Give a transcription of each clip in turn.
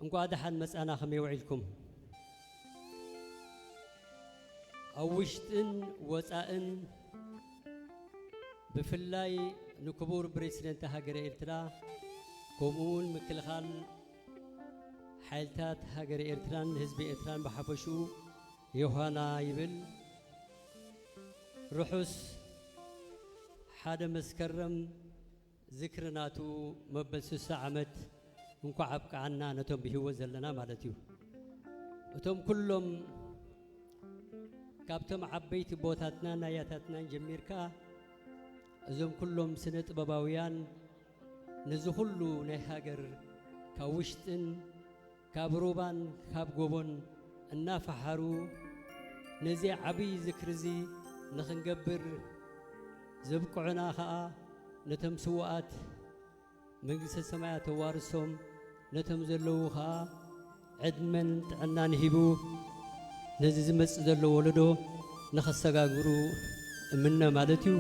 እንኳን ደሓን መጻና ከመይ ውዒልኩም አውሽጥን ወጻእን بفلاي نكبور بريسيدنت هاجر إيرترا كومون مكلخال حالتات هاجر إيرتران حزب إيرتران بحفشو يوهانا يبل رحوس حدا مسكرم ذكرناتو مبلسوس عمت انكو عبق عنا نتوم به وزلنا مالتيو وتوم كلهم كابتم عبيت بوتاتنا ناياتاتنا جميركا أزوم كلهم سنة باباويان نزخلو نهاجر كوشتن كابروبان كابجوبون النافحرو نزي عبي ذكرزي نخنجبر زبقعنا خاء نتم سوات مجلس السماء توارسهم نتم زلو خاء عدمن عنا نهبو نزي زمس زلو ولدو نخسجا جرو منا مالتيو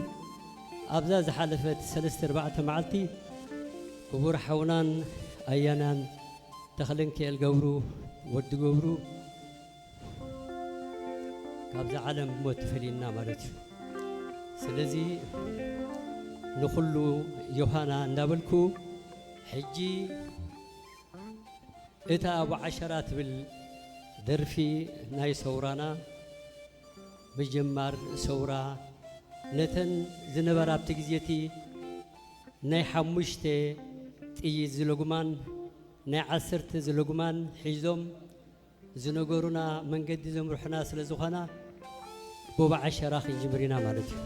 أبزاز حلفت سلست ربعة معلتي كبور حونان أيانان تخلين كيل جورو ود جورو كابز عالم موت فلينا مالتي سلزي نخلو يوهانا نابلكو حجي إتا أبو عشرات بالدرفي ناي سورانا بجمار سورا نتن زنبراب تجزيتي ناي حمشتي تي زلوجمان ناي عسرت زلوجمان حجزم زنقرونا من قد زمرحنا سلزخنا بوبع عشرة جبرينا مالتي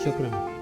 شكرا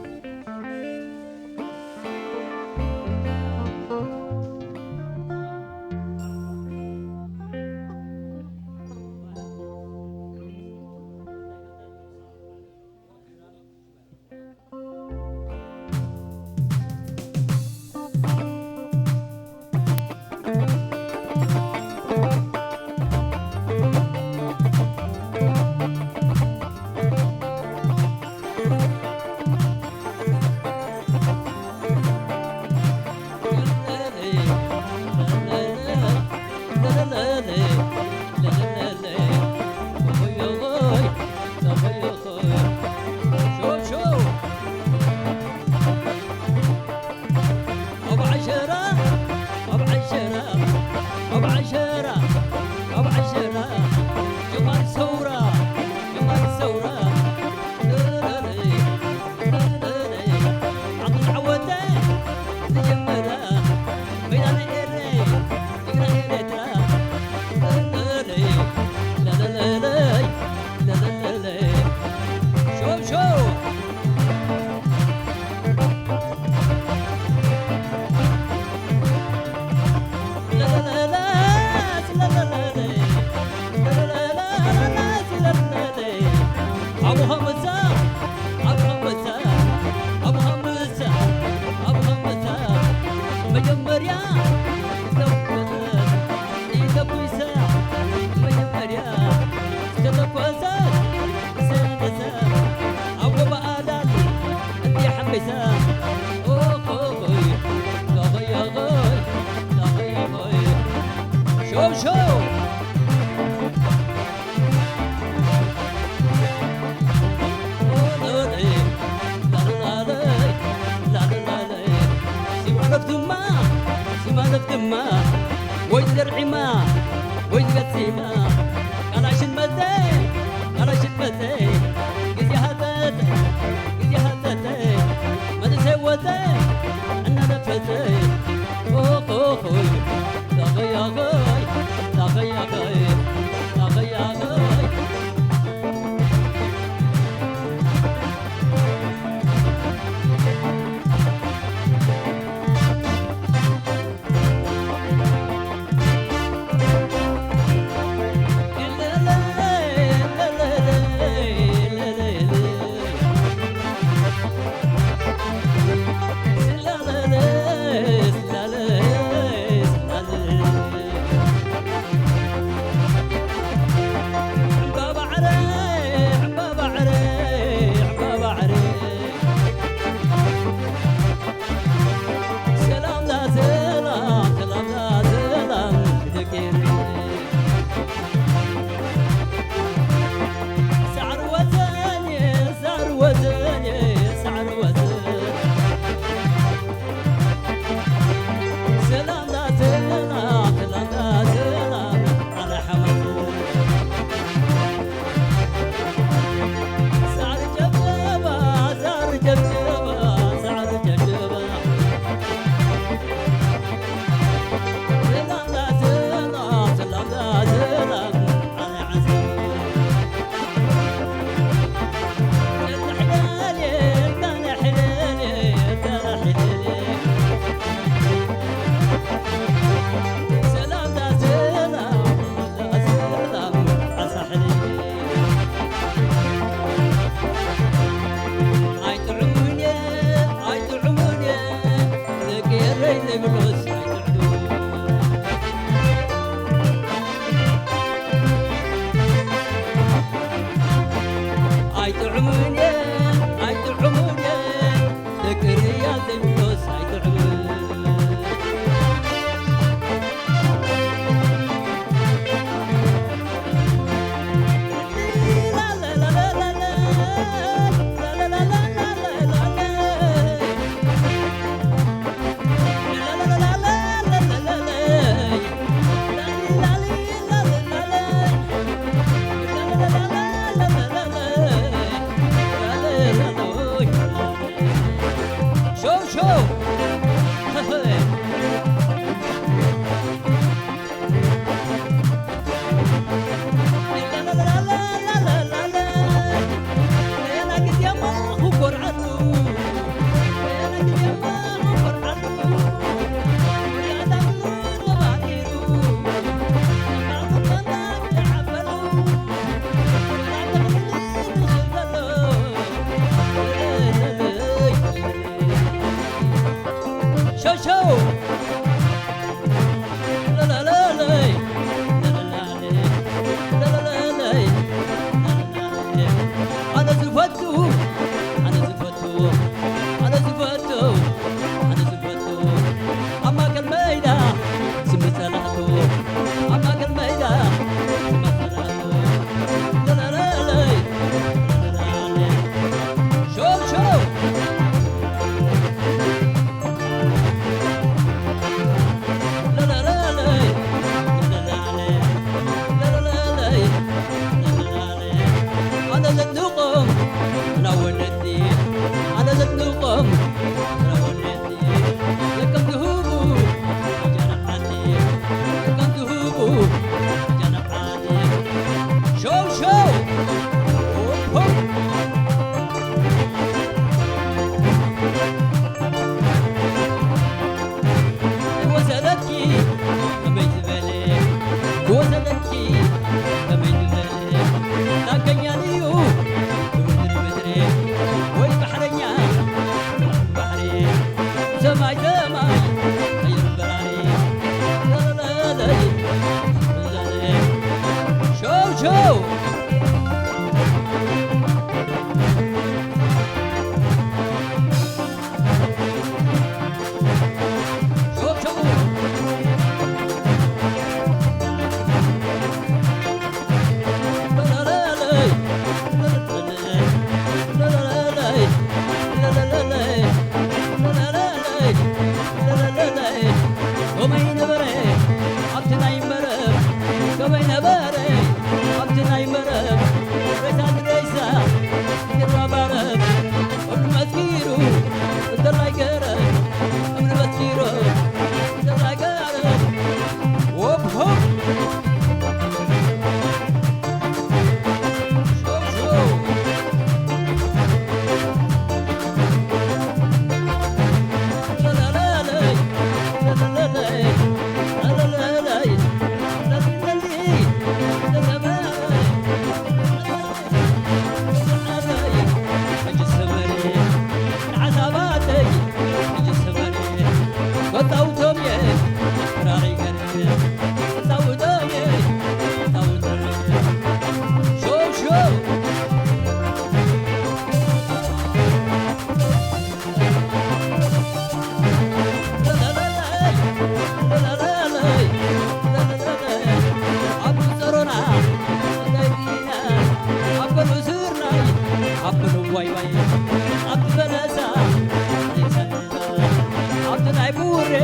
عبد العبوري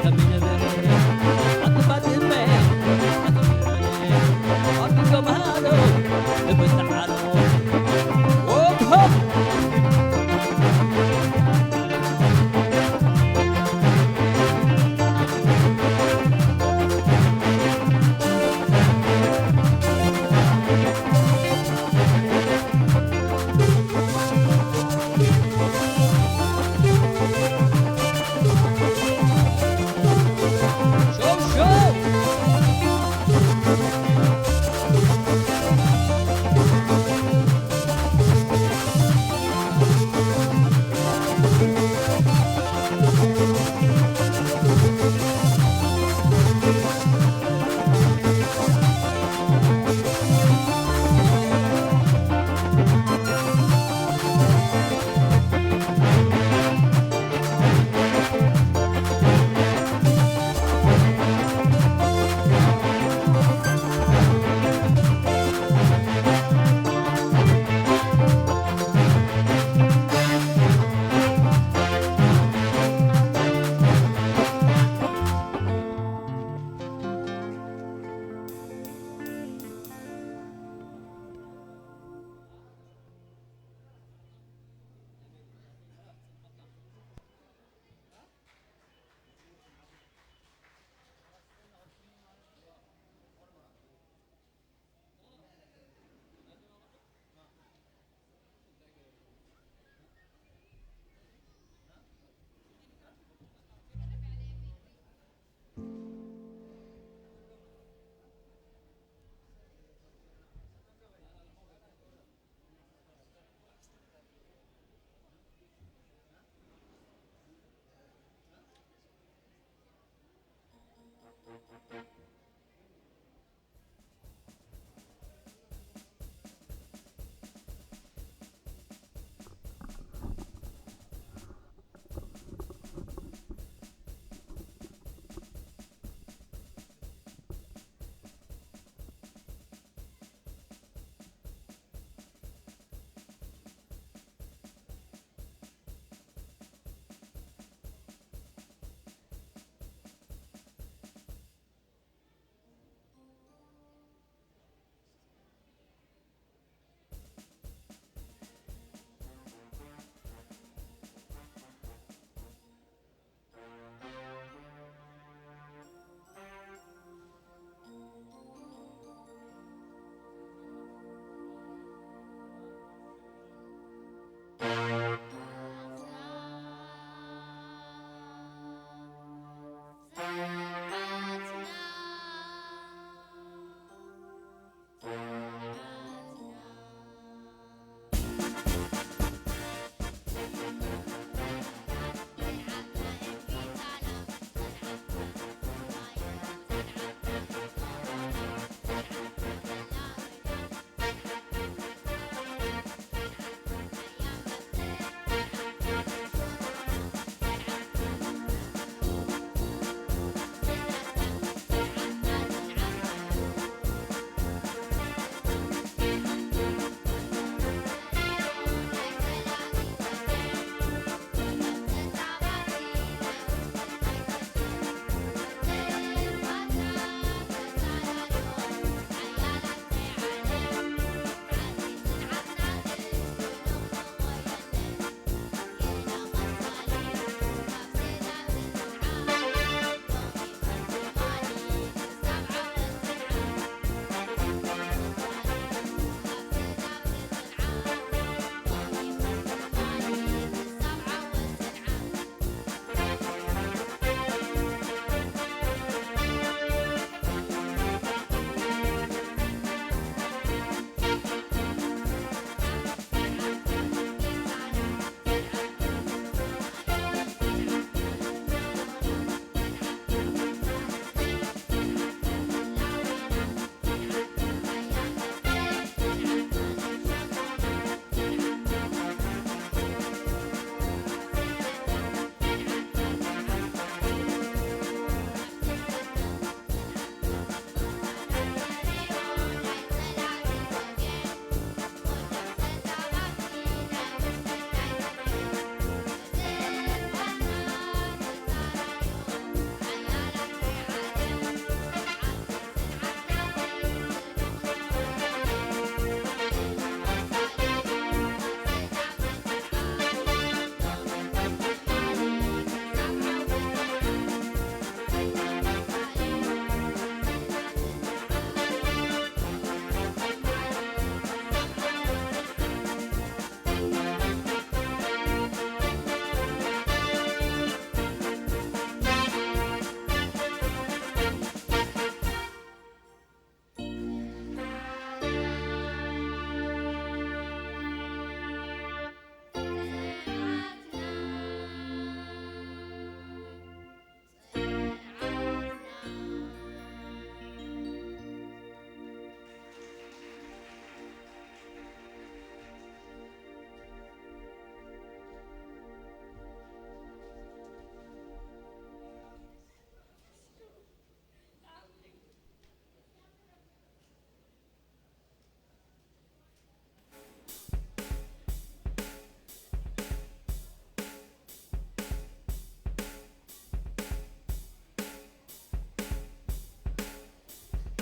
كمين بري عبد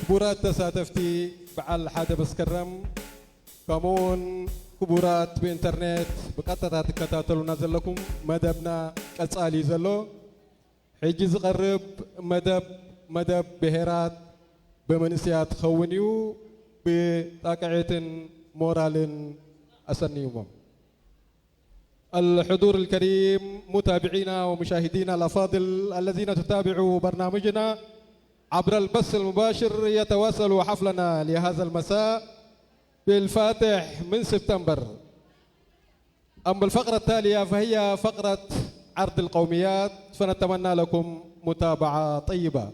كبورات تساتفتي بعل حدا بسكرم كمون كبورات بإنترنت بقطة تكتاتلو نازل لكم مدبنا كالسالي زلو حجز قرب مدب بهيرات بمنسيات خونيو بتاقعية مورال أسنيوم. الحضور الكريم متابعينا ومشاهدينا الأفاضل الذين تتابعوا برنامجنا عبر البث المباشر يتواصل حفلنا لهذا المساء بالفاتح من سبتمبر. أما الفقرة التالية فهي فقرة عرض القوميات فنتمنى لكم متابعة طيبة.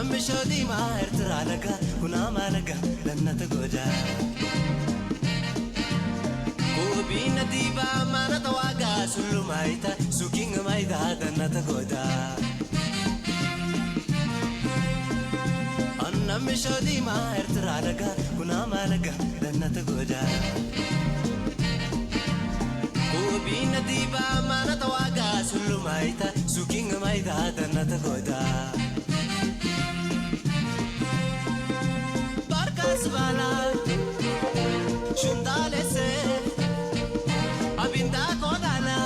مشودي ما ارترى لك هنا ما لك لن تقوجا كوبين ديبا ما نتواقع سلو مايتا سوكين مايدا دن تقوجا أنا مشودي ما ارترى لك هنا ما لك لن تقوجا كوبين ديبا ما نتواقع سلو مايتا سوكين مايدا دن تقوجا Sbala, shundale se, abinda kodala,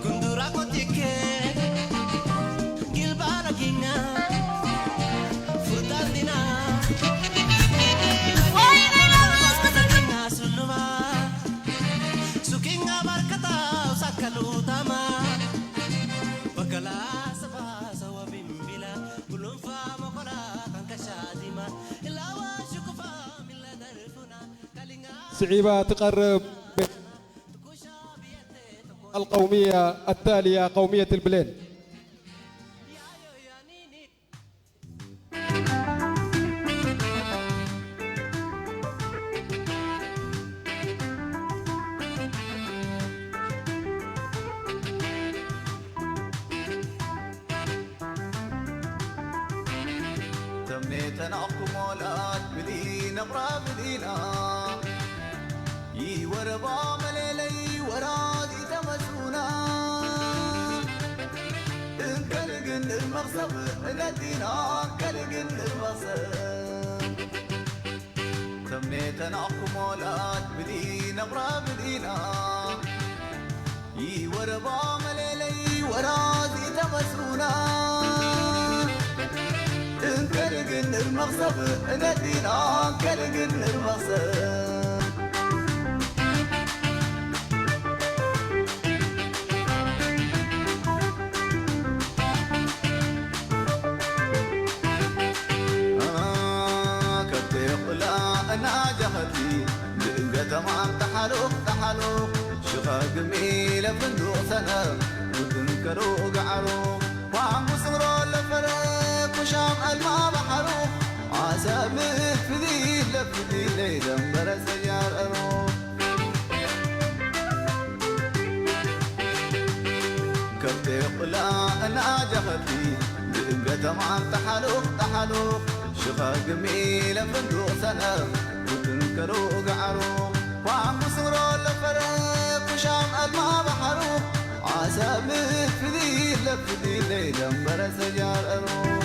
kundura kotike, gilbara kinga, futadina. Oye nela kinga suluma, sukinga barkata usakalutama, bakala saba sawa bimbila, bulumfa mokola kankashadima. سعيبة تقرب القومية التالية قومية البلين. تميتنا أقمولات بدينا برا بدينا وربا مليلي ورادي تمسونا كلقن المغصب ندينا كلقن المغصب تميتنا أقمولات بدينا برا بدينا وربا مليلي ورادي تمسونا كلقن المغصب ندينا كلقن المغصب تمام تحلوق شغاق ميلة فندق سنة وتنكروا قعروق وعم صغروا لفرق وشام الماء بحروق عسى متفذيل لفذيل ليلة مبرا سجار أروق كفتيق لا أنا جفتي دقة تمام تحلوق شغاق ميلة فندق سنة وتنكروا قعروق وعم صغروا لفرق وشام الماء بحروق عسى متفذيل لفذيل ليلة مبرا سجار أروق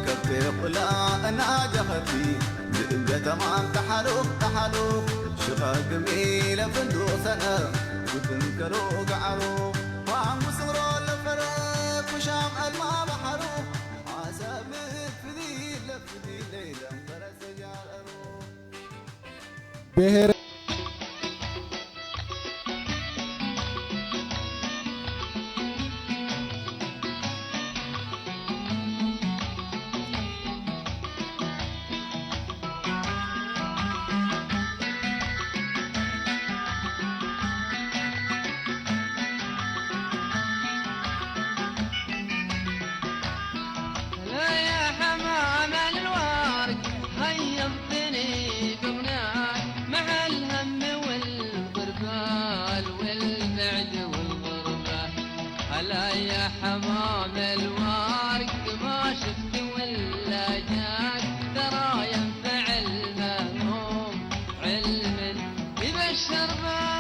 كفتيق لا أنا جفتي دقة تمام تحلوق شغاق ميلة فندق سنة وتنكروا قعروق وعم صغروا لفرق وشام الماء بحروق عسى متفذيل لفذيل ليلة مبرا سجار أروق بهر حمام الورد ما شفت ولا جاك ترى ينفع المهموم علم يبشر به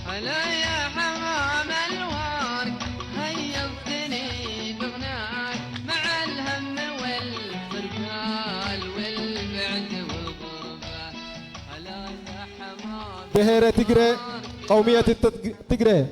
هلا يا حمام الورد هيضتني بغناك مع الهم والفرقال والبعد والغربة هلا يا حمام بهر تجري قومية التجري.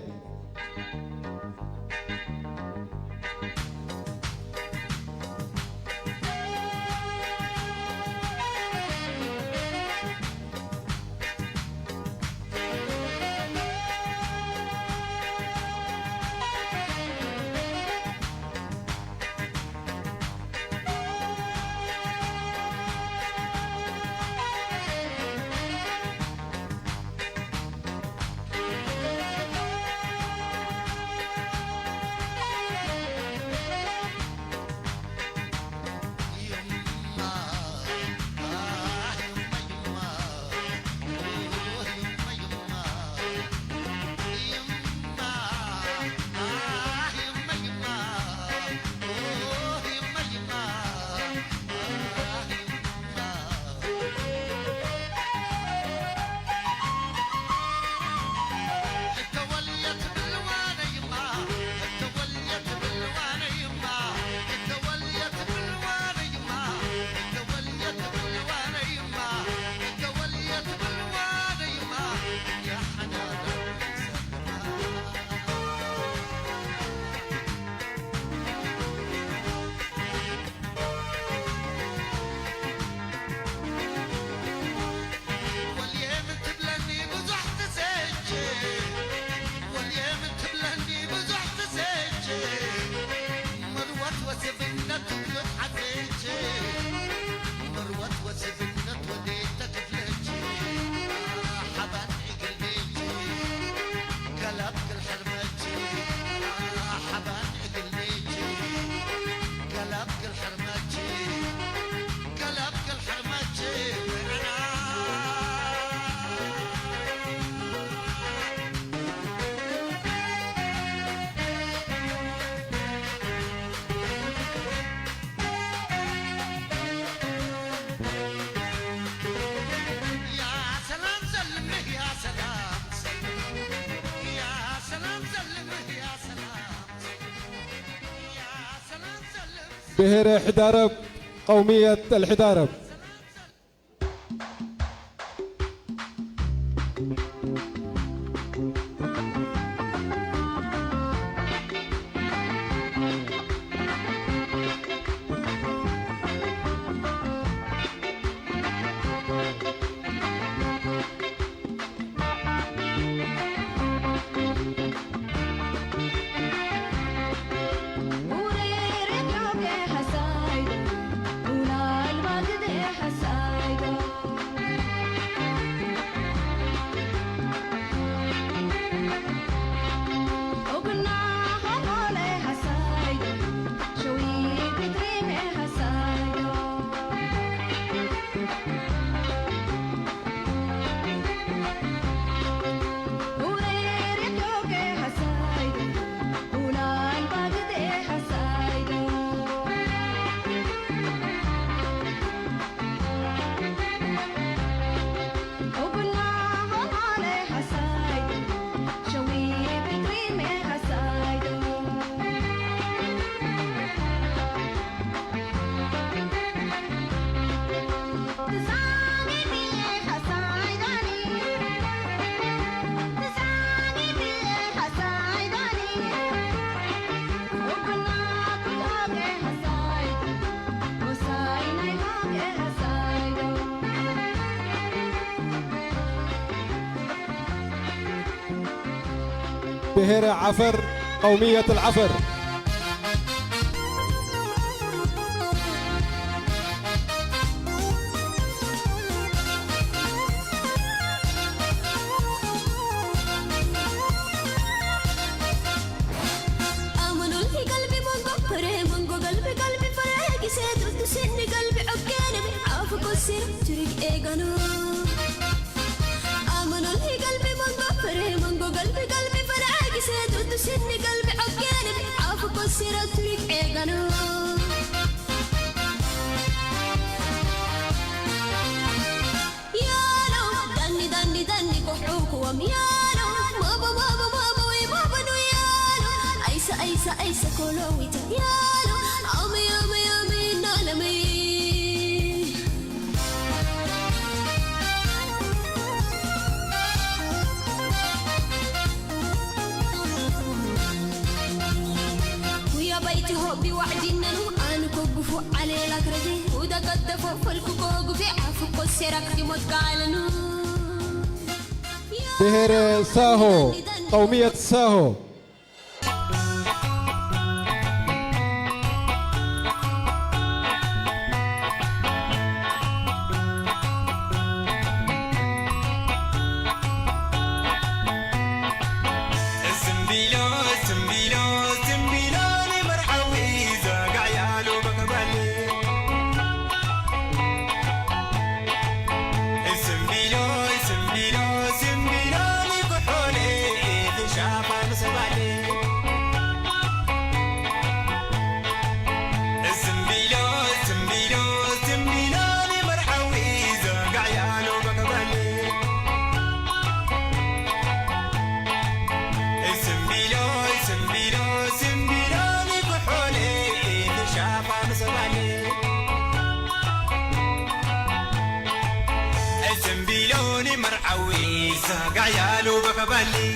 بهيرة حدارب قومية الحدارب. بهيرة عفر قومية العفر. بهيرة ساهو قومية ساهو.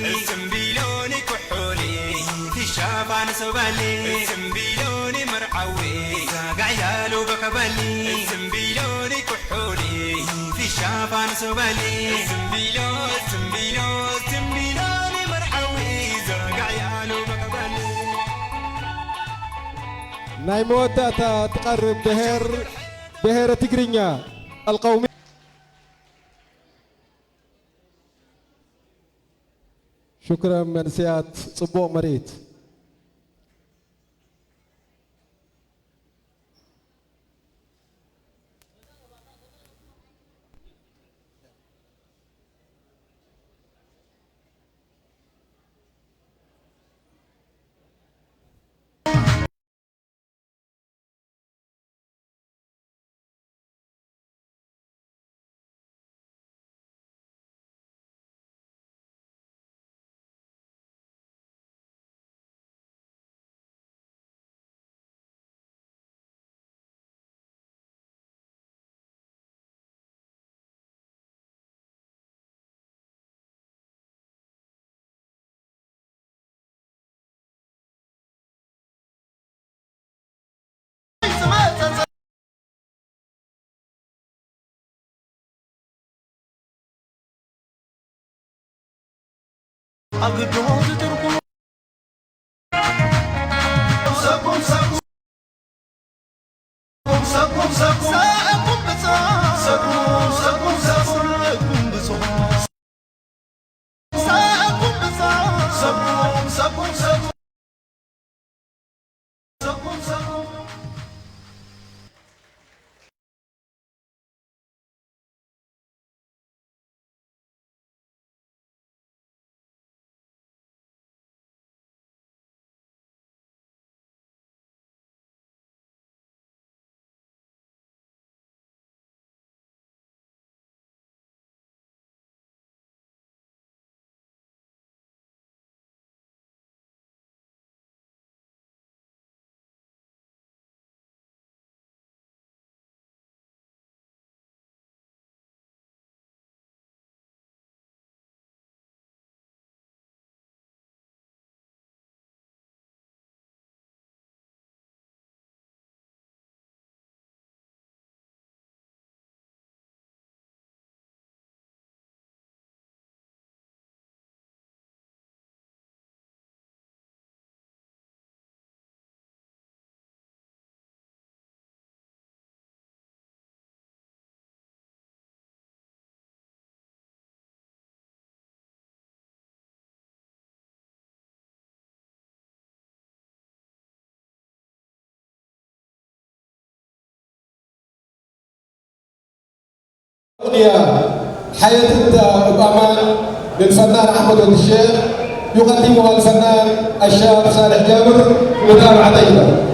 الزنبيلوني كحولي في شافان سوبالي الزنبيلوني مرعوي ساق عيالو بكبالي الزنبيلوني كحولي في شافان سوبالي الزنبيلوني مرعوي ساق عيالو بكبالي. ناي موداتا تقرب بهيرة تقرينيا القومية. شكرا من سيات صبوع مريت. أقدوز تركم ساقم ساقم ساقم ساقم ساقم بصار ساقم ساقم ساقم بصار ساقم بصار ساقم ساقم ساقم ساقم ساقم حياة الأمان للفنان أحمد الشيخ يقدمها الفنان الشاب صالح جابر ودار عطية.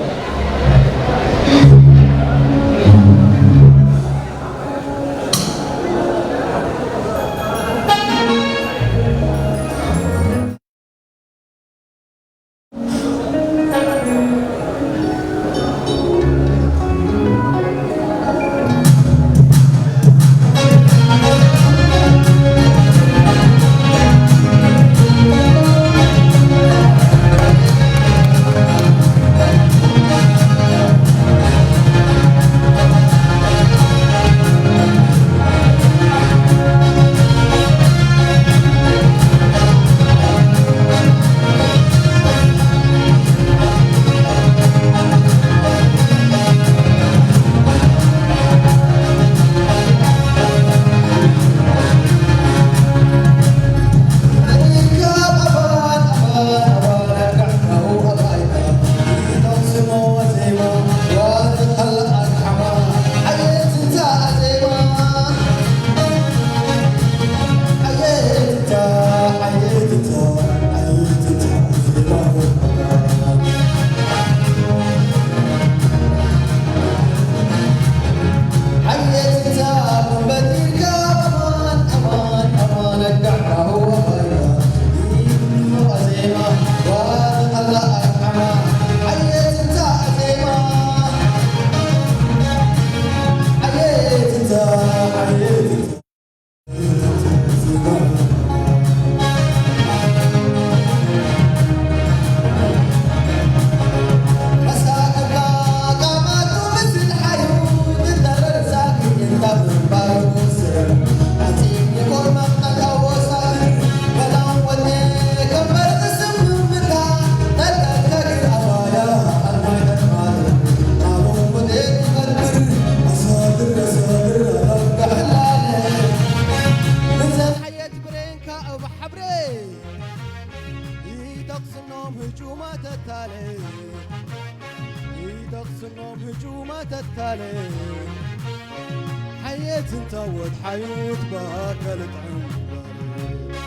تنتود حيوت باكلت عنبر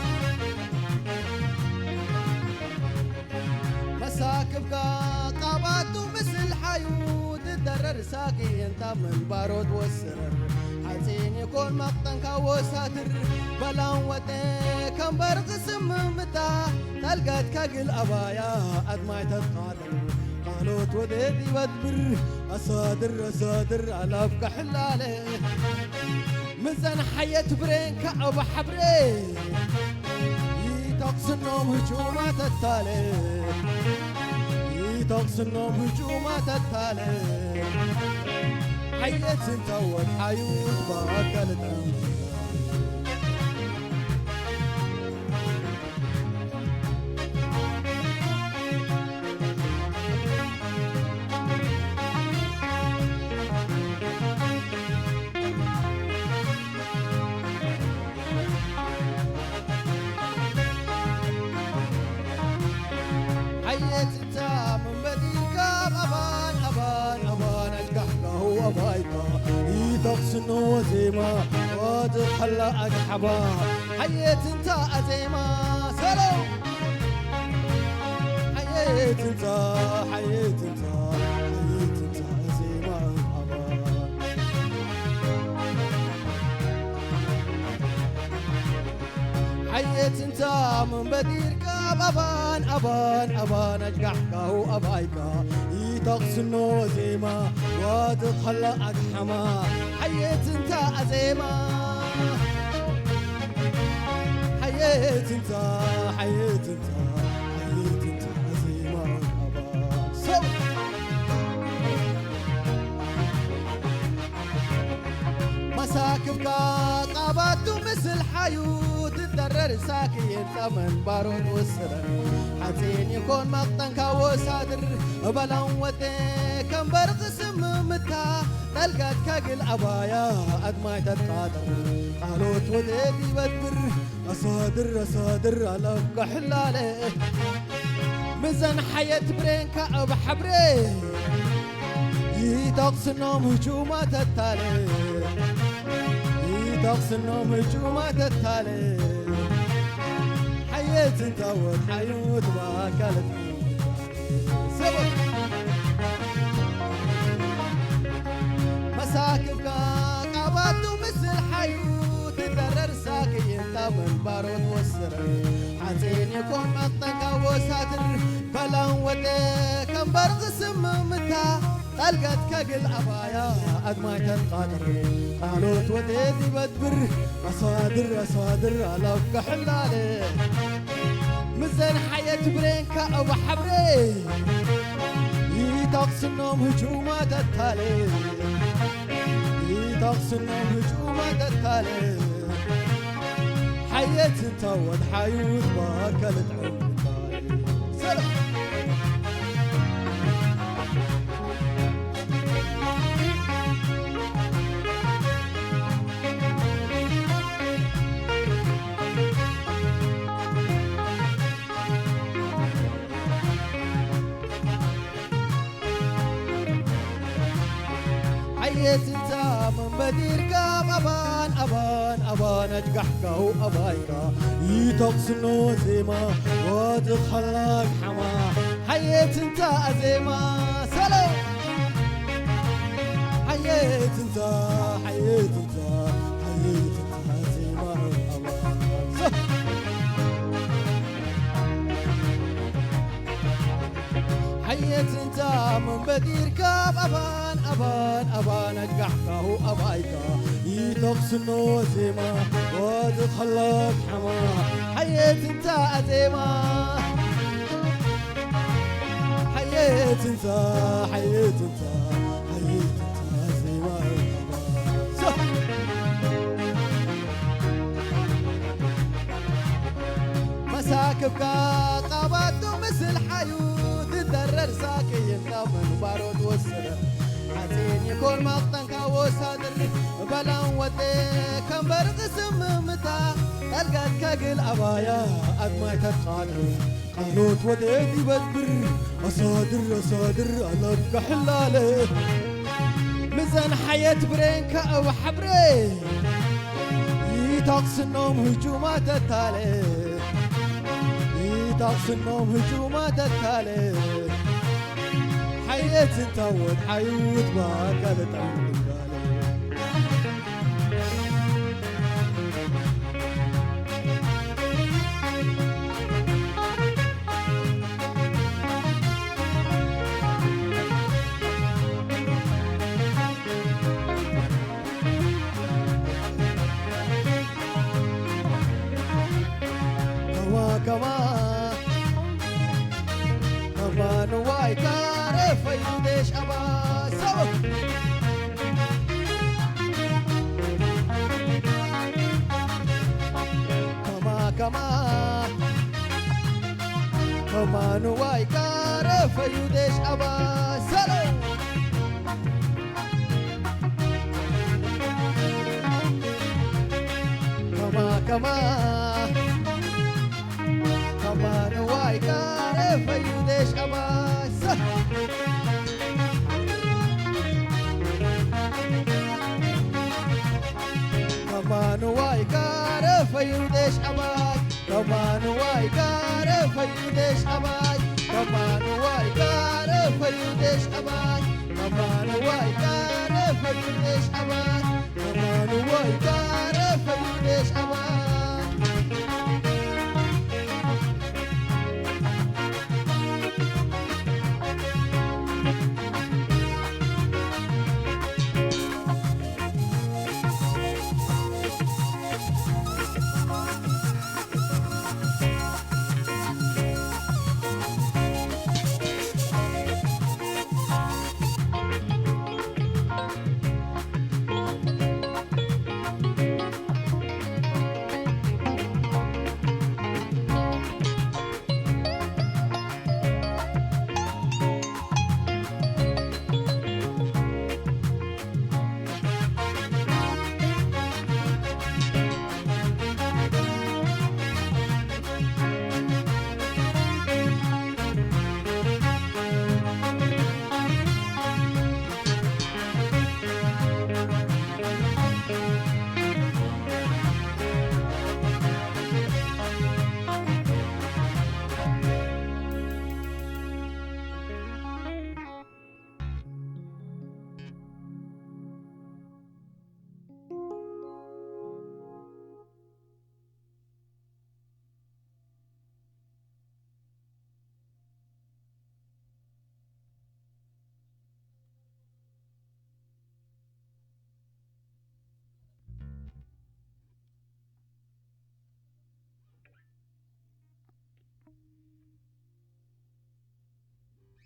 مساكب قابات مثل حيوت الدرر ساقي انت من بارود والسرر حزين يكون مقطن كوساتر بلان ودي كم برقسم متى تلقت كاقل أبايا أدماي تتقادر قالوت وديدي ودبر أصادر أصادر على أفك حلالي مزن حياة برين كعب حبري يتقص النوم هجومات التالي يتقص النوم هجومات التالي حياة انتوت حيوت باكلت أبايكا يتقسنو زيما وتخلى أجحبا حيت انت أزيما سلام حيت انت حيت انت حيت انت أزيما حيت انت من بديرك أبان أجقحكا هو أبايكا يتقسنو زيما وتخلى أجحما حيت انت أزيما حيت انت حيت انت حيت انت أزيما أبا مساكبك قاباتو مثل حيوت الدرر ساكي انت من بارون وسر حزين يكون مقطنك وسادر بلان ودي كم برقسم متا تلقات كاقل عبايا أدماي تتقادر قالوت وديدي بدبر أصادر ألقى حلالي مزن حياة برينكا بحبري يتقص النوم هجومات التالي يتقص النوم هجومات التالي حياة انتوت حيوت واكلت سبب مساكبك قاباتو مثل حيوت الدرر ساكي انت من بارود وسر حزين يكون مقطنك وساتر بلان ودي كم برغسم متا تلقت كاقل عبايا أدماي تنقادر قالوت وديدي بدبر أصادر ألقى حلالي مزن حياة برينكا وحبري يتقص النوم هجومات التالي يتقص النوم هجومات التالي حياة انتوت حيوت باكلت عمر سلام حيت انت من بديرك أبان أجقحك وأبايكا يتقسنو زيما وتخلق حما حيت انت أزيما سلام حيت انت حيت انت حيت انت أزيما أبان حيت انت من بديرك أبان أجقحك وأبايكا يتقسنو زيما وتخلق حما حيت انت أزيما حيت انت حيت انت حيت انت أزيما مساكبك قاباتو مثل حيوت الدرر ساكي انت من بارود وسر حزين يكون مقطنك وسادر بلان ودي كم برقسم متا تلقات كاقل عبايا أدماي تتقادر قالوت وديدي بدبر أصادر ألقى حلالي مزن حياة برينكا وحبري يتقص النوم هجومات التالي يتقص النوم هجومات التالي حياة انتوت حيوت باكلت عمر كمان واي تعرف يديش أبا سوا كمان واي تعرف يديش أبا سوا كمان واي تعرف يديش أبا سوا كمان واي كارف يودش أباي كمان واي كارف يودش أباي كمان واي كارف يودش أباي كمان واي كارف يودش أباي كمان واي كارف يودش أباي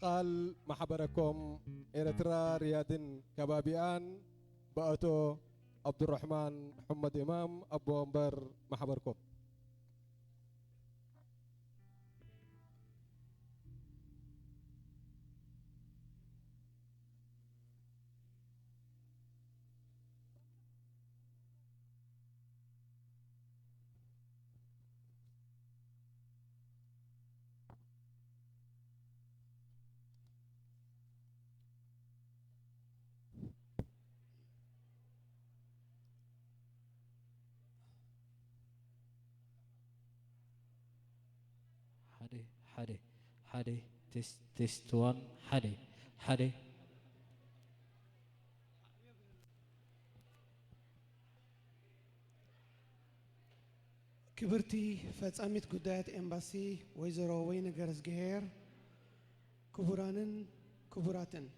قال محبركم إرترا رياض كبابيان بأتو عبد الرحمن محمد إمام أبو أمبر محبركم حدي تست 1 حدي كبرتي فتصاميت قدايات امباسي ويزرو وين غرز جهير كبرانن كبراتن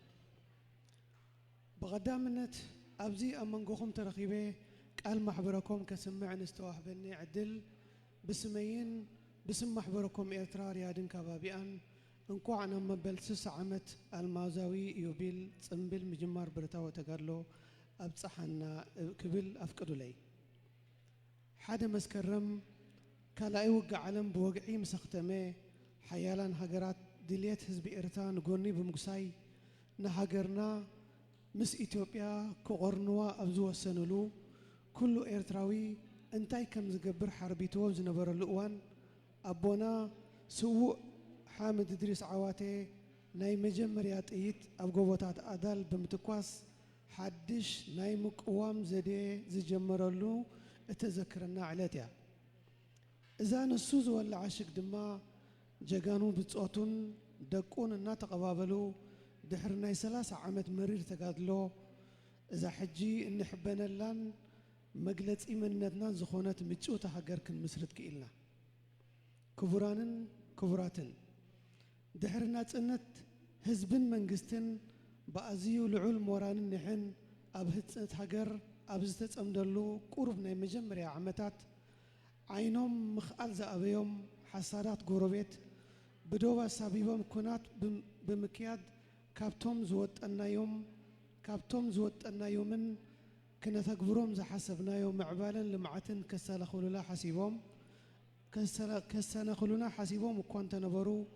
بقدامنت ابزي امنغوخم ترخيبه قال محبركم كسمع نستوحبني عدل بسمين بسم محبركم إرترا رياضن كبابيان انكو عنا مبل 6 عمت المازاوي يوبيل صنبل مجمار برتا وتقالو ابصحنا كبل افقدو لي حدا مسكرم كلا يوقع علم بوقعي مسختمه حيالان هاجرات دليت حزب إرتان غوني بمقساي نهاجرنا مس إثيوبيا كقرنوا أبزو السنلو كل إرتراوي انتاي كم زقبر حربيتو زنبر اللؤوان أبونا سوء حامد إدريس عواتي ناي مجمريات إيت أبقوتات أدال بمتكواس حدش ناي مقوام زدي زجمرلو اتذكرنا علاتيا إذا نسوز ولا عاشق دما جاقانو بتصوتون دقون النا تقبابلو دحر ناي 3 عامت مرير تقادلو إذا حجي نحبنا اللان مقلت إيمانتنا زخونات متشوتا حقركن مسرت كإلنا كبرانن كبراتن دحرنا تسنت حزبن منجستن بأزيو لعول مورانن نحن أبهتسنت حقر أبزتت أمدلو قرب ناي مجمريا عمتات عينهم مخال زأبيهم حسارات قربت بدوبا سابيبهم كونات بمكياد كابتوم زوت أنا يومن كنا تكبرهم زي حسبنا يوم معبالا لمعتن كسال خلولا حسيبهم كسانا خلونا حسيبهم وكوانت نبرو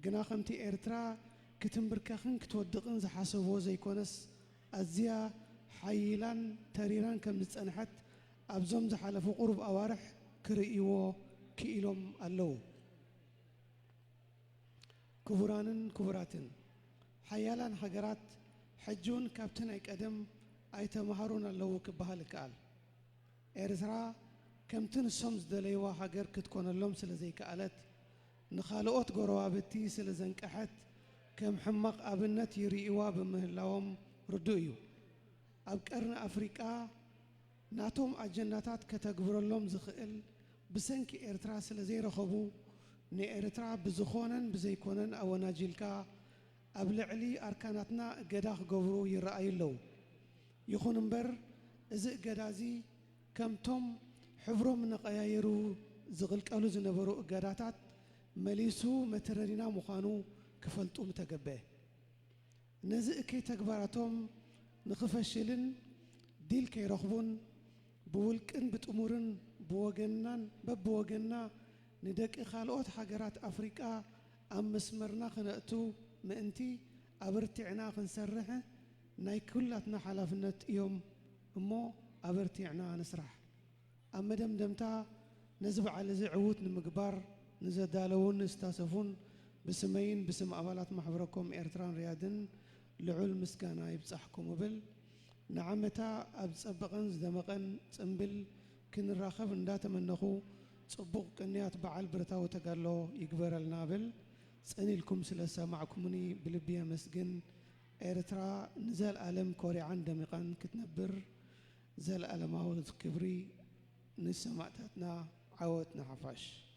قنا خمتي إرترا كتنبركاخن كتودقن زي حسبو زي كونس أزيا حيلان تريران كم نتسأنحت أبزوم زي حلفو قرب أوارح كرئيو كإلهم اللو كبرانن كبراتن حيالان حقرات حجون كابتن ايك ادم ايتا مهارون اللو كبهالك قال إرترا كم تنسمز دليوا هاجر كتكون اللهم سلزي كألت نخالقات جروابتي سلزنك أحد كم حمق أبنت يريوا بمهلاهم ردويو أبكرنا أفريقيا ناتوم أجندات كتجبر اللهم زخيل بسنك إرترا سلزي رخبو نإرترا بزخونن بزيكونن أو ناجيلكا أبلعلي أركاناتنا قداخ قبرو يرأي اللو يخون مبر إذا قدازي كم توم حفرو من قيايرو زغل قالو زنبرو قداتات مليسو متررينا مخانو كفلتو متقبه نزق كي تكبراتهم نخفشلن ديل كي رخبون بولكن بتأمورن بوغنان ببوغنا ندك خالوت حجرات أفريقيا أم مسمرنا خنقتو مأنتي أبرتعنا خنسرحه ناي كلاتنا حلافنت يوم أمو أبرتعنا نسرح أما دمتا نزبع على زعوت نمقبار نزدالون نستاسفون بسمين بسم أولات محبركم إرتران ريادن لعل مسكانا يبصحكم وبل نعمتا أبصبقن زدمقن تنبل كن الراخب ندات منخو صبوق كنيات بعل برتاو تقالو يقبر النابل سأني لكم سلسة معكمني بلبيا مسجن إرترا نزال ألم كوري عن دمقان كتنبر زال ألم هاوز كبري نسمعتنا عوتنا حفاش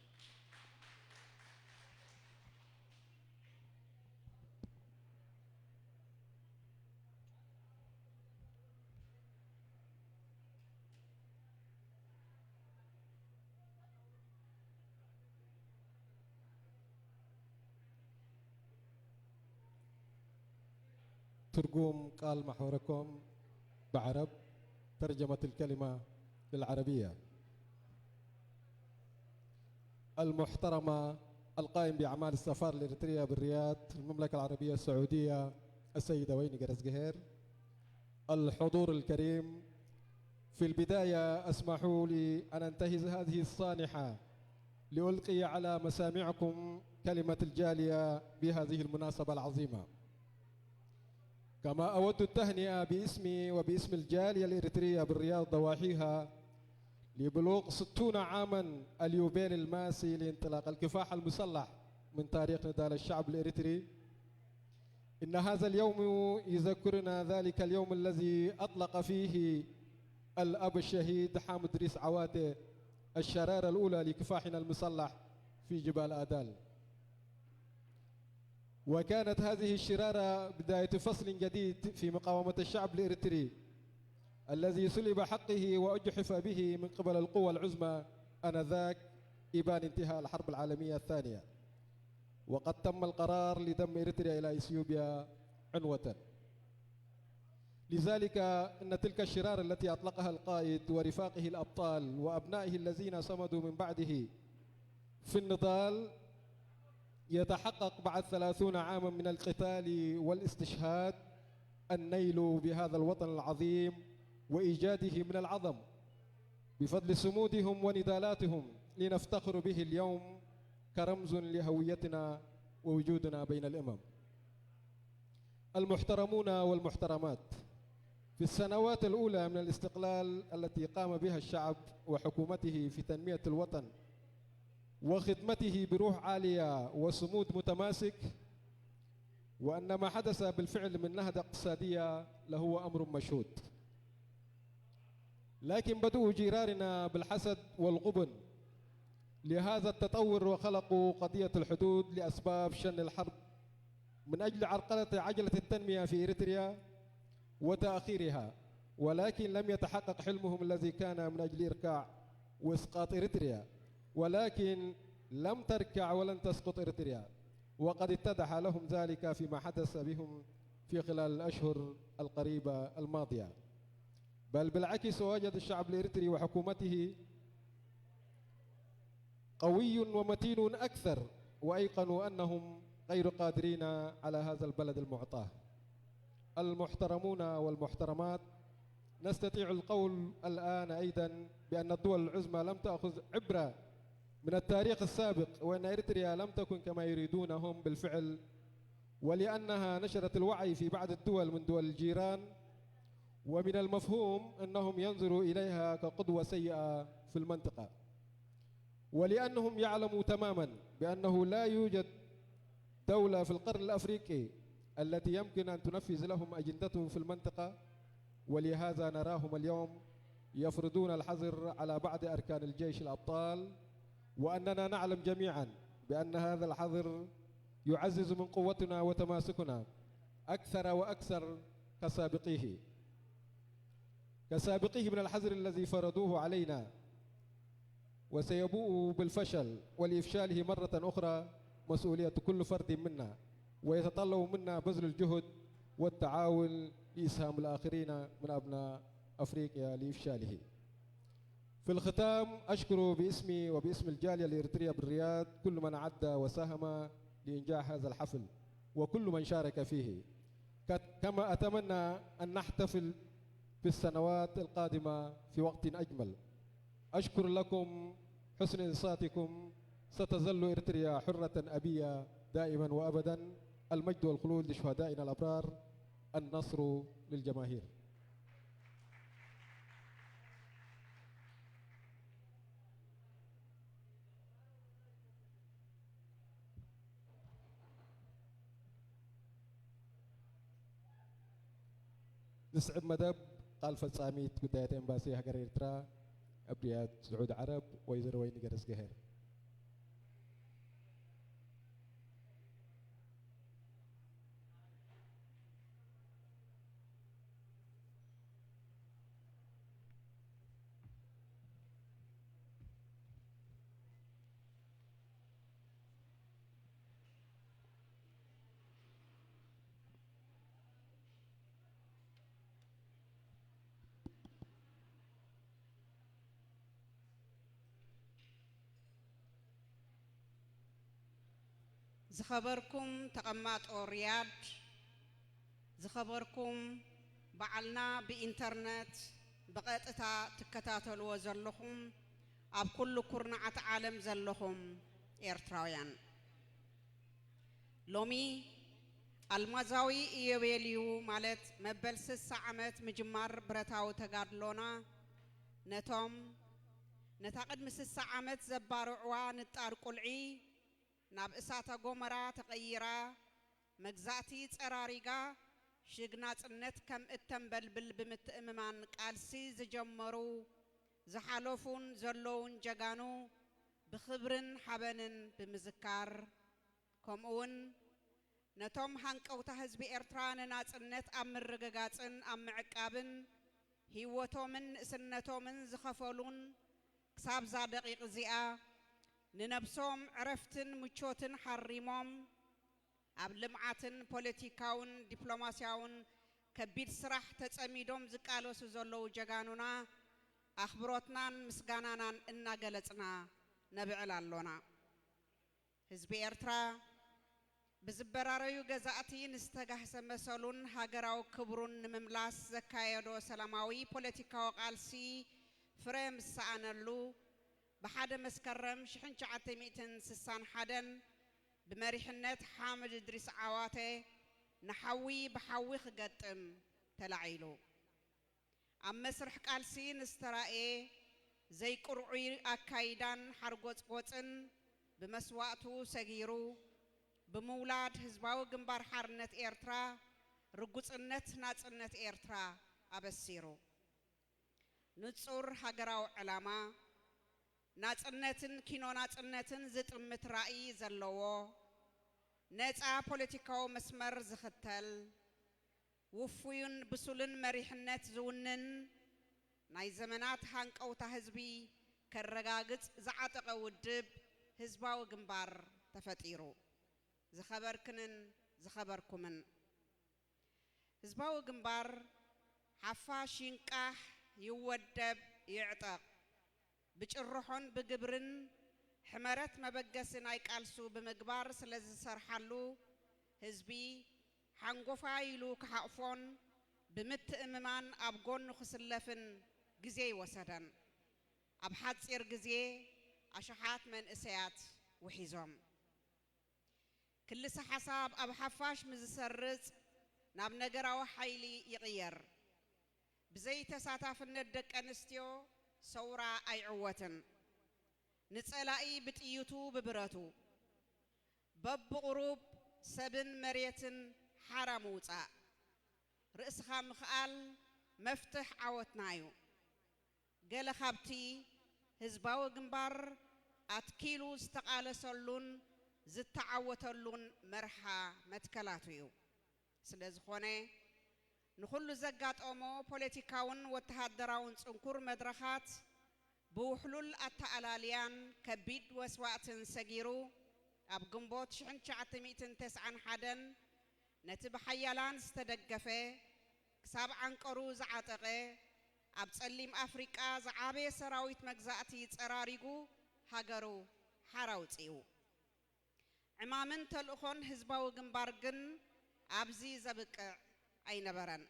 ترجم قال محوركم بعرب ترجمة الكلمة للعربية. المحترمة القائم بأعمال السفارة الإريترية بالرياض المملكة العربية السعودية السيدة ويني جرزجهير، الحضور الكريم، في البداية اسمحوا لي أن أنتهز هذه الصانحة لألقي على مسامعكم كلمة الجالية بهذه المناسبة العظيمة. كما أود التهنئة باسمي وباسم الجالية الإريترية بالرياض ضواحيها لبلوغ 60 عاما اليوبيل الماسي لانطلاق الكفاح المسلح من تاريخ نضال الشعب الإريتري. إن هذا اليوم يذكرنا ذلك اليوم الذي أطلق فيه الأب الشهيد حامد ريس عواتي الشرارة الأولى لكفاحنا المسلح في جبال آدال. وكانت هذه الشرارة بداية فصل جديد في مقاومة الشعب الإريتري الذي سلب حقه وأجحف به من قبل القوى العظمى آنذاك إبان انتهاء الحرب العالمية الثانية. وقد تم القرار لدم إريتريا إلى إثيوبيا عنوة. لذلك إن تلك الشرارة التي أطلقها القائد ورفاقه الأبطال وأبنائه الذين صمدوا من بعده في النضال يتحقق بعد 30 عاما من القتال والاستشهاد النيل بهذا الوطن العظيم وإيجاده من العظم بفضل صمودهم ونضالاتهم لنفتخر به اليوم كرمز لهويتنا ووجودنا بين الأمم. المحترمون والمحترمات، في السنوات الأولى من الاستقلال التي قام بها الشعب وحكومته في تنمية الوطن وخدمته بروح عالية وصمود متماسك، وأن ما حدث بالفعل من نهضة اقتصادية لهو أمر مشهود. لكن بدأوا جيراننا بالحسد والغبن لهذا التطور وخلقوا قضية الحدود لأسباب شن الحرب من أجل عرقلة عجلة التنمية في إريتريا وتأخيرها، ولكن لم يتحقق حلمهم الذي كان من أجل إركاع وإسقاط إريتريا، ولكن لم تركع ولن تسقط إريتريا، وقد اتضح لهم ذلك فيما حدث بهم في خلال الأشهر القريبة الماضية. بل بالعكس وجد الشعب الإريتري وحكومته قوي ومتين أكثر، وأيقنوا أنهم غير قادرين على هذا البلد المعطاه. المحترمون والمحترمات، نستطيع القول الآن أيضا بأن الدول العظمى لم تأخذ عبرة من التاريخ السابق، وأن إريتريا لم تكن كما يريدونهم بالفعل، ولأنها نشرت الوعي في بعض الدول من دول الجيران ومن المفهوم أنهم ينظروا إليها كقدوة سيئة في المنطقة، ولأنهم يعلموا تماما بأنه لا يوجد دولة في القرن الأفريقي التي يمكن أن تنفذ لهم أجندتهم في المنطقة، ولهذا نراهم اليوم يفرضون الحظر على بعض أركان الجيش الأبطال، وأننا نعلم جميعا بأن هذا الحظر يعزز من قوتنا وتماسكنا أكثر وأكثر كسابقيه من الحظر الذي فرضوه علينا، وسيبوء بالفشل ولإفشاله مرة أخرى مسؤولية كل فرد منا، ويتطلب منا بذل الجهد والتعاون لإسهام الآخرين من أبناء أفريقيا لإفشاله. في الختام أشكر باسمي وباسم الجالية الإريترية بالرياض كل من عد وساهم لإنجاح هذا الحفل وكل من شارك فيه، كما أتمنى أن نحتفل في السنوات القادمة في وقت أجمل. أشكر لكم حسن إنصاتكم. ستظل إريتريا حرة أبية دائما وأبدا. المجد والخلود لشهدائنا الأبرار. النصر للجماهير. نسعد مدب قال فصاميت بداية إمباسي هجر إريترا أبريات سعود عرب ويزروين جرس جهر. زخبركم تقمات أورياد زخبركم بعلنا بإنترنت بقطتا تكتاتلوا زلهم أب كل كرنعة عالم زلهم إيرتراويان لومي المزاوي إيويليو مالت مبل 6 عامات مجمار برتاو تقادلونا نتوم نتاقد من 6 عامات زبارعوا نتار قلعي ناب إساتا غومرا تغييرا مجزاتي تراريغا شغنات النت كم التنبلبل بمتأممان قالسي زجمرو زحالوفون زلون جغانو بخبرن حبنن بمذكار كمون نتوم هانكوتا حزب إرتران نات النت أمر رغاغاتن أم عقابن هيوتومن اسنتومن زخفلون كساب زا دقيق زيا ننبسوم عرفتن مچوتن حريموم أب لمعاتن بوليتيكاون دبلوماسياون كبير سراح تتأميدوم زكالو سزولو جغانونا أخبروتنان مسغانانان إنا غلطنا نبعل اللونا حزب إرترا بزبراريو غزاتي نستغحس مسولون هاجراو كبرون نمملاس زكايدو سلاماوي بوليتيكاو قالسي فريم سانلو بحدا مسكرم شحن شعاتي ميتن سسان حدن بمريحنات حامد إدريس عواتي نحوي بحوي خقتم تلعيلو أم مسرح قالسي نسترائي زي قرعي أكايدان حرقوت قوتن بمسواتو سغيرو بمولاد حزباو جنبار حرنت إيرترا رقوتنت ناتنت إيرترا أبسيرو نتصور هاجراو علامة ناتنتن كينو ناتنتن زتمت رأي زلوو نتا بوليتيكاو مسمر زختل وفوين بسولن مريحنت زونن ناي زمنات هانك أو تهزبي كالرقاقت زعاتق ودب هزباو جنبار تفتيرو زخبركنن زخبركمن هزباو جنبار حفاش ينقاح يودب يعتق بجرحون بجبرن حمرت مبجسن أي قالسو بمجبار سلز سرحلو هزبي حنقفايلو كحقفون بمت إممان أبغون خسلفن جزي وسدن أبحث سير جزي أشحات من إسيات وحزم كل حساب أبحفاش مزسرز ناب نجرا وحيلي يغير بزي تساتافነት ደቂ ኣንስትዮ ሰውራ ኣይዕወትን ንጸላኢ ብጥይቱ ብብረቱ በብቁሩብ ሰብን መሬትን ሓራም ውፃእ ርእስኻ ምኽኣል መፍትሕ ዓወትናዩ ገለ ካብቲ ህዝባዊ ግንባር ኣትኪሉ ዝተቃለሰሉን ዝተዓወተሉን መርሓ መትከላቱ እዩ ስለዝኾነ ንኹሉ ዘጋጠሞ ፖለቲካውን ወተሃደራውን ጽንኩር መድረኻት ብውሕሉል ኣተኣላልያን ከቢድ ወስዋዕትን ሰጊሩ ኣብ ግንቦት 1991 ነቲ ብሓያላን ዝተደገፈ ክሳብ ዓንቀሩ ዝዓጠቐ ኣብ ጸሊም ኣፍሪቃ ዝዓበየ ሰራዊት መግዛእቲ ጸራሪጉ ሃገሩ ሓራውፂኡ ዕማምን ተልእኾን ህዝባዊ ግንባር ግን ኣብዚ ዘብቅዕ ኣይነበረን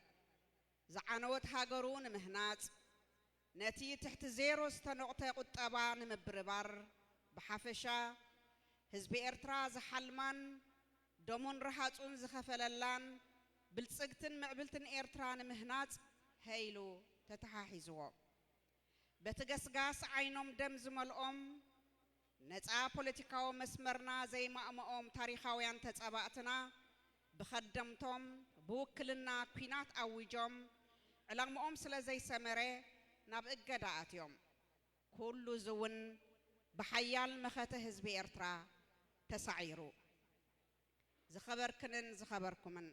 ዝዓነወት ሃገሩ ንምህናጽ ነቲ ትሕቲ ዜሮ ዝተነቕተ ቁጠባ ንምብርባር ብሓፈሻ ህዝቢ ኤርትራ ዝሓልማን ደሙን ረሃጹን ዝኸፈለላን ብልጽግትን ምዕብልትን ኤርትራ ንምህናጽ ሄይሉ ተተሓሒዝዎ በቲ ገስጋስ ዓይኖም ደም ዝመልኦም ነፃ ፖለቲካዊ መስመርና ዘይማእምኦም ታሪኻውያን ተጸባእትና ብኸደምቶም ብውክልና ኩናት ኣዊጆም ዕላምኦም ስለ ዘይሰመረ ናብ እገዳ ኣትዮም ኩሉ ዝውን ብሓያል መኸተ ህዝቢ ኤርትራ ተሳዒሩ ዝኸበርክንን ዝኸበርኩምን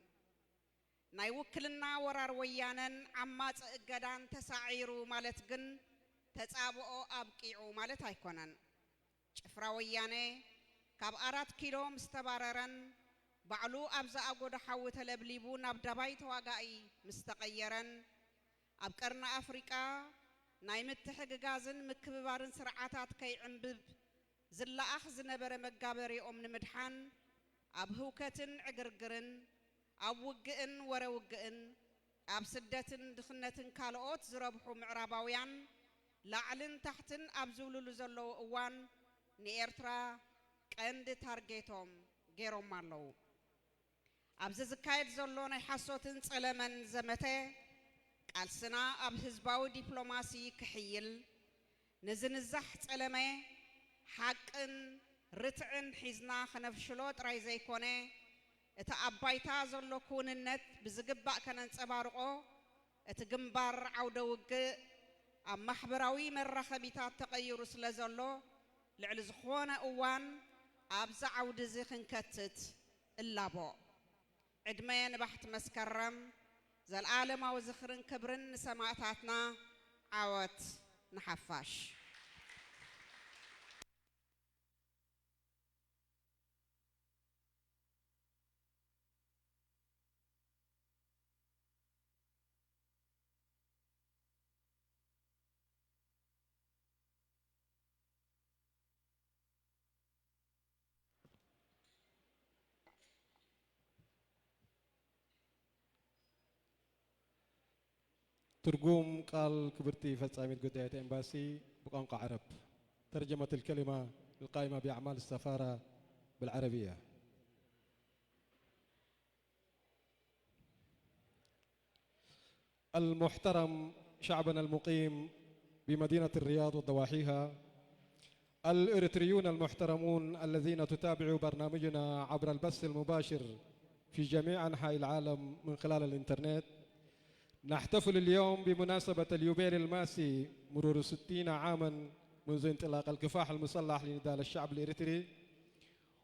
ናይ ውክልና ወራር ወያነን ዓማጽ እገዳን ተሳዒሩ ማለት ግን ተጻብኦ ኣብቂዑ ማለት ኣይኮነን ጭፍራ ወያነ ካብ 4 ኪሎ ምስተባረረን ባዕሉ ኣብዛ ኣጎዳ ሓዊ ተለብሊቡ ናብ ዳባይ ተዋጋኢ ምስተቀየረን ኣብ ቀርና ኣፍሪቃ ናይ ምትሕግጋዝን ምክብባርን ስርዓታት ከይዕንብብ ዝለኣኽ ዝነበረ መጋበሪኦም ንምድሓን ኣብ ህውከትን ዕግርግርን ኣብ ውግእን ወረውግእን ኣብ ስደትን ድኽነትን ካልኦት ዝረብሑ ምዕራባውያን ላዕልን ታሕትን ኣብ ዝብልሉ ዘለዉ እዋን ንኤርትራ ቀንዲ ታርጌቶም ገይሮም ኣለዉ ኣብዚ ዝካየድ ዘሎ ናይ ሓሶትን ጸለመን ዘመተ ቃልስና ኣብ ህዝባዊ ዲፕሎማሲ ክሕይል ንዝንዛሕ ጸለመ ሓቅን ርትዕን ሒዝና ክነፍሽሎ ጥራይ ዘይኮነ እቲ ኣባይታ ዘሎ ኩንነት ብዝግባእ ከነንጸባርቆ እቲ ግንባር ዓውደ ውግእ ኣብ ማሕበራዊ መራኸቢታት ተቐይሩ ስለ ዘሎ ልዕሊ ዝኾነ እዋን ኣብዛ ዓውዲ እዚ ክንከትት እላቦ ዕድመ ንባሕቲ መስከረም ዘለዓለማዊ ዝኽርን ክብርን ንሰማዕታትና ዓወት ንሓፋሽ ترجم قال كبرتي فصاميت قداية إمباسي بقنقة عرب ترجمة الكلمة القائمة بأعمال السفارة بالعربية المحترم شعبنا المقيم بمدينة الرياض وضواحيها الإريتريون المحترمون الذين تتابعوا برنامجنا عبر البث المباشر في جميع أنحاء العالم من خلال الإنترنت نحتفل اليوم بمناسبة اليوبيل الماسي مرور 60 عاما منذ انطلاق الكفاح المسلح لندال الشعب الإريتري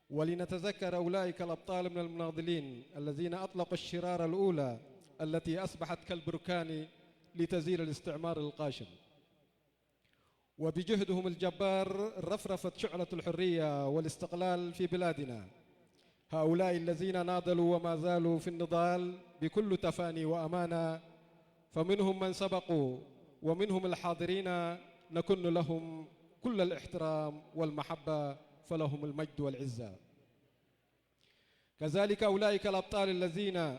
ولنتذكر أولئك الأبطال من المناضلين الذين أطلقوا الشرارة الأولى التي أصبحت كالبركان لتزيل الاستعمار القاشم وبجهدهم الجبار رفرفت شعلة الحرية والاستقلال في بلادنا هؤلاء الذين ناضلوا وما زالوا في النضال بكل تفاني وأمانة فمنهم من سبقوا ومنهم الحاضرين نكن لهم كل الاحترام والمحبة فلهم المجد والعزة كذلك أولئك الأبطال الذين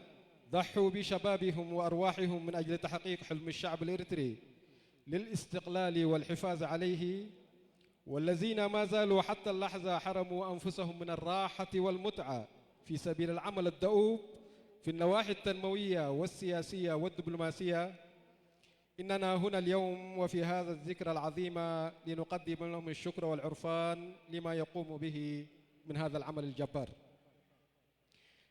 ضحوا بشبابهم وأرواحهم من أجل تحقيق حلم الشعب الإريتري للاستقلال والحفاظ عليه والذين ما زالوا حتى اللحظة حرموا أنفسهم من الراحة والمتعة في سبيل العمل الدؤوب في النواحي التنموية والسياسية والدبلوماسية إننا هنا اليوم وفي هذا الذكرى العظيمة لنقدم لهم الشكر والعرفان لما يقوم به من هذا العمل الجبار.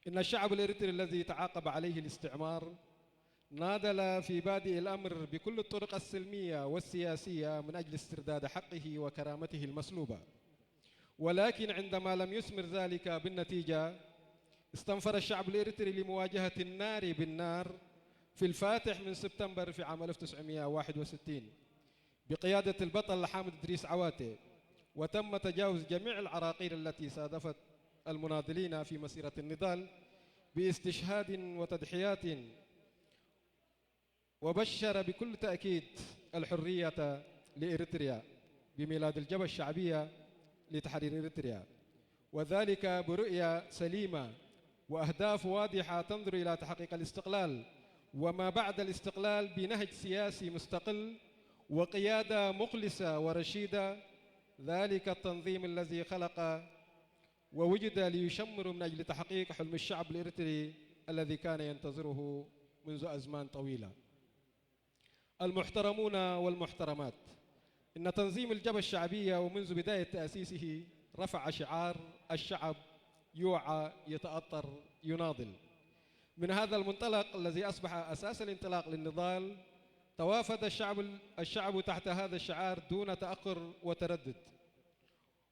إن الشعب الإريتري الذي تعاقب عليه الاستعمار ناضل في بادئ الأمر بكل الطرق السلمية والسياسية من أجل استرداد حقه وكرامته المسلوبة، ولكن عندما لم يثمر ذلك بالنتيجة استنفر الشعب الإريتري لمواجهة النار بالنار في الفاتح من سبتمبر في عام 1961 بقيادة البطل حامد إدريس عواتي، وتم تجاوز جميع العراقيل التي صادفت المناضلين في مسيرة النضال باستشهاد وتضحيات، وبشر بكل تأكيد الحرية لإريتريا بميلاد الجبهة الشعبية لتحرير إريتريا، وذلك برؤية سليمة وأهداف واضحة تنظر إلى تحقيق الاستقلال وما بعد الاستقلال بنهج سياسي مستقل وقيادة مخلصة ورشيدة، ذلك التنظيم الذي خلق ووجد ليشمر من أجل تحقيق حلم الشعب الإريتري الذي كان ينتظره منذ أزمان طويلة. المحترمون والمحترمات، إن تنظيم الجبهة الشعبية ومنذ بداية تأسيسه رفع شعار الشعب يوعى يتأطر يناضل. من هذا المنطلق الذي أصبح أساس الانطلاق للنضال توافد الشعب تحت هذا الشعار دون تأخر وتردد،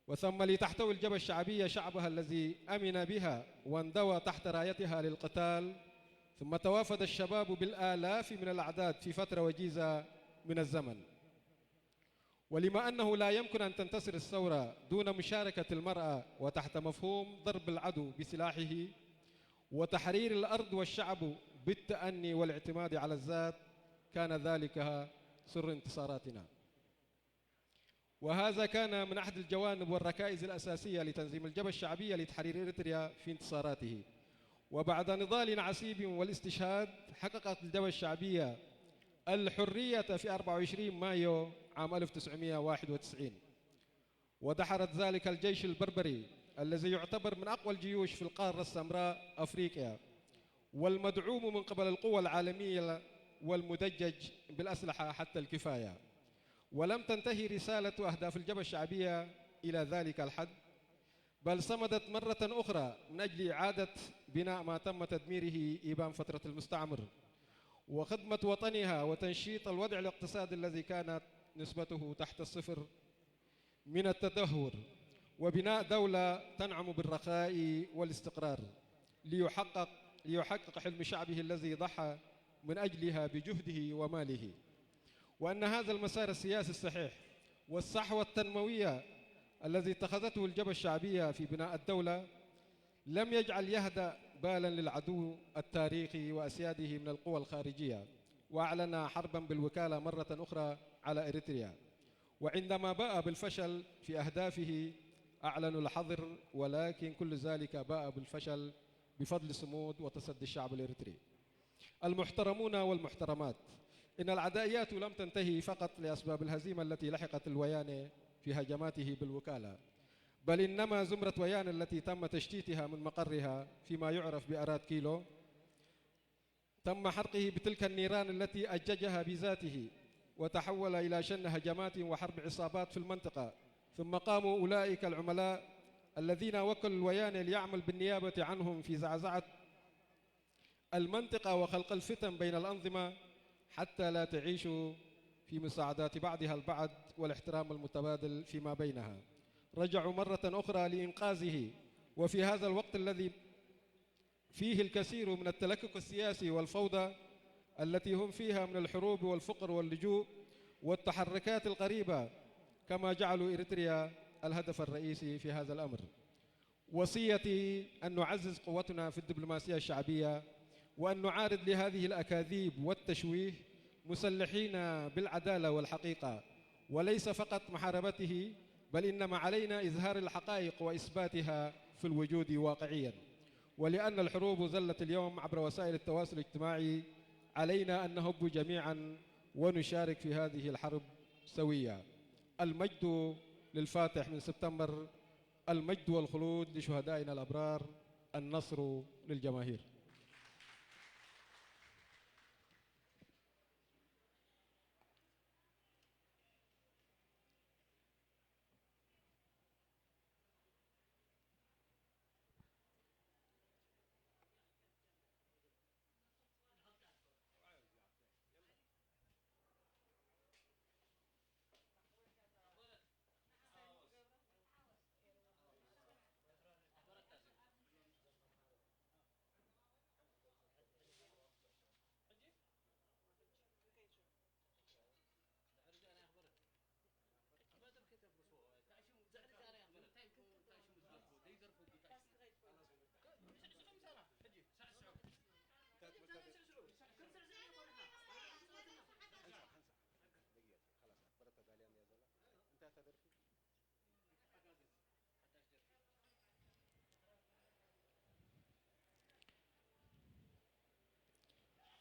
وثم لتحتوي الجبهة الشعبية شعبها الذي أمن بها واندوى تحت رايتها للقتال، ثم توافد الشباب بالآلاف من الأعداد في فترة وجيزة من الزمن. ولما أنه لا يمكن أن تنتصر الثورة دون مشاركة المرأة وتحت مفهوم ضرب العدو بسلاحه وتحرير الأرض والشعب بالتأني والاعتماد على الذات، كان ذلك سر انتصاراتنا. وهذا كان من أحد الجوانب والركائز الأساسية لتنظيم الجبهة الشعبية لتحرير إريتريا في انتصاراته. وبعد نضال عسيب والاستشهاد حققت الجبهة الشعبية الحرية في 24 مايو عام 1991، ودحرت ذلك الجيش البربري الذي يعتبر من أقوى الجيوش في القارة السمراء أفريقيا والمدعوم من قبل القوى العالمية والمدجج بالأسلحة حتى الكفاية. ولم تنتهي رسالة أهداف الجبهة الشعبية إلى ذلك الحد، بل صمدت مرة أخرى من أجل إعادة بناء ما تم تدميره إبان فترة المستعمر، وخدمة وطنها وتنشيط الوضع الاقتصادي الذي كانت نسبته تحت الصفر من التدهور، وبناء دولة تنعم بالرخاء والاستقرار ليحقق حلم شعبه الذي ضحى من أجلها بجهده وماله. وأن هذا المسار السياسي الصحيح والصحوة التنموية الذي اتخذته الجبهة الشعبية في بناء الدولة لم يجعل يهدأ بالا للعدو التاريخي وأسياده من القوى الخارجية، وأعلن حربا بالوكالة مرة أخرى على إريتريا. وعندما باء بالفشل في أهدافه أعلنوا الحظر، ولكن كل ذلك باء بالفشل بفضل صمود وتصدي الشعب الإريتري. المحترمون والمحترمات، إن العدائيات لم تنتهي فقط لأسباب الهزيمة التي لحقت الويان في هجماته بالوكالة، بل إنما زمرة ويان التي تم تشتيتها من مقرها فيما يعرف بأراد كيلو تم حرقه بتلك النيران التي أججها بذاته، وتحول إلى شن هجمات وحرب عصابات في المنطقة. ثم قاموا أولئك العملاء الذين وكلوا الويان ليعمل بالنيابة عنهم في زعزعة المنطقة وخلق الفتن بين الأنظمة حتى لا تعيش في مساعدات بعضها البعض والاحترام المتبادل فيما بينها. رجعوا مرة أخرى لإنقاذه، وفي هذا الوقت الذي فيه الكثير من التلكك السياسي والفوضى التي هم فيها من الحروب والفقر واللجوء والتحركات القريبة، كما جعلوا إريتريا الهدف الرئيسي في هذا الأمر. وصيتي أن نعزز قوتنا في الدبلوماسية الشعبية، وأن نعارض لهذه الأكاذيب والتشويه مسلحين بالعدالة والحقيقة، وليس فقط محاربته، بل إنما علينا إظهار الحقائق وإثباتها في الوجود واقعيا. ولأن الحروب زلت اليوم عبر وسائل التواصل الاجتماعي، علينا أن نهب جميعا ونشارك في هذه الحرب سوية. المجد للفاتح من سبتمبر، المجد والخلود لشهدائنا الأبرار، النصر للجماهير.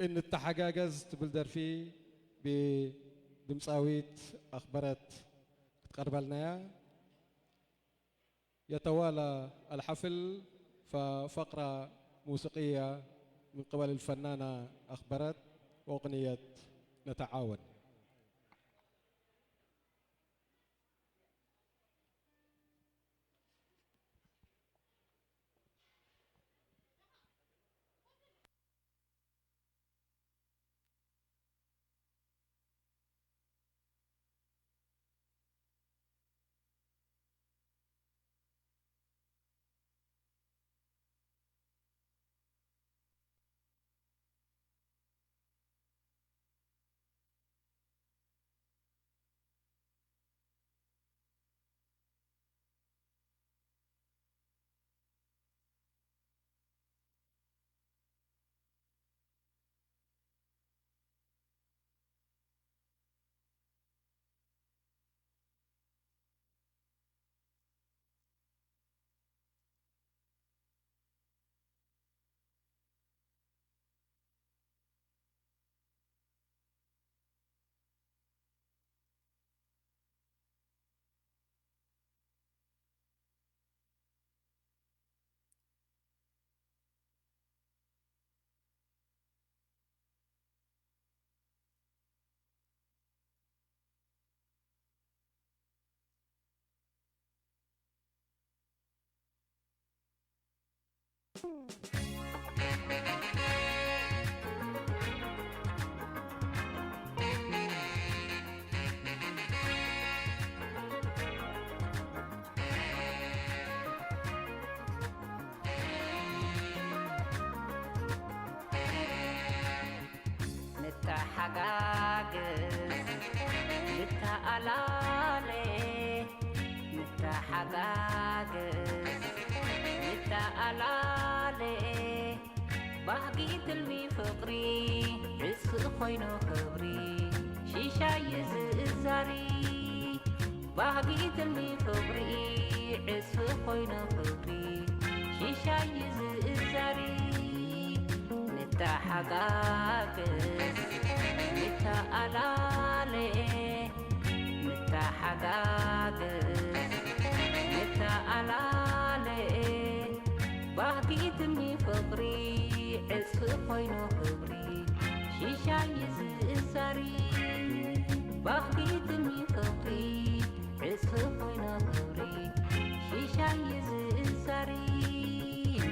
إن التحجاجز تبلدر فيه بدمساويت أخبرت تقرب لنا. يتوالى الحفل ففقرة موسيقية من قبل الفنانة أخبرت وأغنية نتعاون. بحقيت المي فقري عس خوينو خبري شيشا يزاري بحقيت المي فقري عس خوينو خبري شيشا يزاري نتا حقاقس نتا ألالي نتا حقاقس نتا ألالي بحقيت المي فقري عس خوينو خبري شيشا يزاري بحقيت المي فقري عس خوينو خبري شيشا يزاري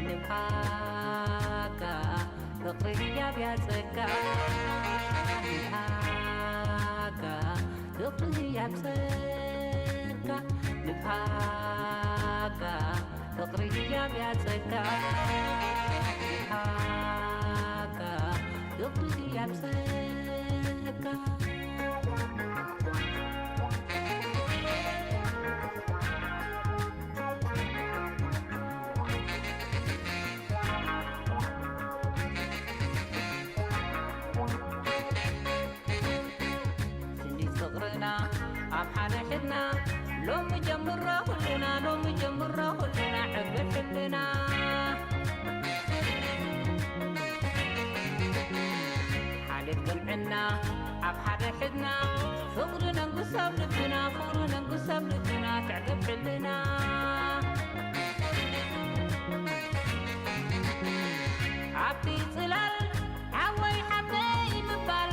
نبحاكا فقري يا بياسكا نبحاكا فقري يا بسكا نبحاكا فقري يا بياسكا نبحاكا فقري يا بسكا لو مجمرة كلنا لو مجمرة كلنا حب حلنا حالة قلعنا عب حدا حدنا فقرنا نقصب لبنا فقرنا نقصب لبنا تعقب حلنا عبتي طلال عوي حبي مبال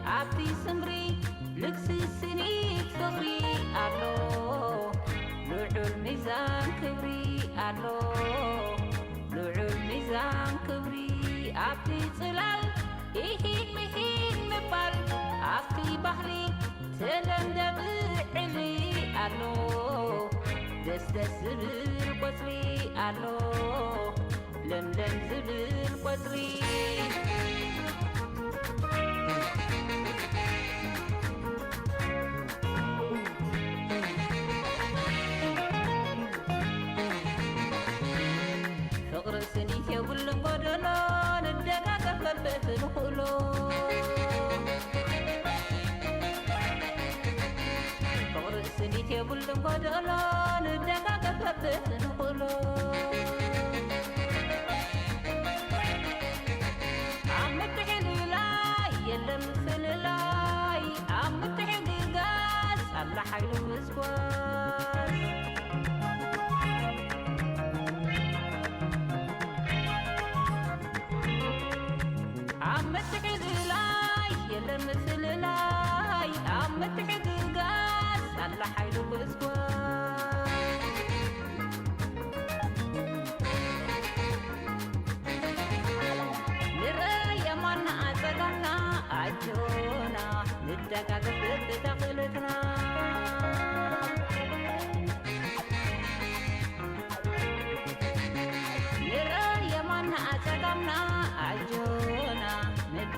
عبتي سمري لكسي سنيك فقري ألو لعو الميزان كبري ألو لعو الميزان كبري عبتي طلال إيهيك مهيك مبال عبتي بحري تلندب علي ألو دس دس زبل قصري ألو لملم زبل قصري فقر سنيت يا ولن قدلون الدقاق فبت الخلو فقر سنيت يا ولن قدلون الدقاق فبت الخلو عم تحل لا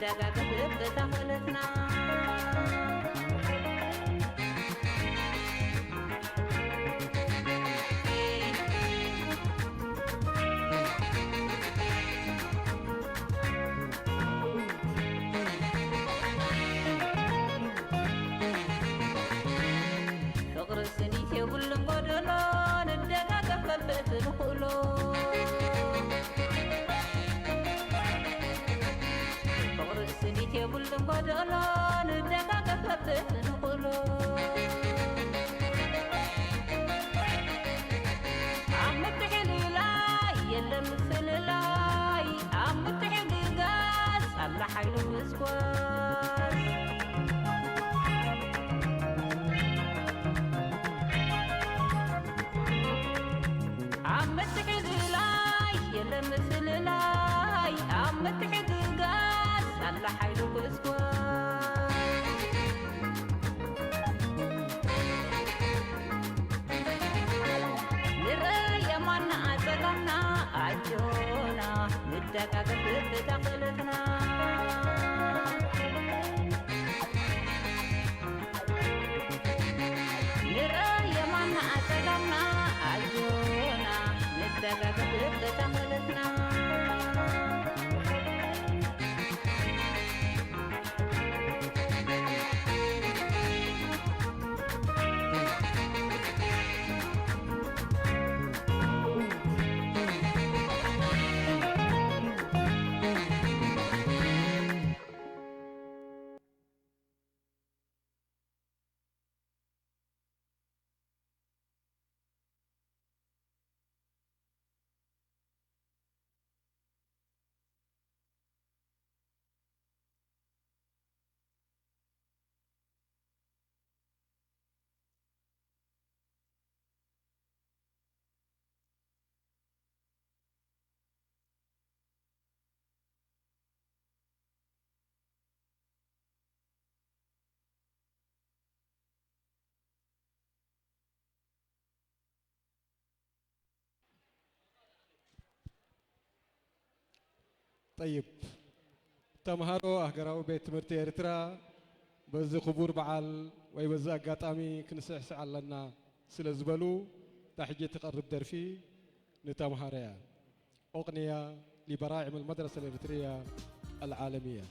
ندقق بتخلتنا فقر السنيت يقول بدلو ندقق بتنخلو فقر السنيت يقول بدلو ندقق بتنخلو عم تحلي لاي يلا مثل لاي عم تحلي قاس على حيلو مسكواس عم تحلي لاي يلا مثل لاي عم تحلي قاس على حيلو مسكواس نرى ما عزقنا عجونا ندقق بتقلتنا نرى ما عزقنا عجونا ندقق بتقلتنا طيب تمهارو أهجراو بيت مرتي إرترا بزي خبور بعال ويبزي أقاطامي كنسحسع لنا سلزبلو تحجي تقرب درفي نتمهاريا أغنية لبراعم المدرسة الإريترية العالمية.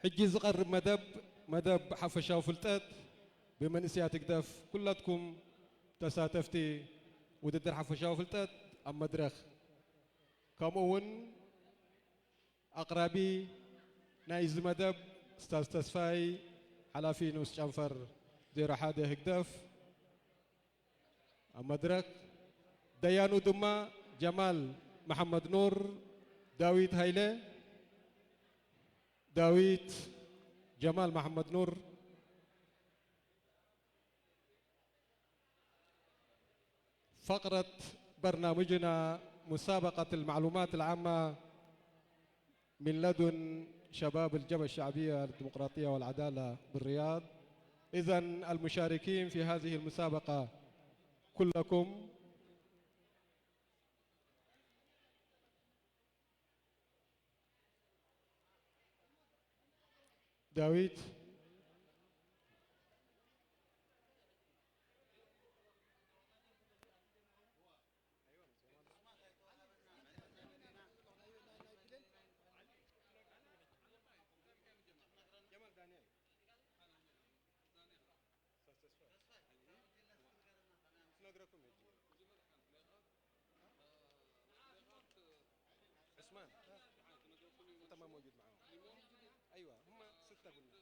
حجي زقرب مدب حفشة وفلتات بمنسيات قداف كلاتكم تساتفتي وددر حفشة وفلتات أم مدرخ كمون أقربي نايز مدب استاذ تسفاي حلافي نوس شنفر دير حاده هقداف أم مدرخ ديانو دما جمال محمد نور داويد هايله داويد جمال محمد نور فقرة برنامجنا مسابقة المعلومات العامة من لدن شباب الجبهة الشعبية للديمقراطية والعدالة بالرياض. إذن المشاركين في هذه المسابقة كلكم داويد عثمان انت ما موجود معاهم. ايوه هم ستة قلنا.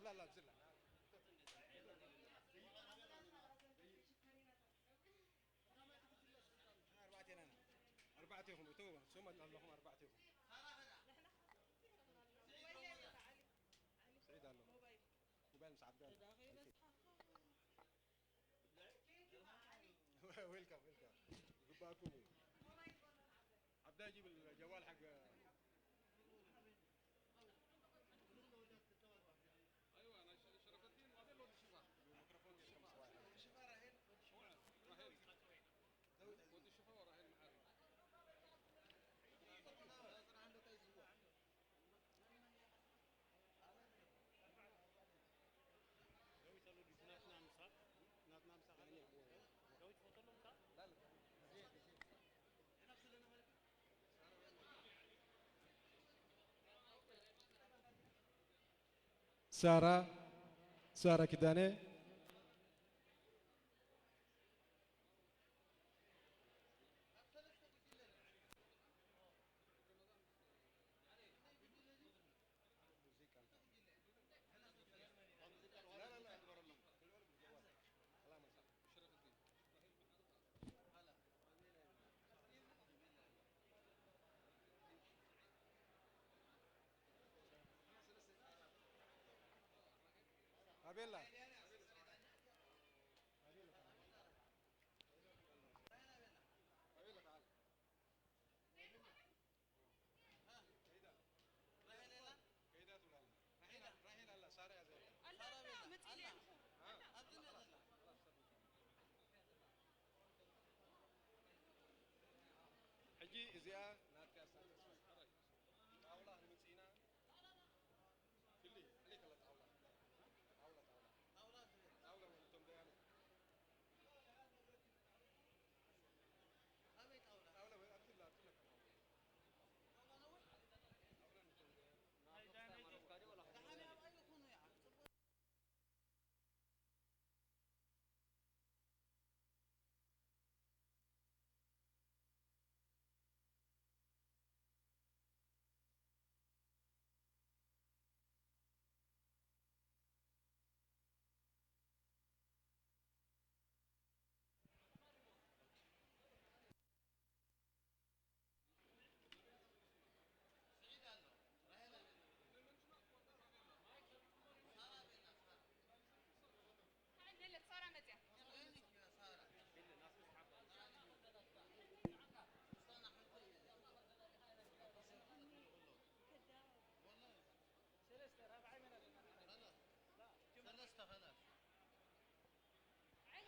لا لا بزلها أربعتهم تو ثم اللهم أربعتهم سعيد الله موبايل مس عبدان ويلكم قباكم عبدان يجيب الجوال حق سارة كداني أبيلا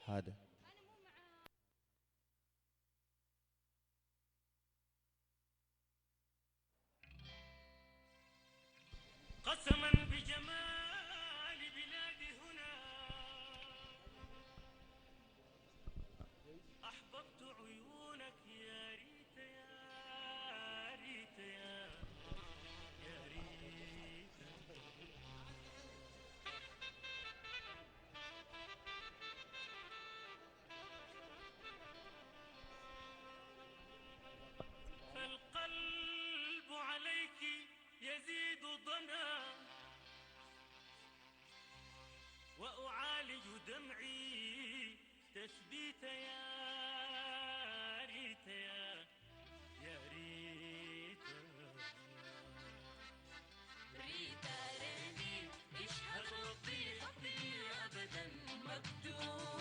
هذا قسما بجمال بلادي هنا أحببت عيونك يا ريت يا ريت يا ريت فالقلب عليك يزيد ضنا وأعالج دمعي تثبيت يا ريت يا ريت ريت راني اشهد ربي حبي أبدا مكتوب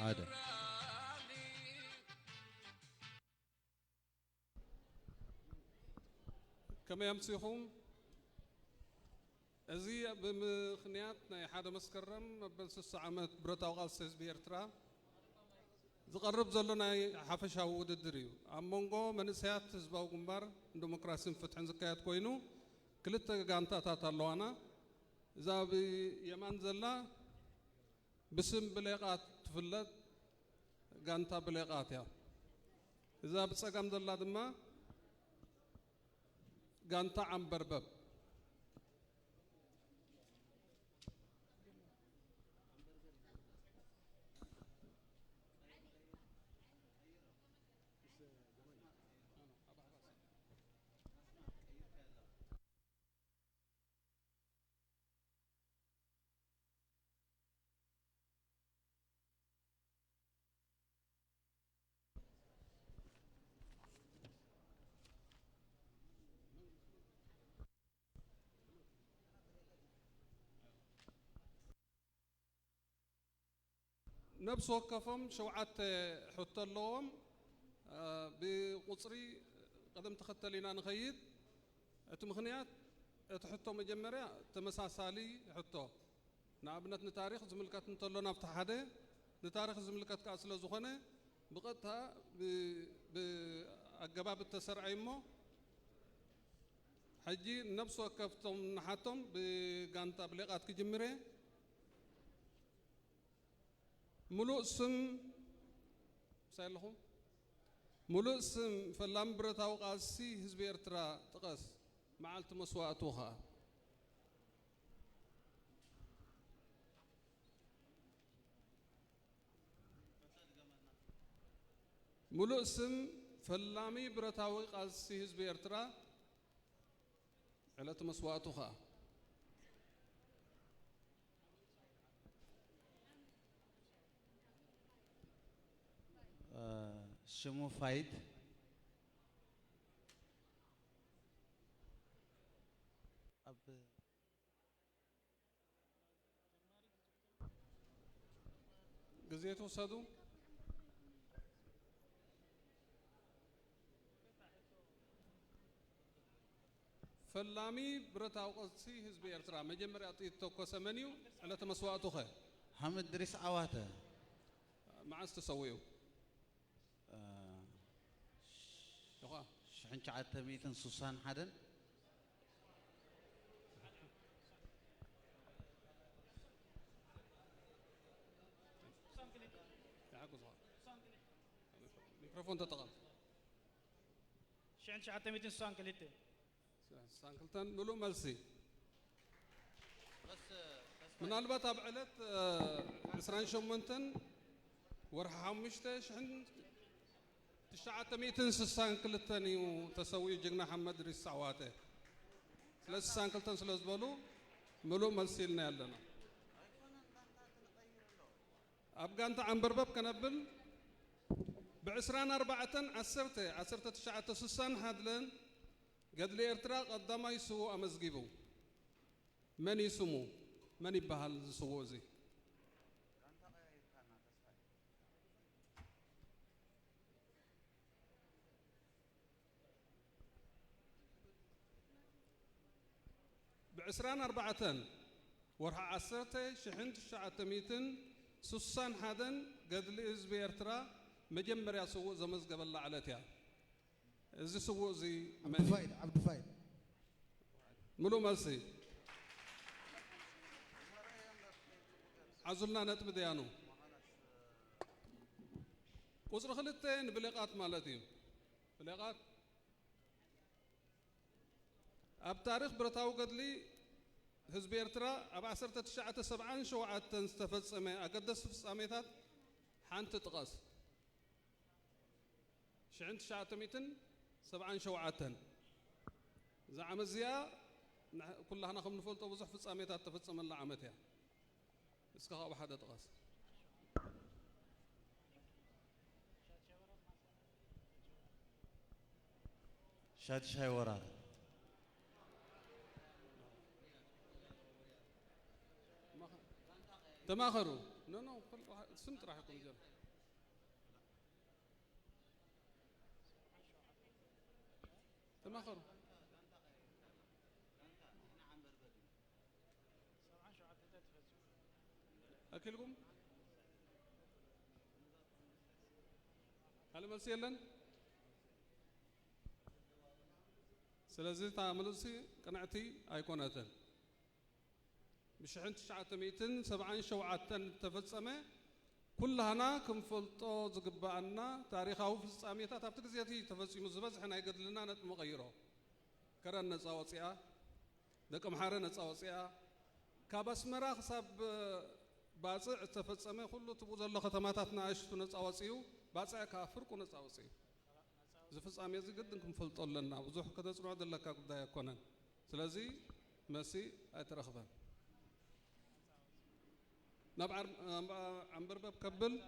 هذا كما يمسيهم أزي بمخنيات حدا مسكرم بنص عامات برتاو قالسيس بإرترا زقرب زلنا حفشة وددريو أمونغو من سيات زباو قمبار ديمقراطية فتح زكايات كوينو كلتا قانتا تاتالوانا إذا بيمان زلا بسم بلغات تفلت قانتا بلغات يا إذا بتسقم زلا دما قانتا عم بربب نفس وقفهم شوعات حط اللوم بقصري قدم تختلينا نخيد اتمخنيات تحطو مجمريا تمساسالي حطو نابنت نتاريخ زملكات نطلو نفتح هذا نتاريخ زملكات كاسلو زخنه بقتها بأجباب التسرع مو حجي نفس وقفتهم نحاتهم بقانتا بلغات كجمري ملوء اسم سألهم ملوء اسم فاللامبرتا وقاسي حزب إرترا تقاس معالت مسواتوها ملوء اسم فاللامي برتا وقاسي حزب إرترا علت مسواتوها شمو فايد جزيتو صدو فلامي برتاو قصي حزب إرترا مجمر أعطيت توكو سمنيو على تمسواتو خير حمد دريس عواته ما عاد تسويه شحن شعات ميتن سوسان حدن ميكروفون تتغل شحن شعات ميتن سوسان كليته سوسان كلتن ملو ملسي من البات أبعلت عسران شمنتن ورح حمشته شحن تشعات ميتن سوسان كلتن وتسوي جنا محمد ريس عواته ثلاث سوسان كلتن ثلاث بلو ملو ملسي لنا يلنا أبقى أنت عم بربب كنبل بعسران أربعة عسرت تشعة سوسان هادلن قد لي إرترا قدما يسوو أمزجيبو من يسمو من يبهال سووزي بعسران أربعة ورح عسرت شحنت الشعة ميتن سوسان هادن قد لي إزبي إرترا مجمر يا سوو زمز قبل الله علتها إزي سوو زي عبد الفايد ملو ملسي عزلنا نتب ديانو وصل خلتين بلقات مالتي بلقات أب تاريخ برتاو قد لي حزب إرترا أب عسرت تشعة سبعان شوعات تنستفز سمي أقدس في ساميتات حانت تقاس شعنت شعة ميتن سبعان شوعاتن زعم الزياء كلها نخم نفلت وبزح في ساميتات تفتصم الله عمتها اسكها بحد تقاس شاد شاي ورا تماخروا نو كل واحد سنت راح يكون جل تماخروا أكلكم هل مسيلن سلازي تعملوا سي قناعتي أيقونتن مش عند شعة ميتن سبعين شوعتن تفتصمه كلها هنا كم فلتو زقبانا تاريخه في الساميتات أبتك زياتي تفتصم الزبز حنا يقد لنا نتمغيره كرن نتصاوصيا دك محارة نتصاوصيا كابس مراخ سب باصع تفتصمه كله تبوز الله ختماتنا عشتو نتصاوصيو باصع كافر كو نتصاوصيو زفصامي زي قد نكم فلتو لنا وزح كذا صنع دلك قدا يكونن سلازي مسي أترخبان نبعر عم بربب كبل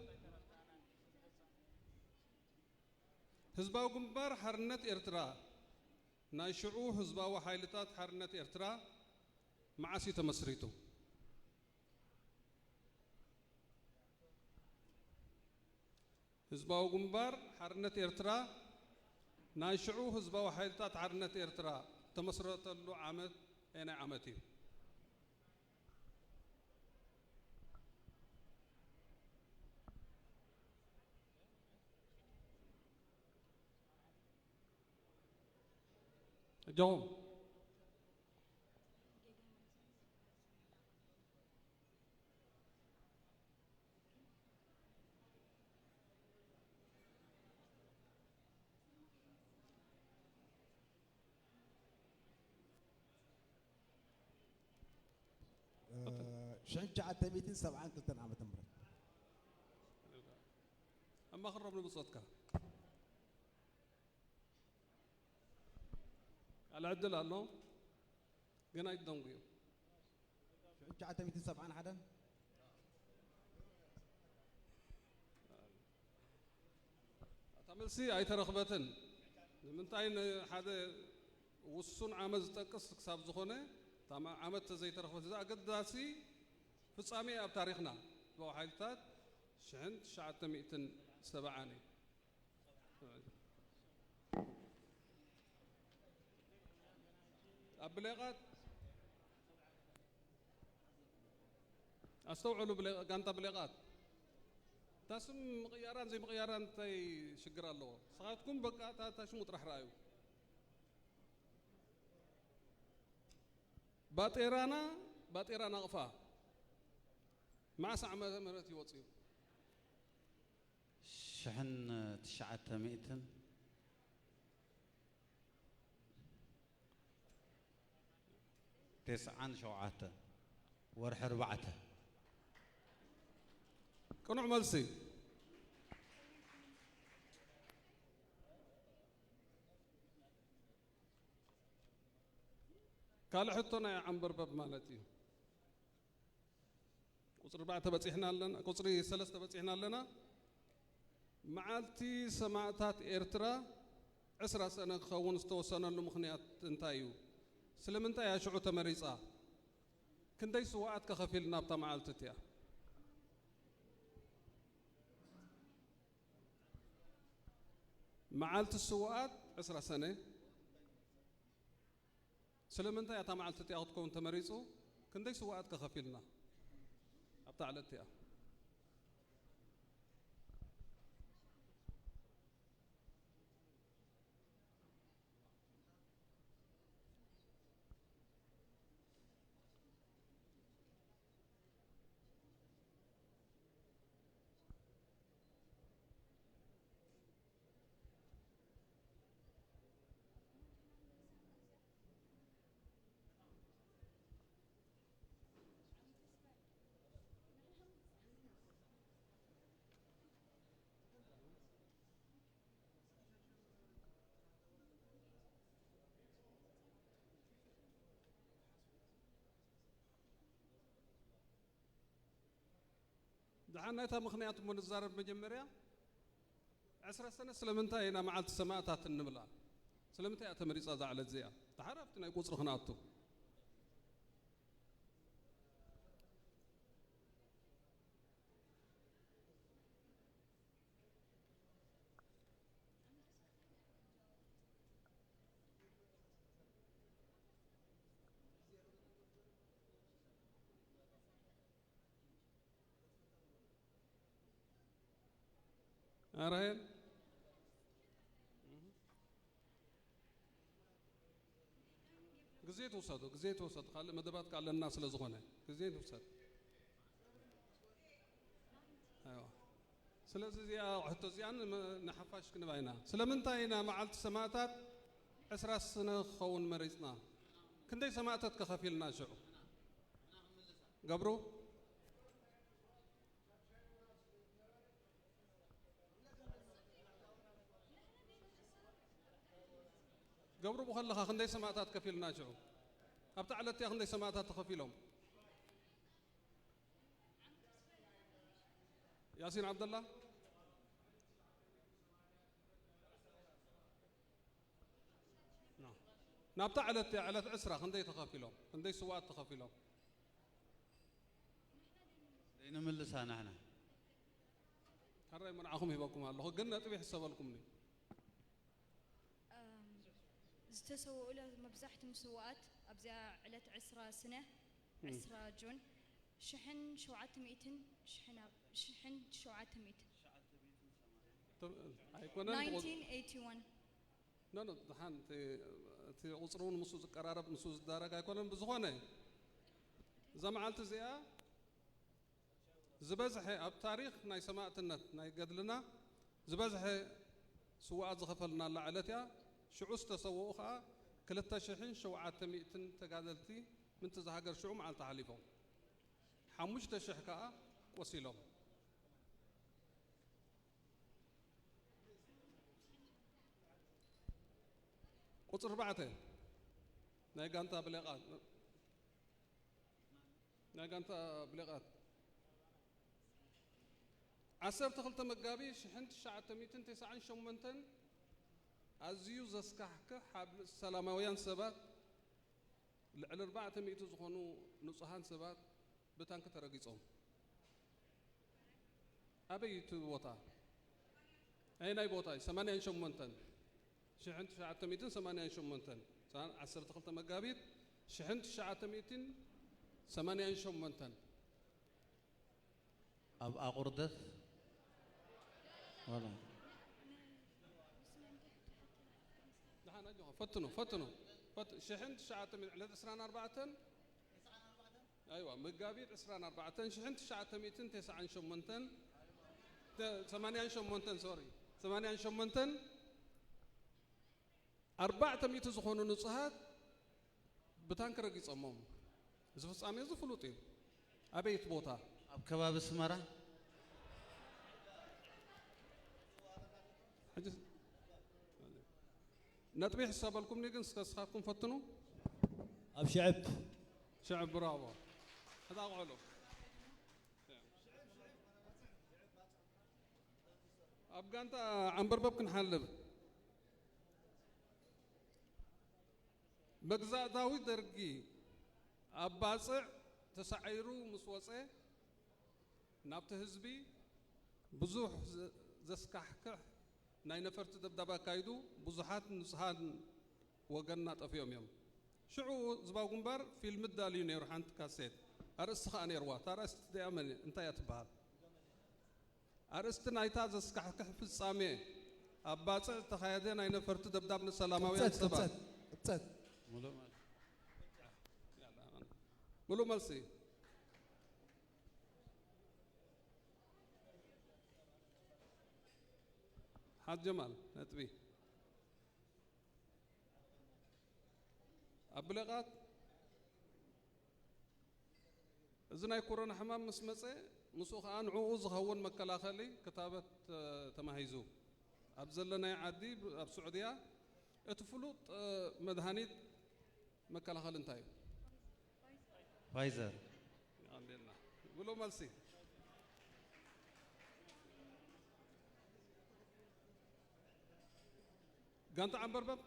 حزباو جنبار حرنت إرترا ناشعو حزباو حيلتات حرنت إرترا معاسي تمسريتو حزباو جنبار حرنت إرترا ناشعو حزباو حيلتات حرنت إرترا تمسرت له عمد أنا عمتي جاوب شحن شعات ميتن سبعان كلتن عام تمر أما خربنا بصوتك على عدل الله قنا يدون بيو شحن شعات ميتن سبعان حدا تعمل سي أي ترخبتن من تاين هذا وصون عمز تقص كسب زخونة تمام عمت زي ترخبت إذا قداسي في الصامي أب تاريخنا بوحيلتات شحن شعات ميتن سبعاني أبلغات استوعلوا قانتا بلغات تاسم مغيران زي مغيران تاي شجر الله صارتكم بقى تاشم مطرح رايو باطيرانا غفا مع ساعة مرتي وصيو شحن 900 9 شوعاته ورح 4 كنوع ملسي قال حطنا يا عم بربب مالتي قصر 4 تبصيحنا لنا قصري 3 تبصيحنا لنا معالتي سماعتات إرترا 10 سنة خون استوسنا لمخنيات انتايو سلمنتا يا شعو تمريصا كندي سواعت كخفيلنا بتا معالتتيا معالت السواعت 10 سنة سلمنتا يا تا معالتتيا تكون تمريصو كندي سواعت كخفيلنا بتا علتيا دعنا تا مخنيات من الزارب مجمريا 10 سنة سلمنتا هنا مع السماءات النبلا سلمنتا تمريص هذا على الزيا تعرفتنا يقصر خناتو أرهل جزيت وصد خلي مدبات على الناس لزغنة جزيت وصد أيوة سلازي يا حتى زيان نحفاش كنا بعينا سلمنتا هنا معلت سماتات 10 سنة خون مريضنا كندي سماتات كخفيل ناشعو قبرو قبرو بخلها خندي سماتات كفيل ناجعو أبتع على خندي سماتات تخفيلهم ياسين عبد الله نعم نبتع على 10 خندي تخفيلهم خندي سوات تخفيلهم دينا من لسان احنا هراي منعهم يبقوا الله قلنا تبي حساب لكم استسووا له مبزحت مسوات أبزع على 10 سنة 10 جون شحن شوعات ميتين شحن شوعات ميتين 1981 نو دحان تي قصرون مسوز قرارب مسوز دارك يكون بزخونه زمعلت زيا زبزح اب تاريخ ناي سماعتنا ناي قدلنا زبزح سواعات زخفلنا لعلتها شعوس تسووها كلتا شحن شوعات مئتن تقادلتي من تزهاجر شعو مع التحاليفهم حموش تشحكا وسيلهم قطر بعته نايقانتا بلغات عسر تخلت مقابي شحنت شعات مئتن تسعين شمنتن أزيو زسكحك حبل السلامويان سبات الأربعة مئة زخونو نصهان سبات بتانك ترقيصهم أبي توتا أين أي بوتاي 8 شمنتن شحنت 900 8 شمنتن عسرت خلطة مقابيت شحنت شعة مئتين 88 أب أقردث والله نحن أجوا فتنوا شحنت شعة من على 24 أيوة مقابيت 24 شحنت شعة 298 88 سوري 88 400 زخون نصهات بتانكر يصمم إذا فصامي إذا فلوتين أبيت بوتا أب كباب سمرة نتبي حساب لكم نيجن سخافكم فتنوا أب شعب برافو هذا علو أبقى أنت عم بربك نحلب بجزاء داوي درجي أباسع تسعيرو مسوسة نابت حزبي بزوح زسكحك ناي نفرت دبدبا كايدو بزحات نصحان وقنا طفيهم يوم شعو زباو قنبر في المدة ليونير حانت كاسيت أرس خاني روات أرس دائما انت يتبال أرست نايتا زسكحك في السامي أباسع تخيدي ناي نفرت دبدب نسلاماوية سبا ملو ملسي حاج جمال نتبي أبلغات إذن يكون حمام مسمسة مسوخ عن عوز هون مكلا خلي كتابة تمهيزو أبزلنا يعدي أبسعودية اتفلوت مدهانيت مكلا خلي انتاي فايزر عندنا قولوا ملسي قانت عم بربب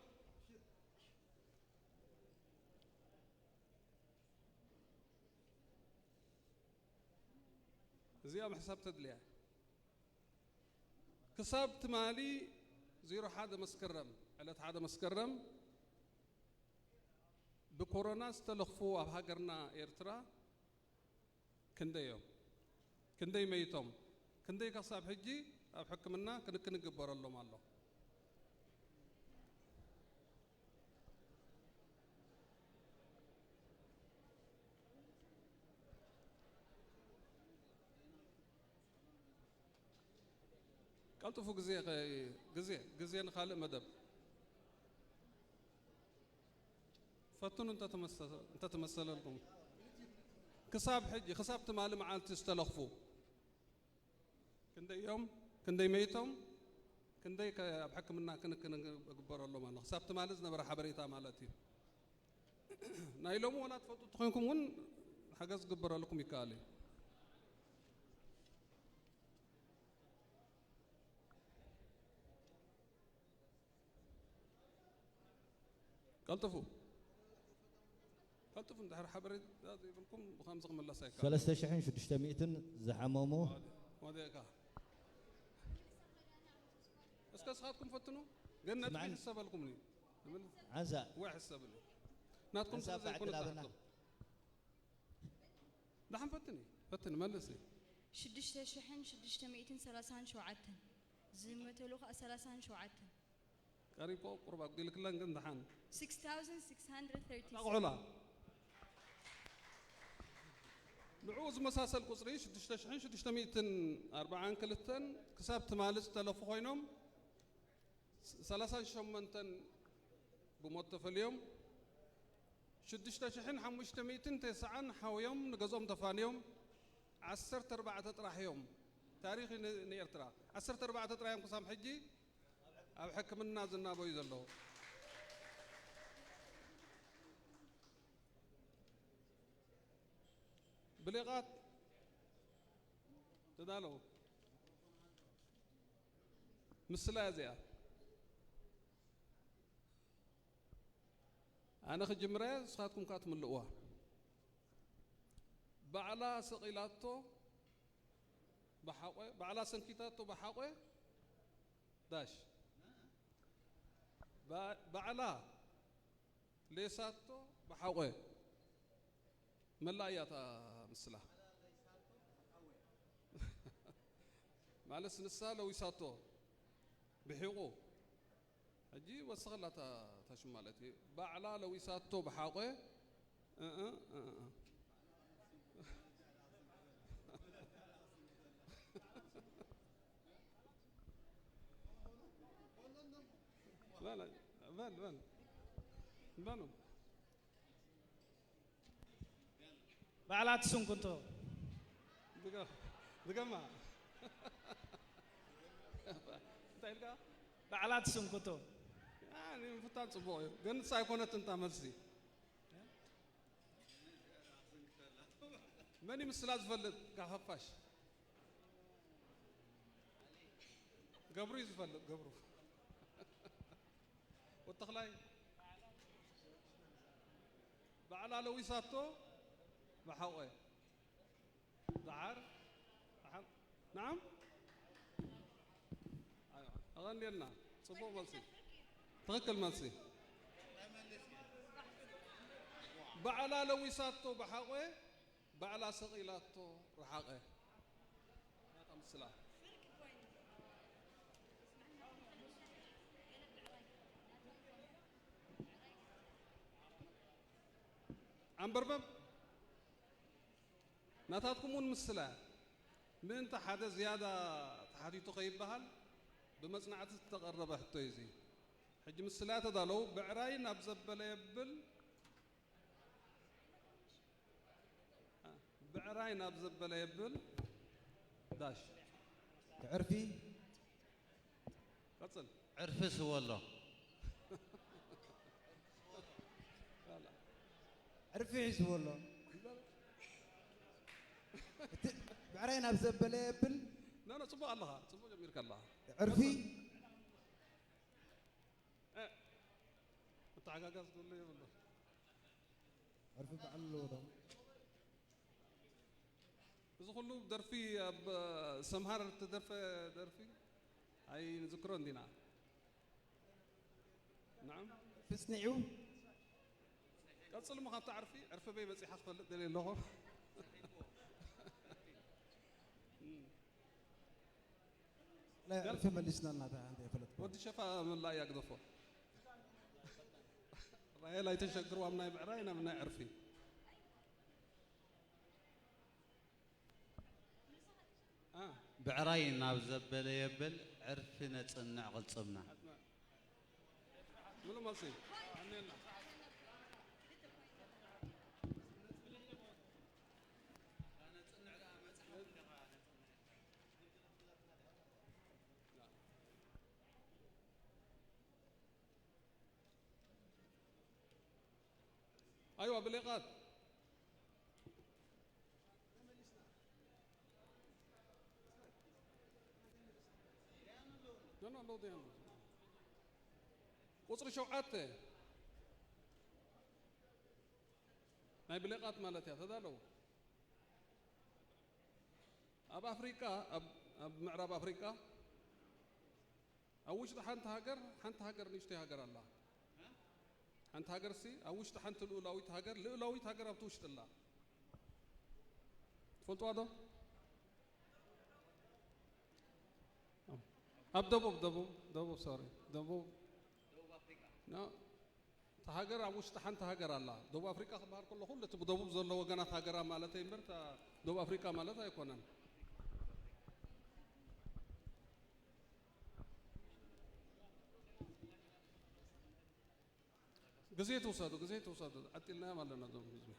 زيام حساب تدليع كسبت مالي زيرو حدا مسكرم علت حدا مسكرم بكورونا استلخفوا بهاجرنا إيرترا كنديو كندي ميتهم كندي كصاب حجي أو حكمنا كنك نقبر الله مالله قلت فوق جزية نخالق مدب فتون انت تمثل لكم كساب حجي خسابت مال معال تستلخفوا كندي يوم كندي ميتهم كندي بحكم منا كنك نقبر الله مالله خسابت مال زنا برا حبريتا مالتي نايلوم ولا تفوتوا تخينكم ون حجز قبر لكم يكالي قلتفو دحر حبريت يقولكم بخمس غم الله سايكا 3600 زحمومو وديكا اسكاس خاطكم فتنوا قلنا تبي حساب لكم لي عزا واحد حساب لي ناتكم زي كل تحتكم دحم فتني ملسي شدشت شحن شدشت 237 زمتلوخ 37 قريب قرب أقول لك لان قند حان 6630 أقولا نعوز مساسل قصري شدشت شحن شدشت 240 كلتن كسبت مالس تلف خوينهم 38 بموت في اليوم شدشت شحن حمشت 209 حويوم نقزوم تفانيوم 10 4 يوم تاريخ نيرترا 10 4 يوم قسام حجي أو حكم الناس النابو يزلوا بلغات تدالو مسلازيا أنا خجمرة سخاتكم كاتم اللقوة بعلا سقيلاتو بحقوي بعلا سنكيتاتو بحقوي داش بعلا ليساتو بحقه ملاياتا مسلا معلش نسا لو يساتو بحقه أجي وصغلة تشمالتي بعلا لو يساتو بحقه لا لا بانو بعلات سنكنتو دقما تلقى بعلات سنكنتو يعني فتان صبوي قن سايكونت انت مرسي ماني مسلاز فلت كهفاش قبرو يزفلت قبرو والتخلاي بعلا لو يساتو بحوي دعار نعم ايوه اغني لنا صبو ملسي تغكل ملسي بعلا لو يساتو بحوي بعلا سقيلاتو رحاقه هذا مسلا عم بربب ناتاتكمون مسلا من تحت زيادة تحديتو خيب بهال بمصنعات تقرب حتى يزي حج مسلا تدالو بعراين أبزبل يبل بعراين أبزبل يبل داش تعرفي قصل عرفس والله عرفي عز والله بعرينا بزبلة يبل لا صبو الله صبو جميلك الله عرفي انت عقاقاس تقول لي والله عرفي بعلو ده إذا كله درفي سمهار درفي هاي نذكرون دينا نعم فسنعو قصل ما خاف تعرفي عرف بي بس يحصل دليل له لا يعرف مليسنا لنا عندي فلت ودي شفا من لا يقذفه راي لا يتشكروا امنا بعراينا من يعرفي بعراينا بزبل يبل عرفنا تصنع غلصمنا ملو مالسي عنينا ايوه بالإيقاد لا لو ديان وصل شوعته ما بالإيقاد مالتها تدالو اب افريقيا اب معرب افريقيا اوش حنت هاجر نشتي هاجر الله أنت هاجر سي أوش تحنت الأولوية هاجر الأولوية هاجر أبتوش تلا فلت هذا دبوب سوري دبوب نا تهاجر أوش تحنت هاجر الله دبوب أفريقيا خبر كله تبو دبوب زول لو جنا هاجر مالته يمر تا دبوب أفريقيا مالته يكونن قزيت وصادو عتلنا ما لنا دوم بزمي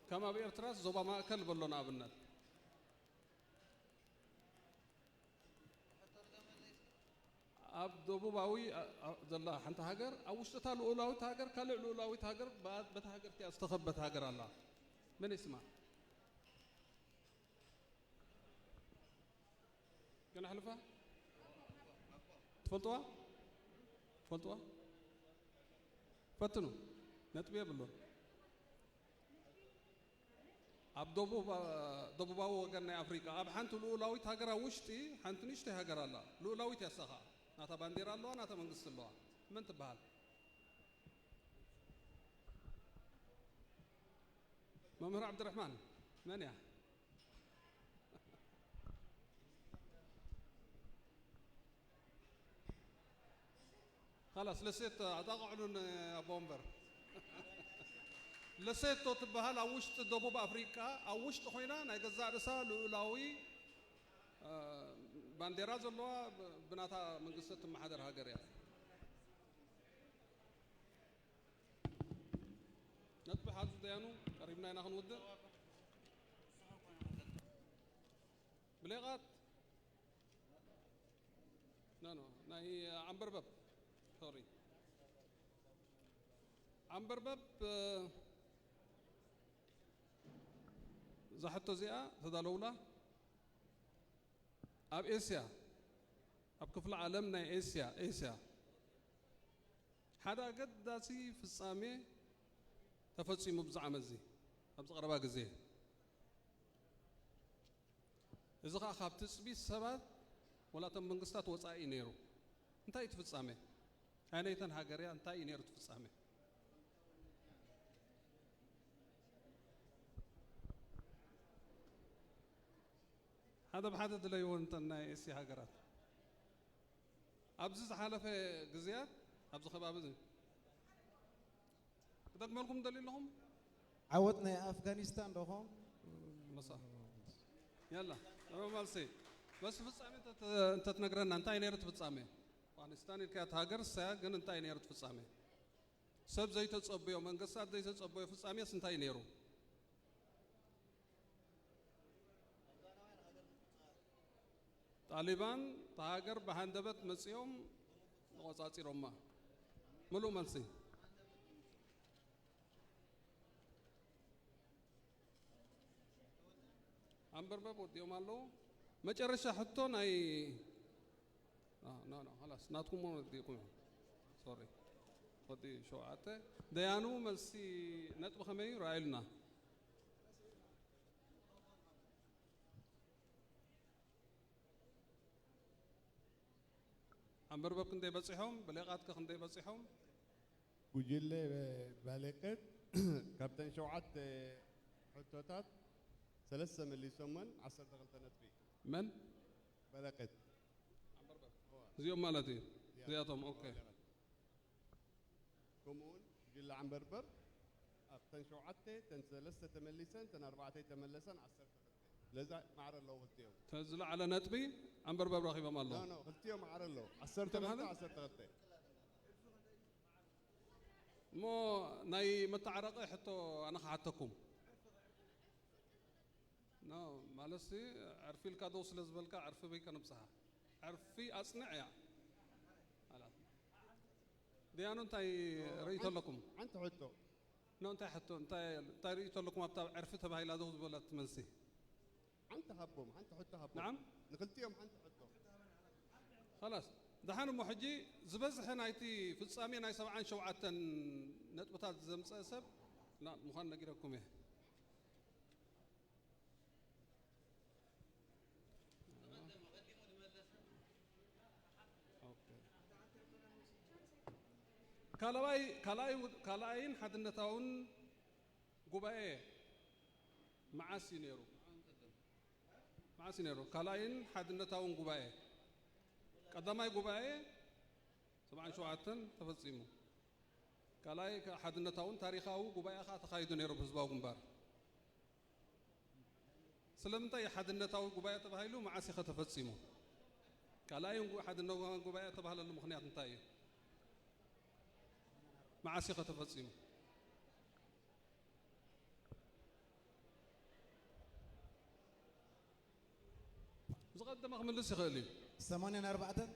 كما بإرتراس زوبا ما أكل بلونا أبنات أب دوبو باوي زلا حنت هاجر أو اشتتا الأولوي هاجر كل الأولوي هاجر بعد بتهاجر كي استخبت هاجر الله من اسمه كان حلفة تفلتوا فتنو نتبيه بالله أب دبوباو وجنة أفريقيا أب حنتو لولاويت هاجرا وشتي حنتو نشتي هاجرا لا لولاويت يا سخا ناتا بانديرا الله ناتا منقص الله من تبهال ممر عبد الرحمن من يا خلاص لسيت أتقعدون بومبر لسيت تبهال أوشت دبوب أفريقيا أوشت خوينا نيجزا رسا لولاوي بانديرا زلوا بناتا من قصة محضر هاجر نطبح هذا ديانو قريبنا هنا خنود بلغات نو ناي عنبربب سوري عنبربب زحتو زيا تدالولا أب إسيا أب كفل عالمنا إسيا حدا قد داسي في الصامي تفصي مبزع مزي أبز قربا جزيه إذا خاب تسبي السبات ولا تم منقصات وصاي نيرو انتي تفصامي أنا يتن هاجريا انتي نيرو تفصامي هذا بحدد لا يون تنا إسي هاجرات أبز حالة في جزيات أبز خباب زين كده مالكم دليلهم عودنا يا أفغانستان رهم مصا يلا مالسي بس فصامي انت تنقرنا انت نيرت فصامي افغانستان كانت هاجر سا جن انت نيرت فصامي سب زي تصبيو منقصات زي تصبيو فصامي سنتاي نيرو طالبان تهاجر بهندبت مسيوم وصاصي روما ملو مالسي أمبرباب وديوم الله ما جرش حتى ناي لا خلاص ناتكم مو ديكم سوري ودي شو عته ديانو ملسي نطبخ مي رايلنا أمبرباب كندي بصيحهم بلغات كندي بصيحهم وجيل بالقت كابتن شوعت حتوتات ثلاثة من اللي يسمون 10 دغلتنات فيه من؟ بلقت زيوم مالتي زياتهم اوكي كمون جل عم بربر تن شوعتي تن ثلاثة تملسن تن أربعة تملسن 10 لذا معر الله غلتيهم تنزل على نتبي عم بربر رخيبة مال الله لا غلتيهم معر الله 10 تملسن 10 تغلتي مو ناي متعرقة حتى أنا خعتكم نو مالسي عرفي الكادوس لزبلك عرفي بيك أنا بصحة عرفي أصنع يا خلاص ديانو انتي ريت لكم انت حطو نو انتي حطو انتي ريت لكم ابتا عرفتها بهاي لا دوز ولا تمنسي انت حبهم انت حطو حبهم نعم نقلتيهم انت حطو خلاص دحين محجي زبزح نايتي في الصامي ناي 7 شوعة نطبطات زمصسب لا مخان نقيركم ايه كلاين حدنتاون قبائي مع سينيرو كلاين حدنتاون قبائي قدماي قبائي 7 شوعة تفصيمو كلاي حدنتاون تاريخاو قبائي خا تخايدو نيرو بزباو قنبار سلمتا حدنتاو قبائي تبهايلو مع سيخة تفصيمو كلاين حدنتاون قبائي تبهال المخنيات نتايو مع ثقة تفصيل زغد دماغ من لسه خالي 84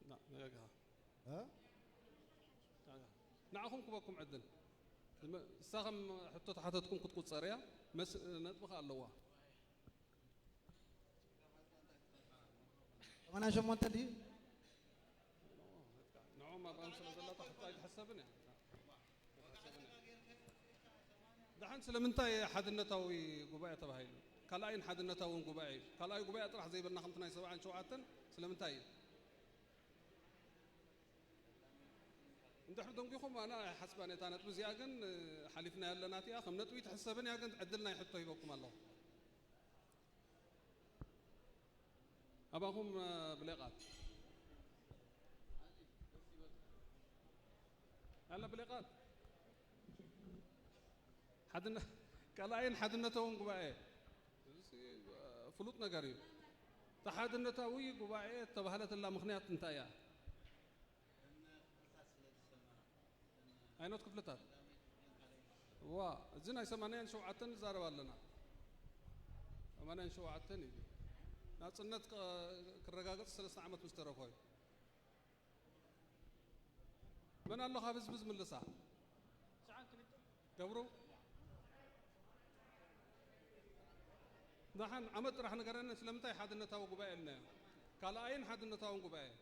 لا يا ها نعم كبكم عدل الساغم حطوا تحتكم كنت صاريا مس نطبخ اللوا وانا شمونت دي نعم ما بنسى الله تحت يتحسبني دحين سلمنتاي حدنتاوي قبائل تبهاي كلاين حدنتاون قبائل كلاي قبائل طرح زي بلنا خمتنا سبعة شوعتن سلمنتاي ندحر دونكيكم أنا حسب أنا تانت بزياجن حلفنا يلا ناتي أخم نتوي تحسبني أجن عدلنا يحطوا يبقوا الله أباهم بلغات هلا بلغات حدنا كلاين حدنا توم قبائل فلوت نجاري تحدنا تاوي قبائل تبهلت الله مخنيات انتايا أينوت كفلتات وا زين هاي سمانين شو عتن زاروا لنا سمانين شو عتني ناصنت كرغاغت 3 عامات مسترفوي من الله خابز بز من لسا قبرو نحن عمد راح نقرن سلمتاي حدنا تاو قبائلنا كلاين حدنا تاو قبائل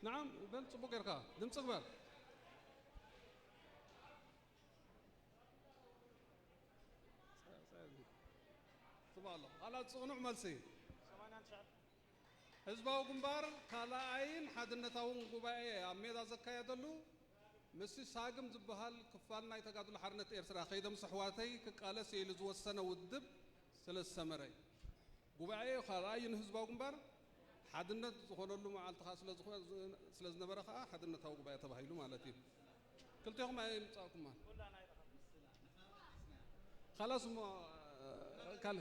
نعم بل صبوك يركا دم صغبر سبحان الله على صنع ملسي حزباو قنبار كلاين حدنا تاون قبائل أميدا زكايا دلو مسي ساقم زبهال كفالنا يتقادل حرنة إرسرا خيدم صحواتي كقالة سيلزو السنة والدب سلس سمري قبائل كلاين حزباو قنبار حدنا زخونلو مع التخاص سلزنا برخاء حدنا تاو قبائل تبهيلو مالتي قلت يوم ما يمساكم ما خلاص ما قال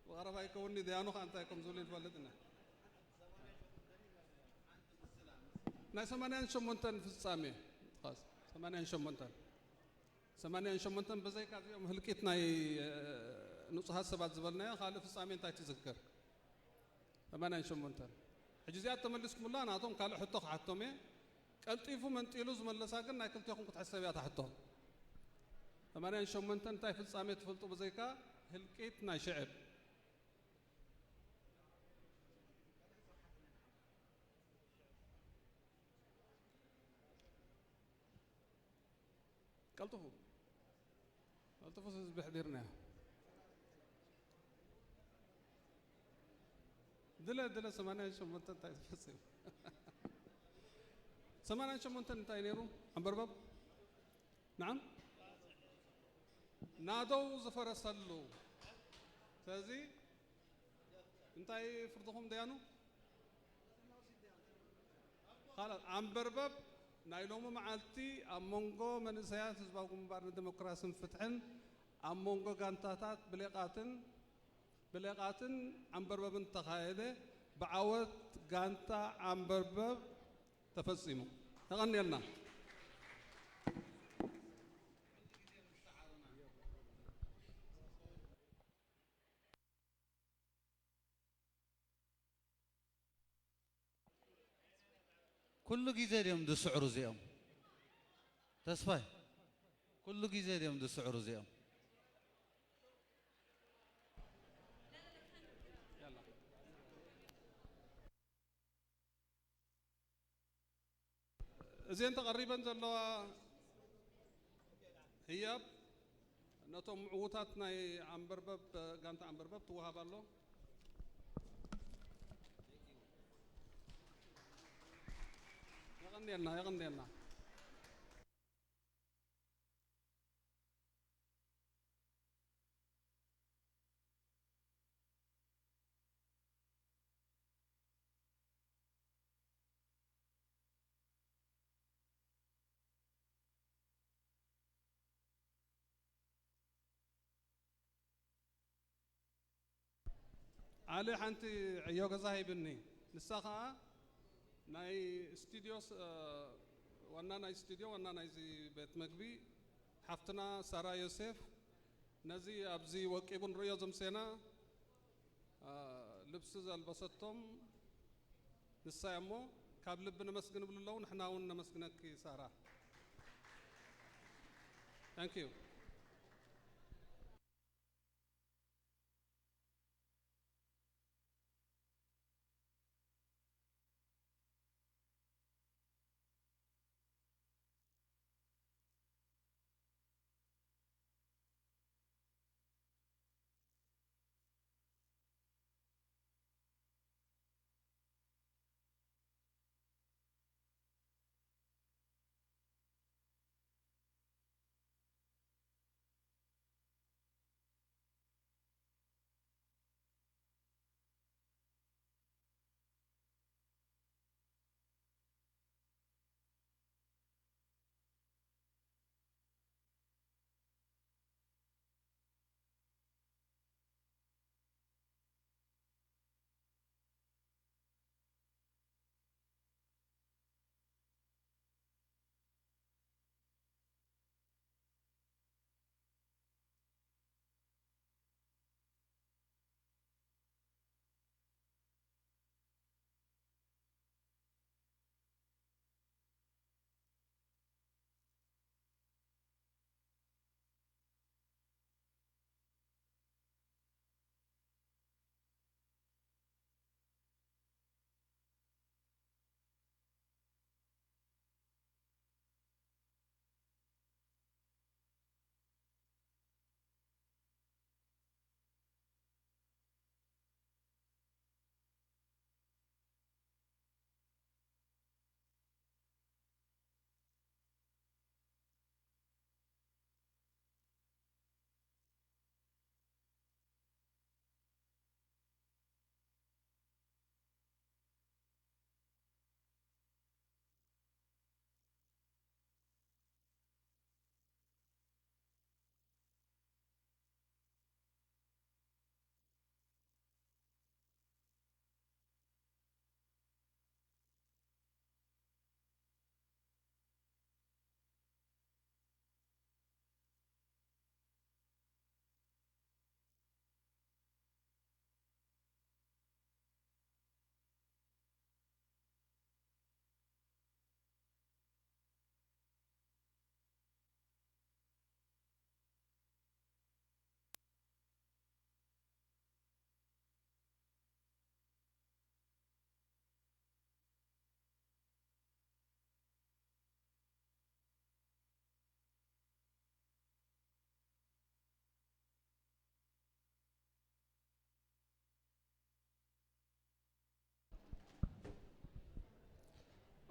وغرفا يكوني ديانو خانتا يكون زولين فالدنا ناي سمانين شمونتن في السامي خلاص سمانين شمونتن بزي كذا يوم هلكيت ناي نصها سبعة زبلنا خالف السامي انت تذكر سمانين شمونتن حجزيات تملسكم الله نعطوهم قالوا حطوا حطومي قلت يفو من تيلوز ملساكن ناي كنت يخون كتحسبيات حطوهم سمانين شمونتن تاي في السامي تفلطوا بزيكا هلكيت ناي شعب قلتفو بحضرنا دلا سمانين شمونتن تاي تفسير سمانين شمونتن تاي نيرو عمبرباب نعم نادو زفر صلو سازي انتاي فرضهم ديانو خلاص عمبرباب نايلوم معالتي أمونغو من سياسة حزبكم بارن ديمقراطية فتحن أمونغو غانتاتات بلغاتن عمبرباب تخايده بعوض غانتا عمبرباب تفصيمو تغني لنا كل جزء اليوم ده سعره زيهم تصفى كل جزء اليوم ده سعره زيهم زين تقريبا زلوا هي نتوم عوتاتنا عمبرباب قامت عمبرباب توها بالله يغني لنا علي حنتي عيوغا زاهي بني نساخا ناي استوديوس وانا ناي استوديو وانا ناي زي بيت مقبي حفتنا سارا يوسف نزي ابزي وقيبن ريو زمسينا لبس البسطهم نسايمو كاب لبنا مسكن بلو نحنا ون مسكنك سارا ثانك يو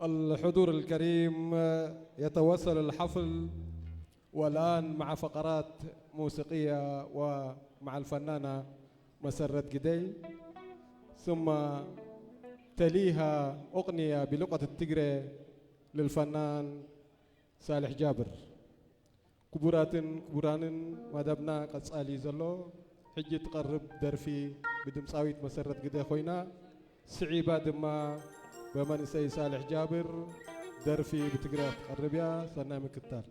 الحضور الكريم يتواصل الحفل والآن مع فقرات موسيقية ومع الفنانة مسرة جدي، ثم تليها أغنية بلغة التجري للفنان صالح جابر. كبران مدبنا قصالي زلو حجي تقرب درفي بدمصاويت مسرة جدي خوينا سعيبة دما بمنسي صالح جابر درفي بتقرا تقرب يا سنة مكتار.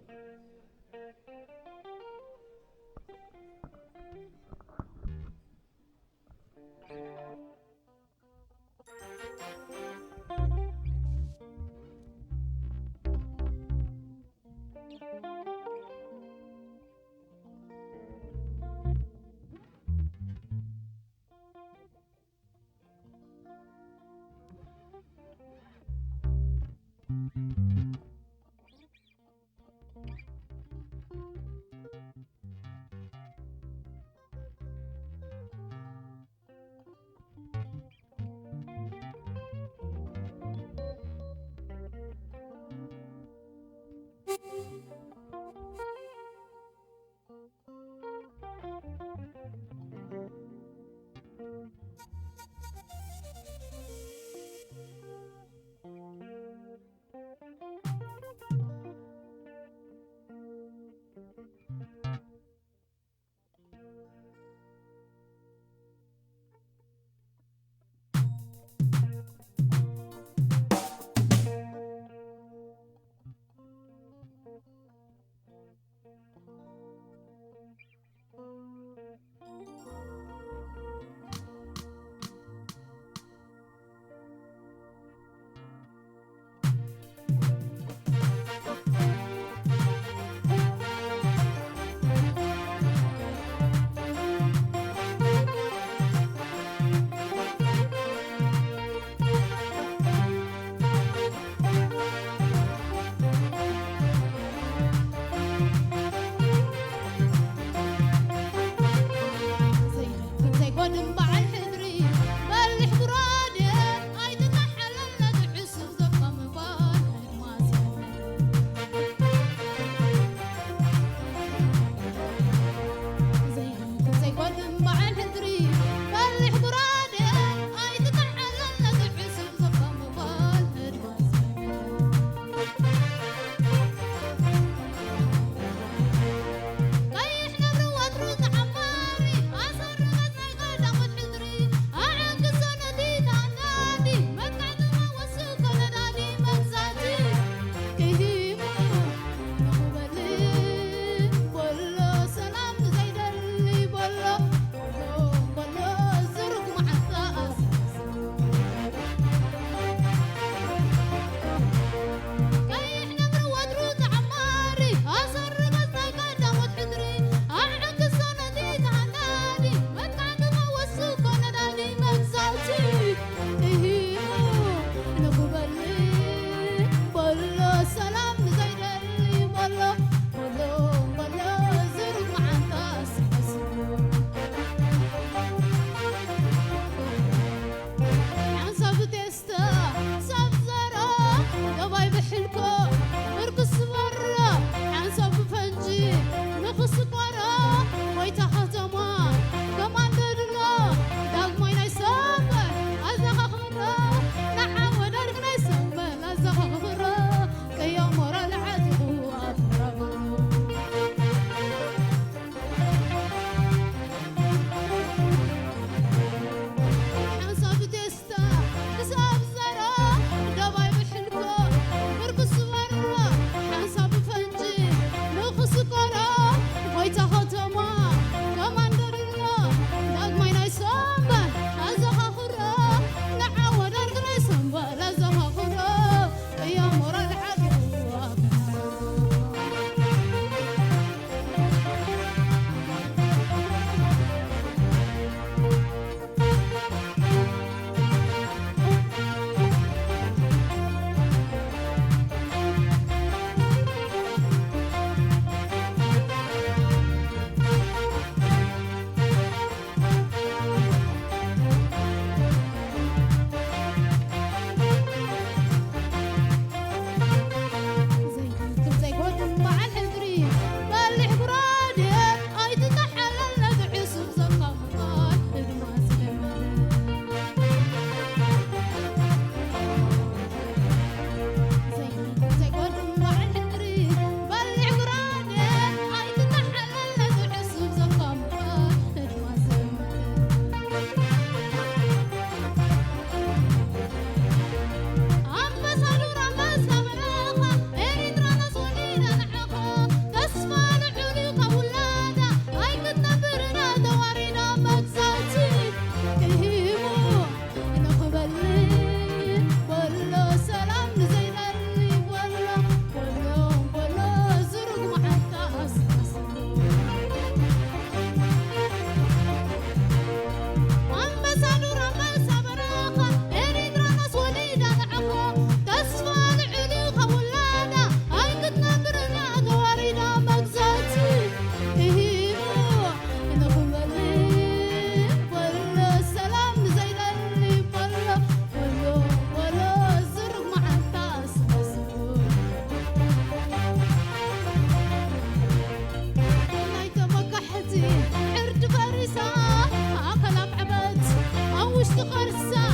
قرصة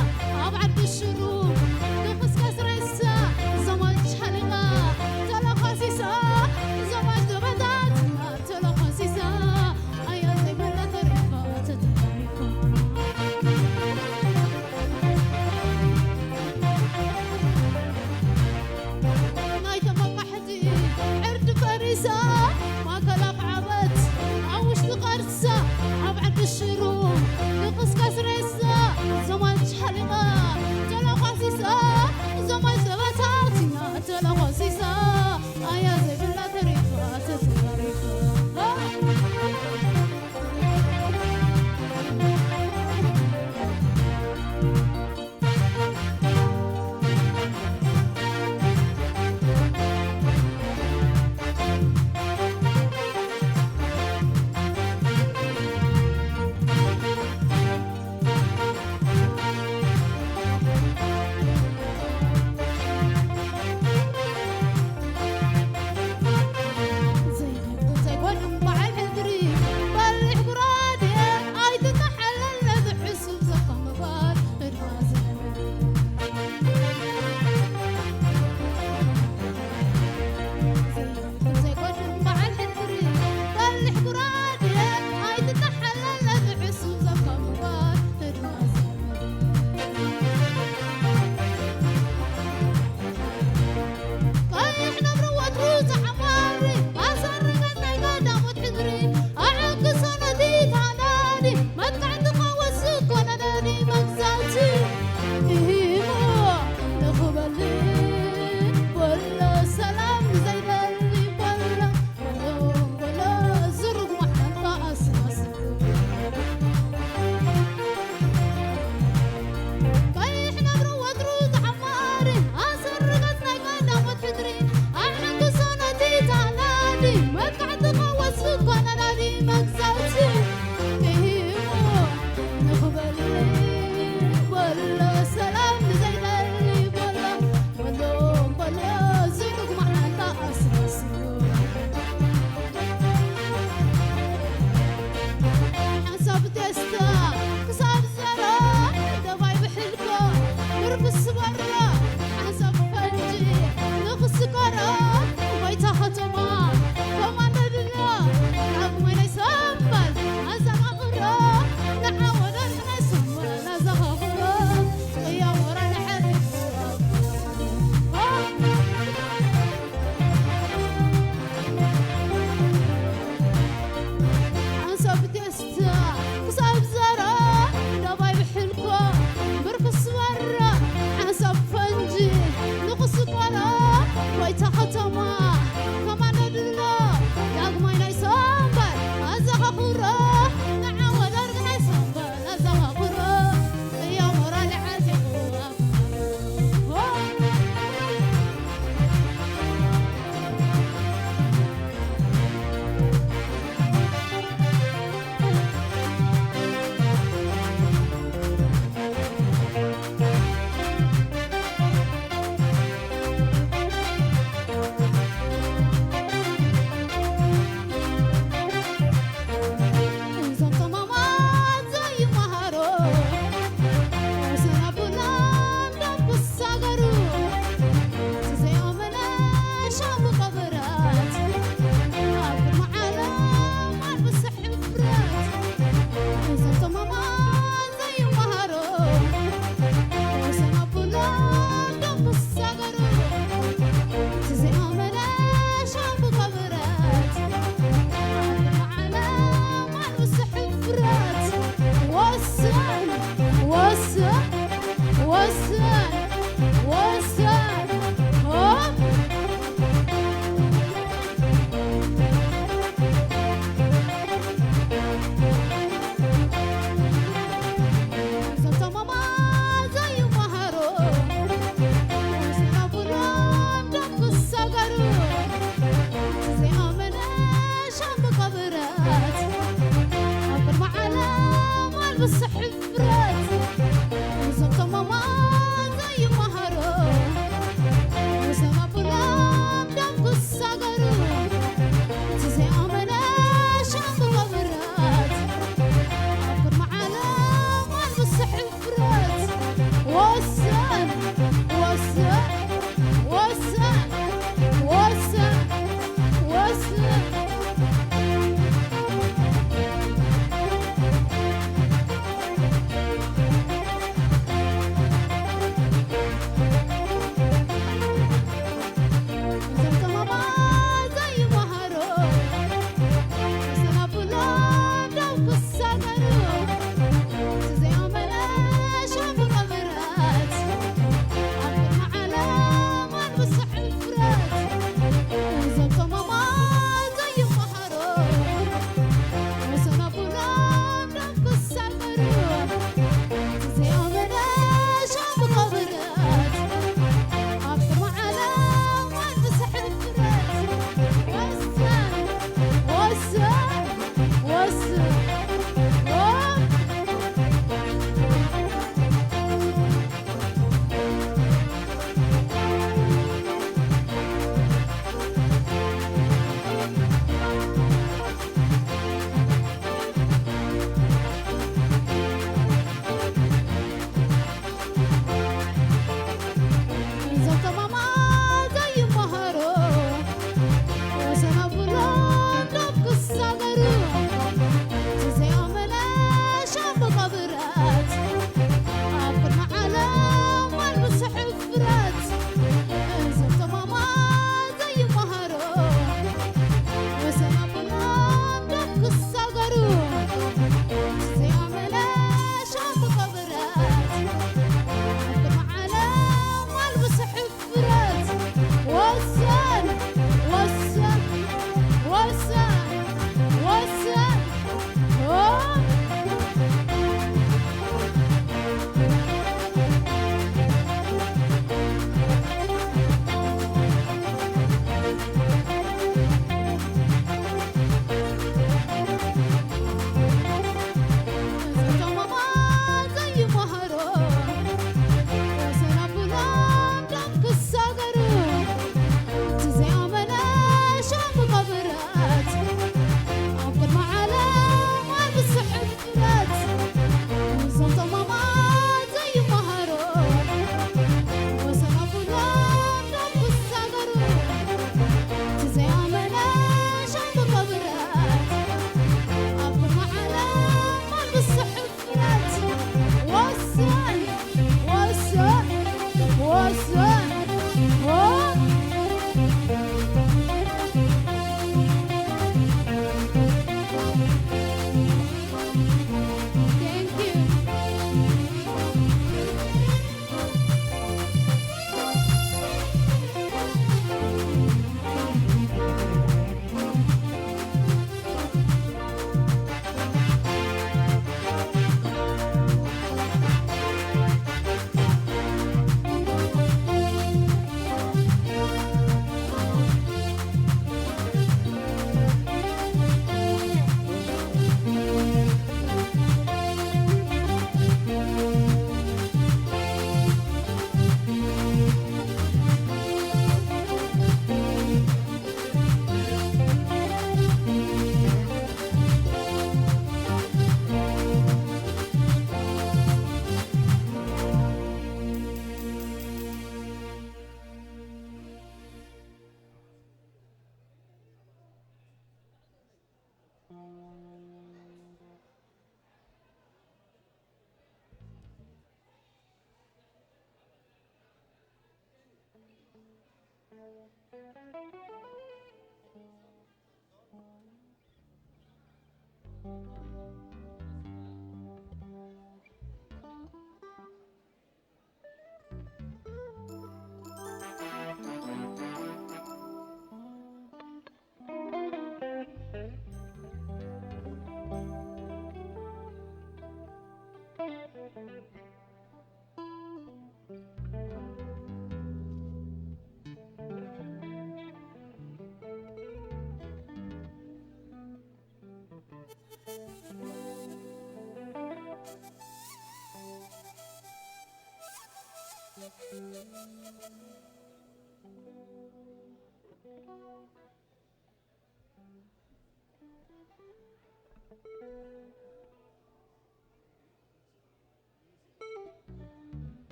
أبعد الشروق نقص كسرسة زواج حلقة تلخصيسة زواج دغدات تلخصيسة أيا زي ما لا طريقة تتعرفة ناي تبقى حدي عرض فريسة ما كلاف عبت أوش تقرصة أبعد الشروق نقص كسرسة زواج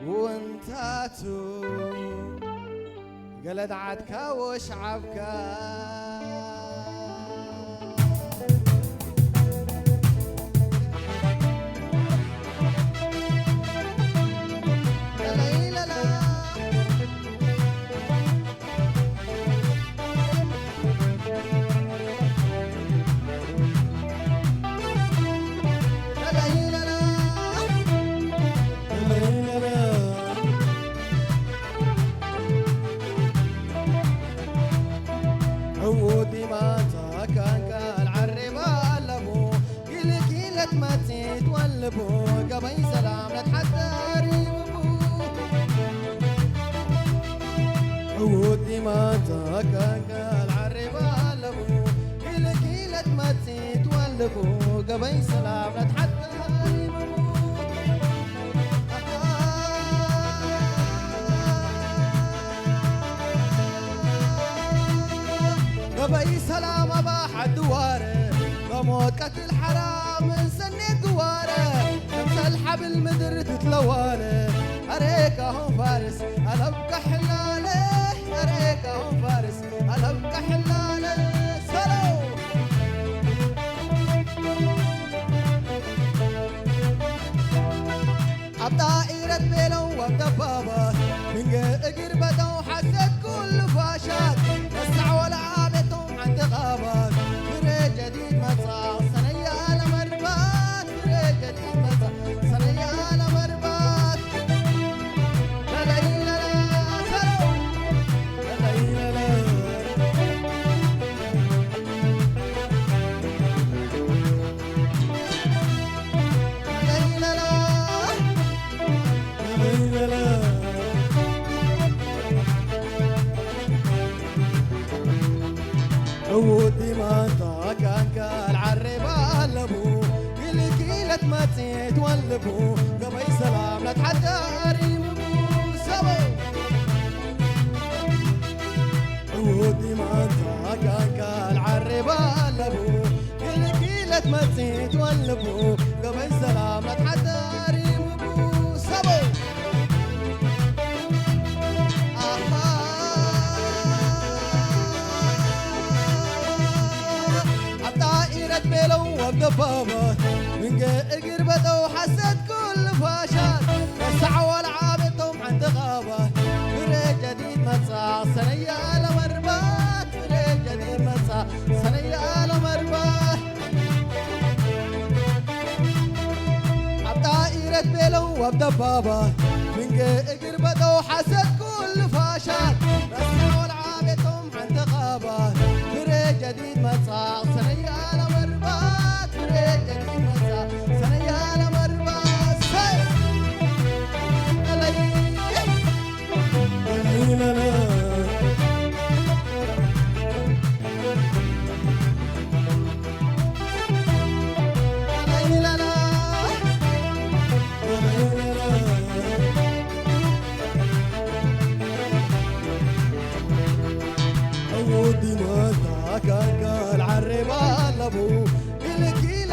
وانتاتو قلد عدكا وشعبكا عودي ما كان قال عالربا لبو كيلة ما تتولبو قبي سلام لتحدى ريبو عودي ما كان قال عالربا لبو كيلة ما تتولبو قبي سلام لتحدى ريبو قبي سلام أباح الدوارة بموت قتل حرام من سنة دوارة نمسى الحبل مدر تتلوانة أريك هم فارس أنا أبقى حلالة أريك هم فارس أنا أبقى حلالة سلو عبدائرة بيلو وبدبابة من قرب بدو حسد كل فاشات نسع ولا عابتهم عند غابات فري جديد مصاع صنية على مربات فري جديد مصاع صنية على مربات لا لا لا لا سلو لا لا لا عودي ما كان قال عالربا لبو كيلة ما تتولبو قبي سلام لا تحدى ريمو سبو عودي ما كان قال عالربا لبو كيلة ما تتولبو قبي سلام لا تحدى ريمو سبو بيلو وبدبابات من قربته وحسد كل فاشات وسع والعابتهم عند غابات فري جديد مصاع صنية على مربات فري جديد مصاع صنية على مربات عبدائرة بيلو وبدبابات من قربته وحسد كل فاشات وسع والعابتهم عند غابات فري جديد مصاع صنية على مربات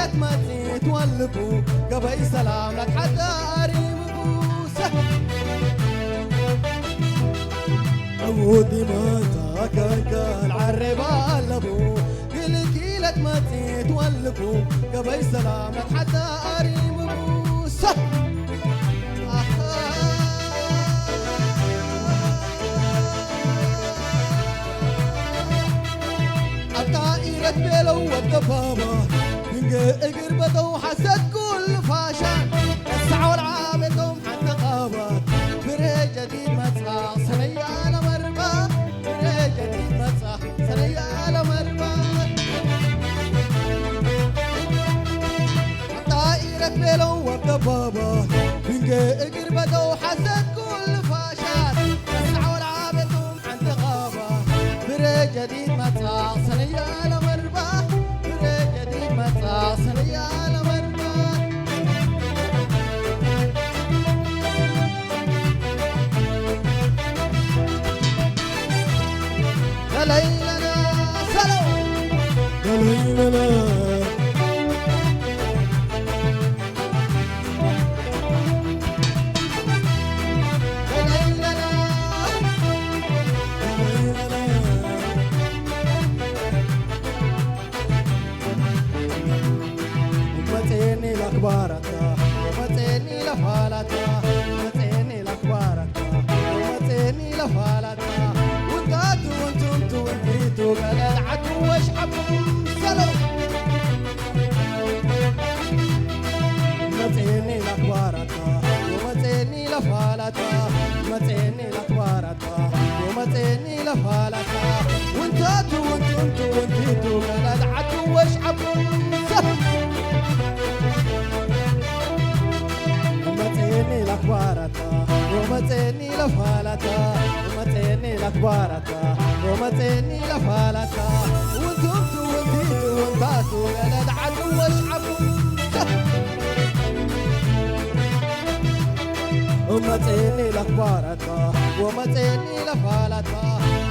قيلت ماتي تولبوا قبي سلام لك حتى قريبوا عودي ما كان عالربا قلبوا قيلت ماتي تولبوا قبي سلام لك حتى قريبوا الطائرة بيلو والدبابة من اقر بدو حسد كل فاشا السعوا العابتهم حتى غابات فري جديد مدفع سنية على مربى فري جديد مدفع سنية على مربى الطائرة بيلو والدبابة من اقر بدو حسد كل فاشا السعوا العابتهم حتى غابات فري جديد مدفع سنية على مربى فري جديد مدفع سنية على مربى يا ليلنا سلو يا ليلنا لأخبارك ومتيني لفالك ومتيني لأخبارك ومتيني لفالك وانتاتو وانتمتو وانتيتو بلد عدو واشحبكم سلو ومتيني لأخبارك ومتيني لفالك ومتيني لأخبارك ومتيني لفالك وانتاتو وانتمتو وانتيتو بلد عدو واشحبكم سلو ومتيني لأخبارك ومتيني لفالك ومتيني لأخبارك ومتيني لفالك وانتمتو وانتيتو وانتاتو بلد عدو واشحبوا ومتيني لأخبارك ومتيني لفالك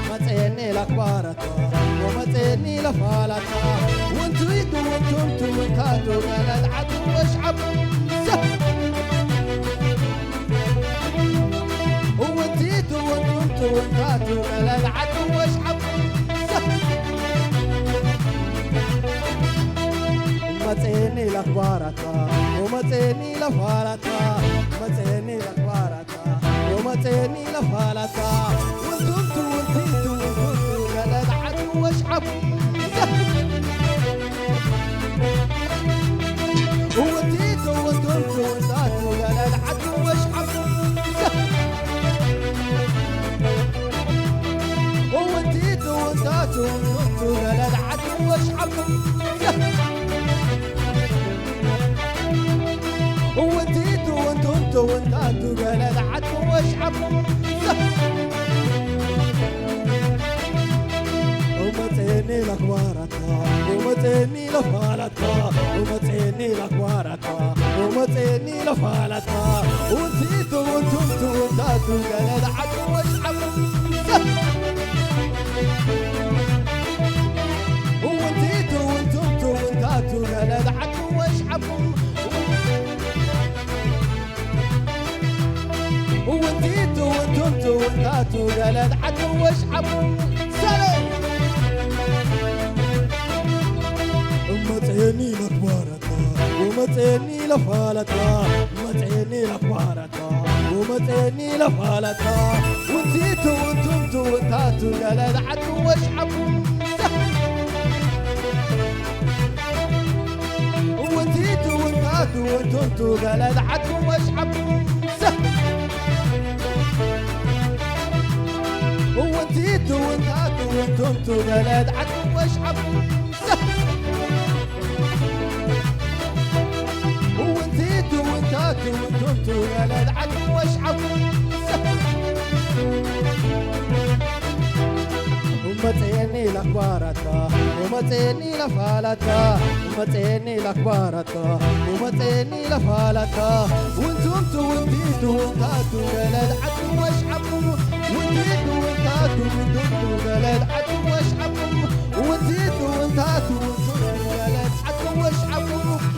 ومتيني لأخبارك ومتيني لفالك وانتيتو وانتمتو وانتاتو بلد عدو واشحبوا وانتيتو وانتمتو وانتاتو بلد عدو واشحبوا ومتيني لأخبارك ومتيني لفالك ومتيني لأخبارك ومتيني لفالك وانتمتو وانتيتو وانتمتو بلد عدو واشحبوا وانتيتو وانتمتو وانتاتو بلد عدو واشحبوا وانتيتو وانتاتو وانتو بلد عدو واشحبوا وانتيتو وانتو وانتاتو بلد عدو واشحبوا ومتيني لأخبارك ومتيني لفالك ومتيني لأخبارك ومتيني لفالك وانتيتو وانتمتو وانتاتو بلد عدو واشحبوا وانتيتو وانتمتو وانتاتو بلد عدو واشحبوا وانتيتو وانتمتو وانتاتو بلد عدو واشحبوا سلام ومتيني لأخبارك ومتيني لفالك ومتيني لأخبارك ومتيني لفالك وانتيتو وانتمتو وانتاتو بلد عدو واشحبوا وانتيتو وانتاتو وانتمتو بلد عدو واشحبوا وانتيتو وانتاتو وانتمتو بلد عدو واشحبوا وانتيتو وانتاتو وانتمتو بلد عدو واشحبوا ومتيني لأخبارك ومتيني لفالك ومتيني لأخبارك ومتيني لفالك وانتمتو وانتيتو وانتاتو بلد عدو واشحبوا وانتيتو وانتاتو وانتمتو بلد عدو واشحبوا وانتيتو وانتاتو وانتمتو بلد عدو واشحبوا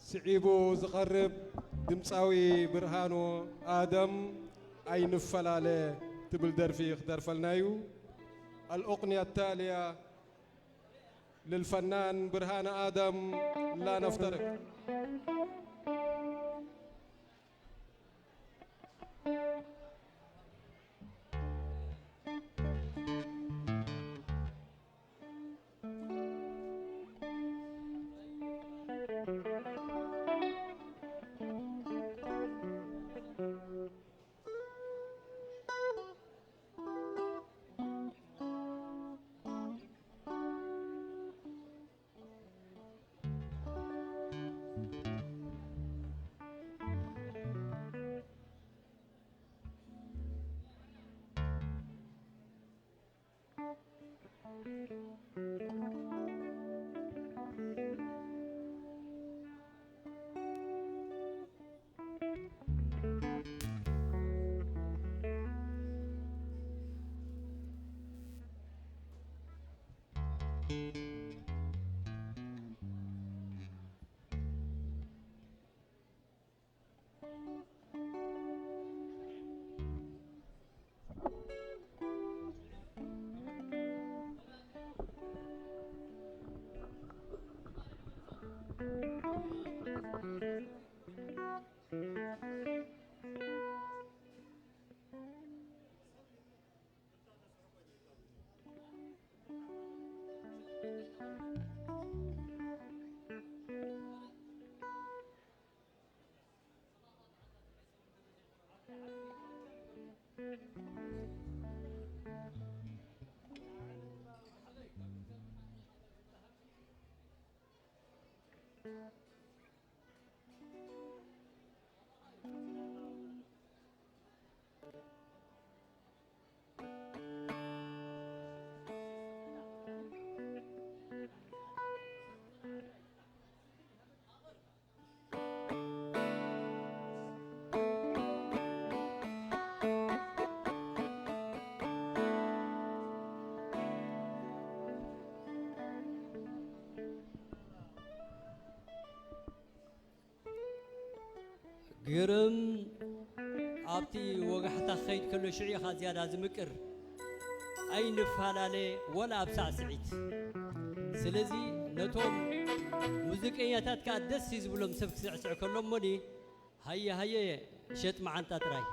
سعيبو زقرب دمصاوي برهانو آدم أي نفلالي تبل درفي يخدر فلنايو. الأغنية التالية للفنان برهان آدم لا نفترق. قرم أبتي وقحتا خيط كل شيء خازيادة زمكر أي نفهالالي ولا أبسع سعيد سلزي نتوم موسيقياتات كادس يزبلهم سفك سعسع كلهم مني هيا شت مع أنت تراي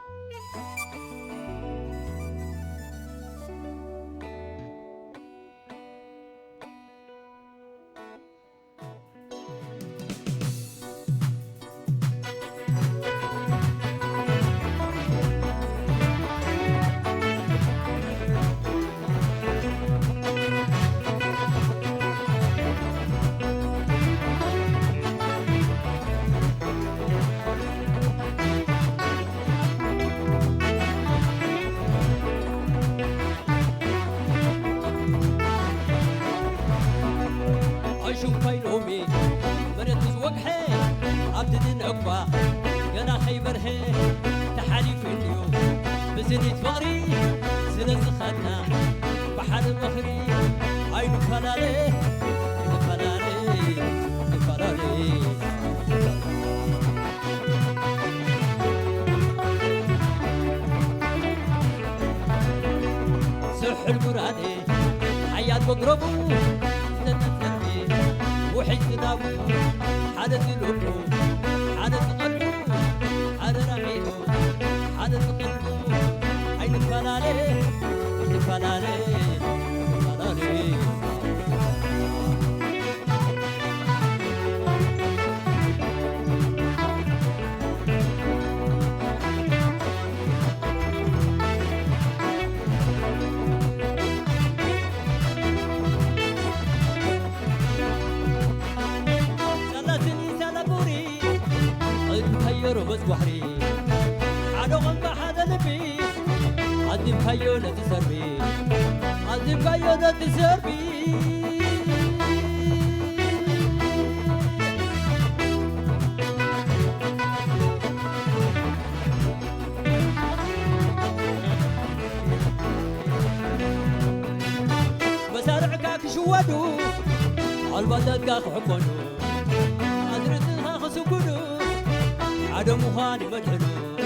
عدم مخاني مدحنو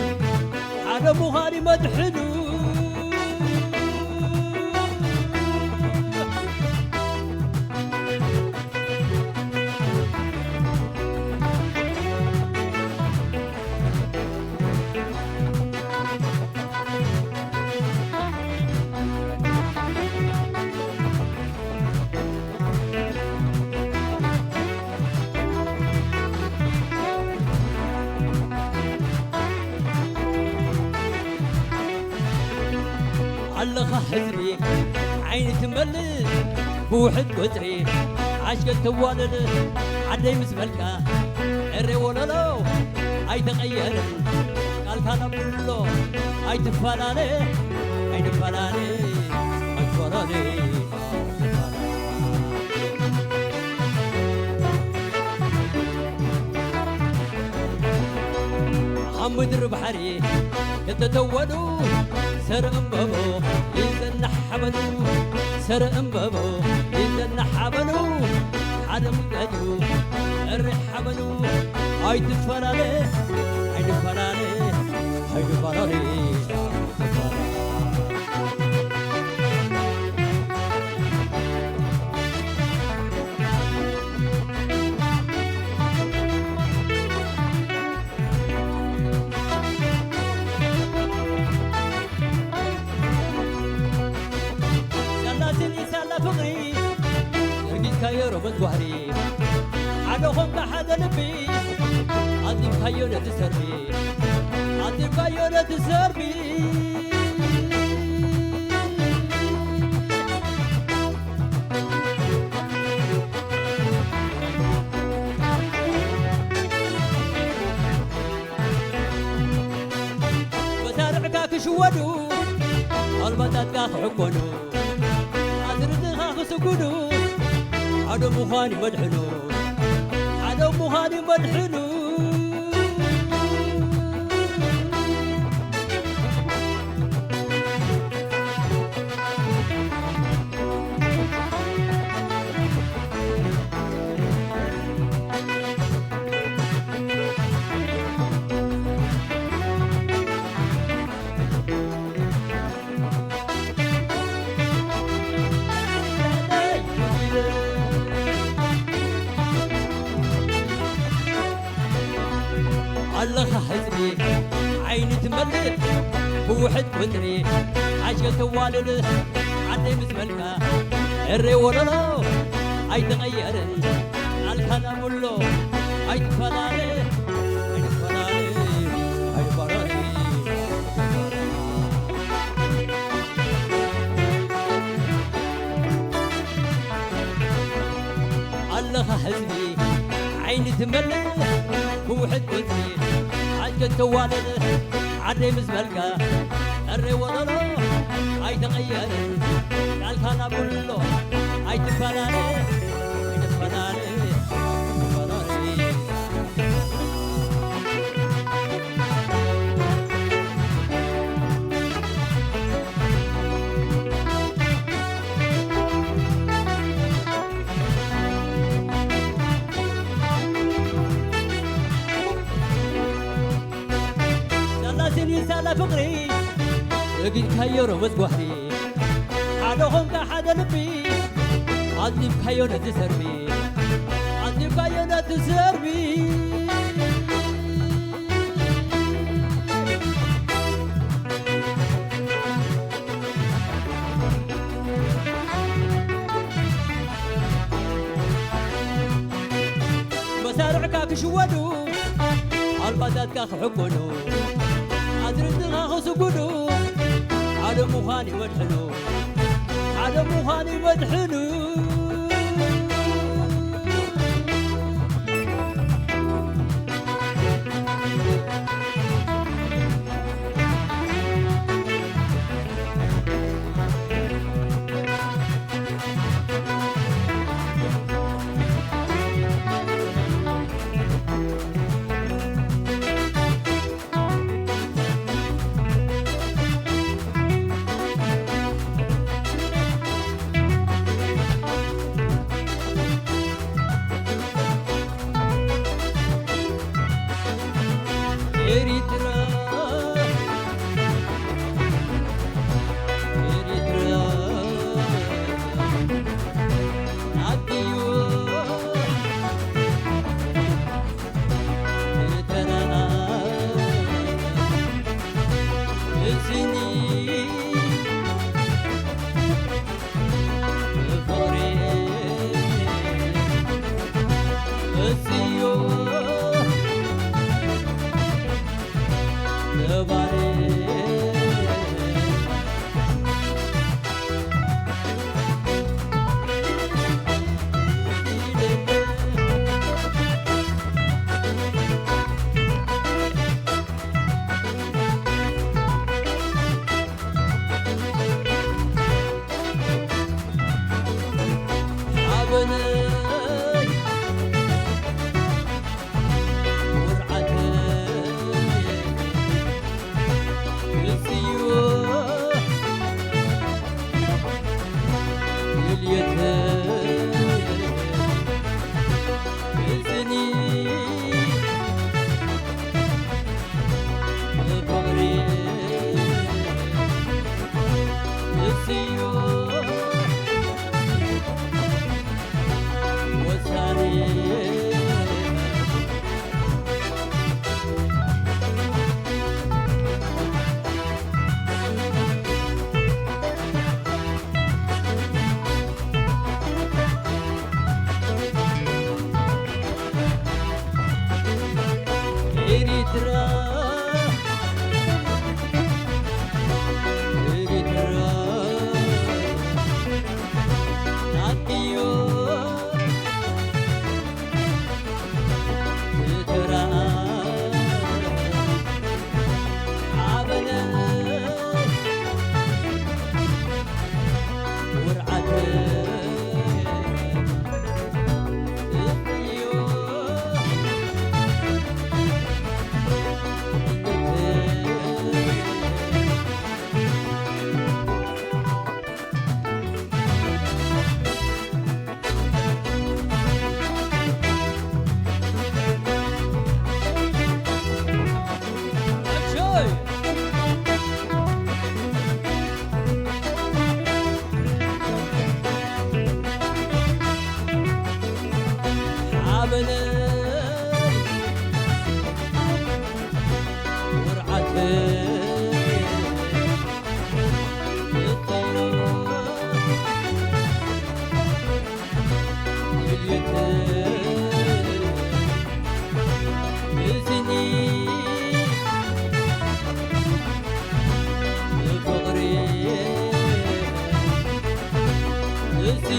عدم مخاني مدحنو علخ حزبي عيني تمبلل بوحد قدري عشق التوالد عدي مسملكا الري ولا لو اي تغير قال كان بلو اي تفلالي اي تفلالي اي تفلالي حمد الربحري يتتولوا سر أمبابو إذا حبلو سر أمبابو إذا حبلو حرم قدرو الرح حبلو هاي تفرالي هاي تفرالي هاي تفرالي فقري لقيت كايرو مزوهري عدوهم بحد لبي عندي كايرو تسربي عندي كايرو تسربي بسارعك كشودو البطات كاخ حكونو سكونو عدو مخاني مدحنو عدو مخاني مدحنو علخ حزبي عيني تملل بوحد وتري عشق توالد عدي مسملكا الري ولا لو اي تغير الكلام له اي تفلالي اي تفلالي اي تفلالي علخ حزبي عيني تملل بوحد وتري عشق التوالد عدي مزملكا الري ولا لو اي تغير قال كان اقول له اي تفلالي اي تفلالي تفلالي سالا فقري لقيت كايرو مزقوحري عدوهم كحد لبي عندي بكايونة تسربي عندي بكايونة تسربي مسارعك كشودو البدات كاخ حكونو أدرتها خسقونو عدو مخاني مدحنو عدو مخاني مدحنو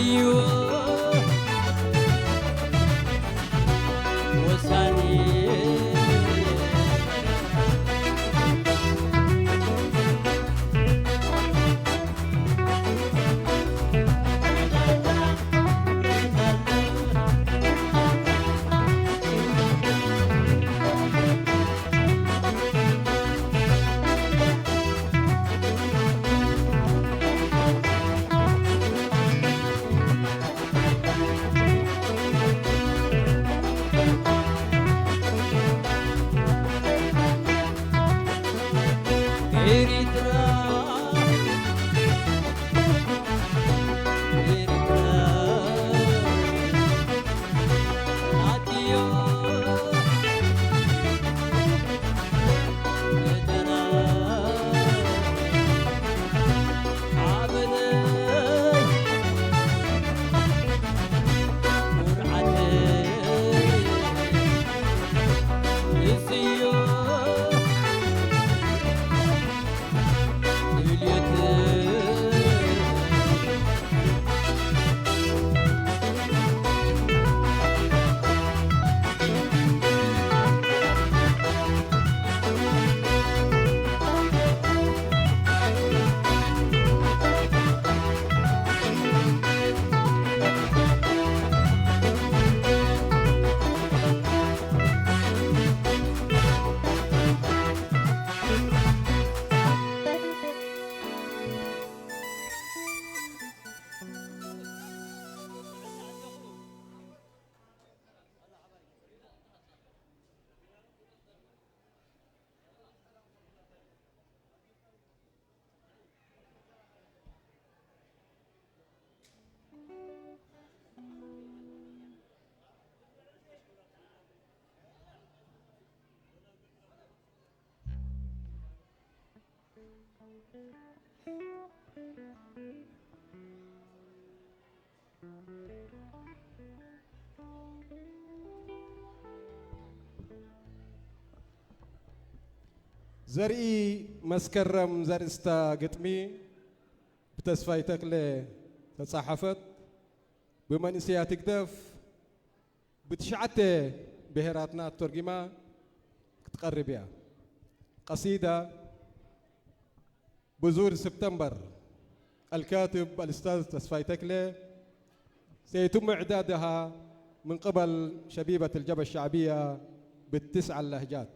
عديو وساني زرئي مسكرم زرستا قطمي بتسفاي تكلي تصحفت بمنسيا تكدف بتشعته بهراتنا الترجمة تقربيها قصيدة بزور سبتمبر الكاتب الأستاذ تسفاي تكلي سيتم إعدادها من قبل شبيبة الجبهة الشعبية بالتسع اللهجات.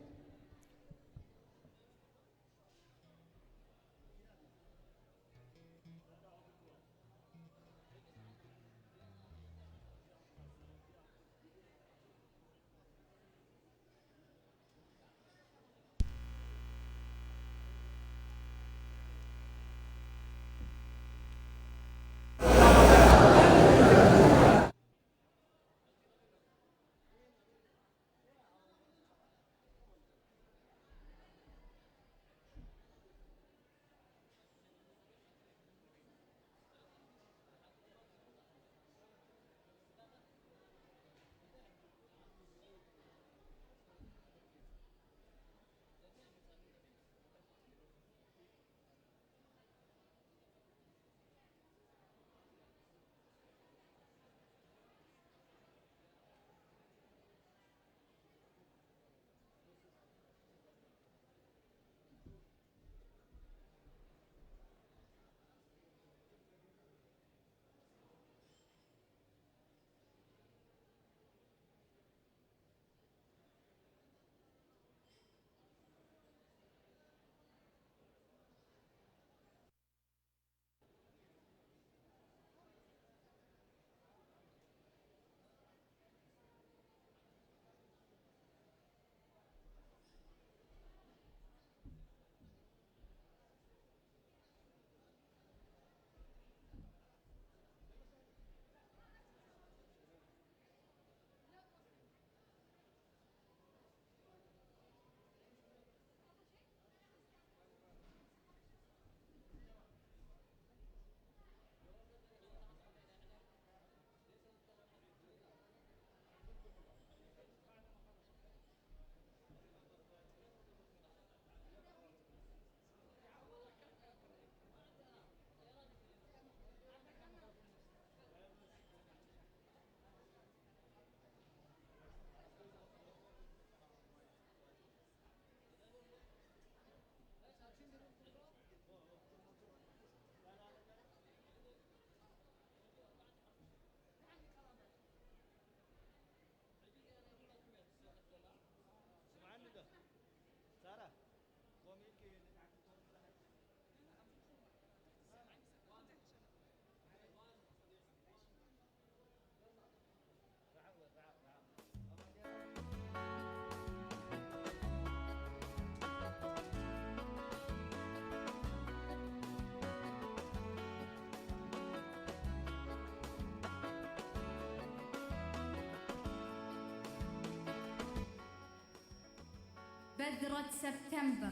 بذرة سبتمبر.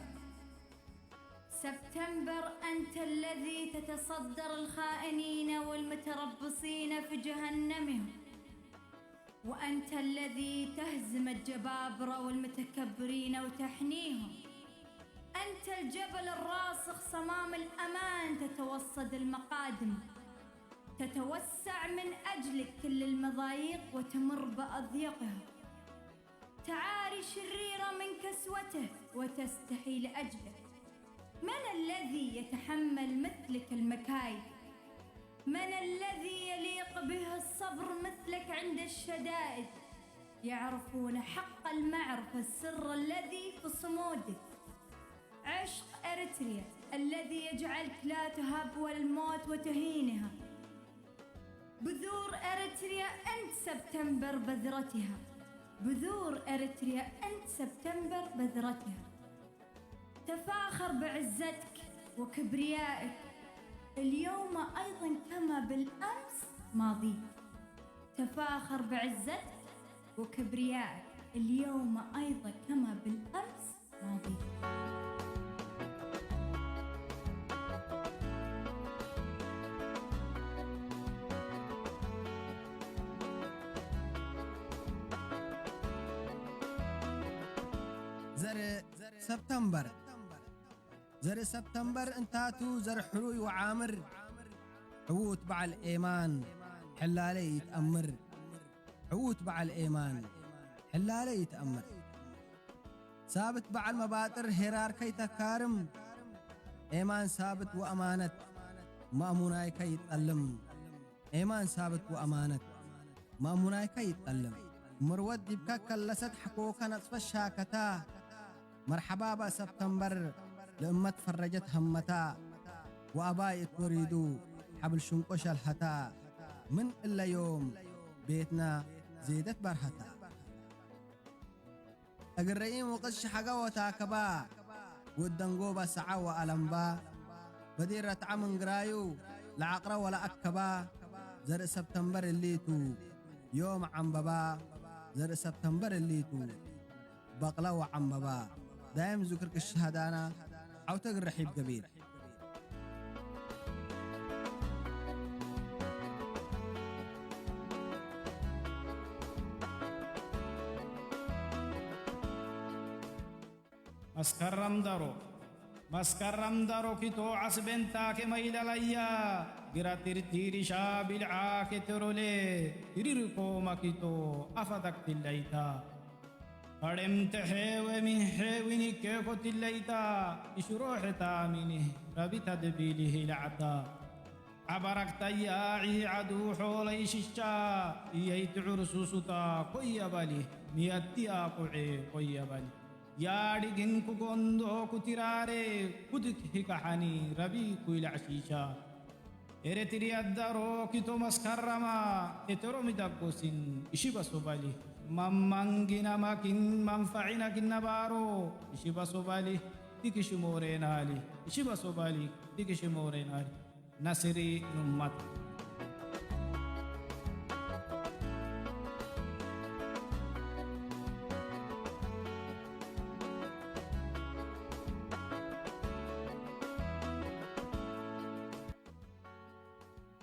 سبتمبر أنت الذي تتصدر الخائنين والمتربصين في جهنمهم، وأنت الذي تهزم الجبابرة والمتكبرين وتحنيهم. أنت الجبل الراسخ صمام الأمان، تتوصد المقادم، تتوسع من أجلك كل المضايق وتمر بأضيقها، تعاري شريرة من كسوته وتستحي لأجله. من الذي يتحمل مثلك المكايد؟ من الذي يليق به الصبر مثلك عند الشدائد؟ يعرفون حق المعرفة السر الذي في صمودك. عشق أريتريا الذي يجعلك لا تهاب والموت وتهينها. بذور أريتريا أنت سبتمبر بذرتها. بذور أريتريا أنت سبتمبر بذرتها. تفاخر بعزتك وكبريائك اليوم أيضا كما بالأمس ماضيك. تفاخر بعزتك وكبريائك اليوم أيضا كما بالأمس ماضيك. سبتمبر زر سبتمبر انتاتو زر حروي وعامر عوت بعل ايمان حلالي يتأمر. عوت بعل ايمان حلالي يتأمر. ثابت بعل مباتر هرار كي تكارم. ايمان ثابت وامانت مأموناي كي يتألم. ايمان ثابت وامانت مأموناي كي يتألم. مرود يبكا كلست حقوقا نصف الشاكتا. مرحبا بسبتمبر لأمة فرجت همتا وأباي تريدوا حبل شنقش الحتا. من إلا يوم بيتنا زيدت برهتا. أقرئين وقش حقا وتاكبا والدنقوبة سعا وألمبا. بديرة عمن قرايو لعقرة ولا أكبا. زر سبتمبر الليتو يوم عمبابا. زر سبتمبر الليتو بقلة وعمبابا. دايم ذكرك الشهدانا أو تقر رحيب كبير. مسكرم دارو كتو عسبنتا كميل ليا قراتير تيري شاب العاك ترولي تريركو مكتو أفدك تليتا. أرمت حيوي حيويني كيكو تليتا إشروح تامينه ربي تدبيله العدا. عبرك تياعي عدو حولي ششا ييت عرسوستا كوي بالي مياتي أقعي كوي بالي. ياري جنكو كوندو كتراري كدك هكحني ربي كوي العشيشا. إرتري الدارو كتو مسكرما إترو مدقوسين إشي بسو بالي. ممانجنا ماكين منفعنا كنا بارو إشي بسو بالي تيكش مورين هالي. إشي بسو بالي تيكش مورين هالي. نصري نمت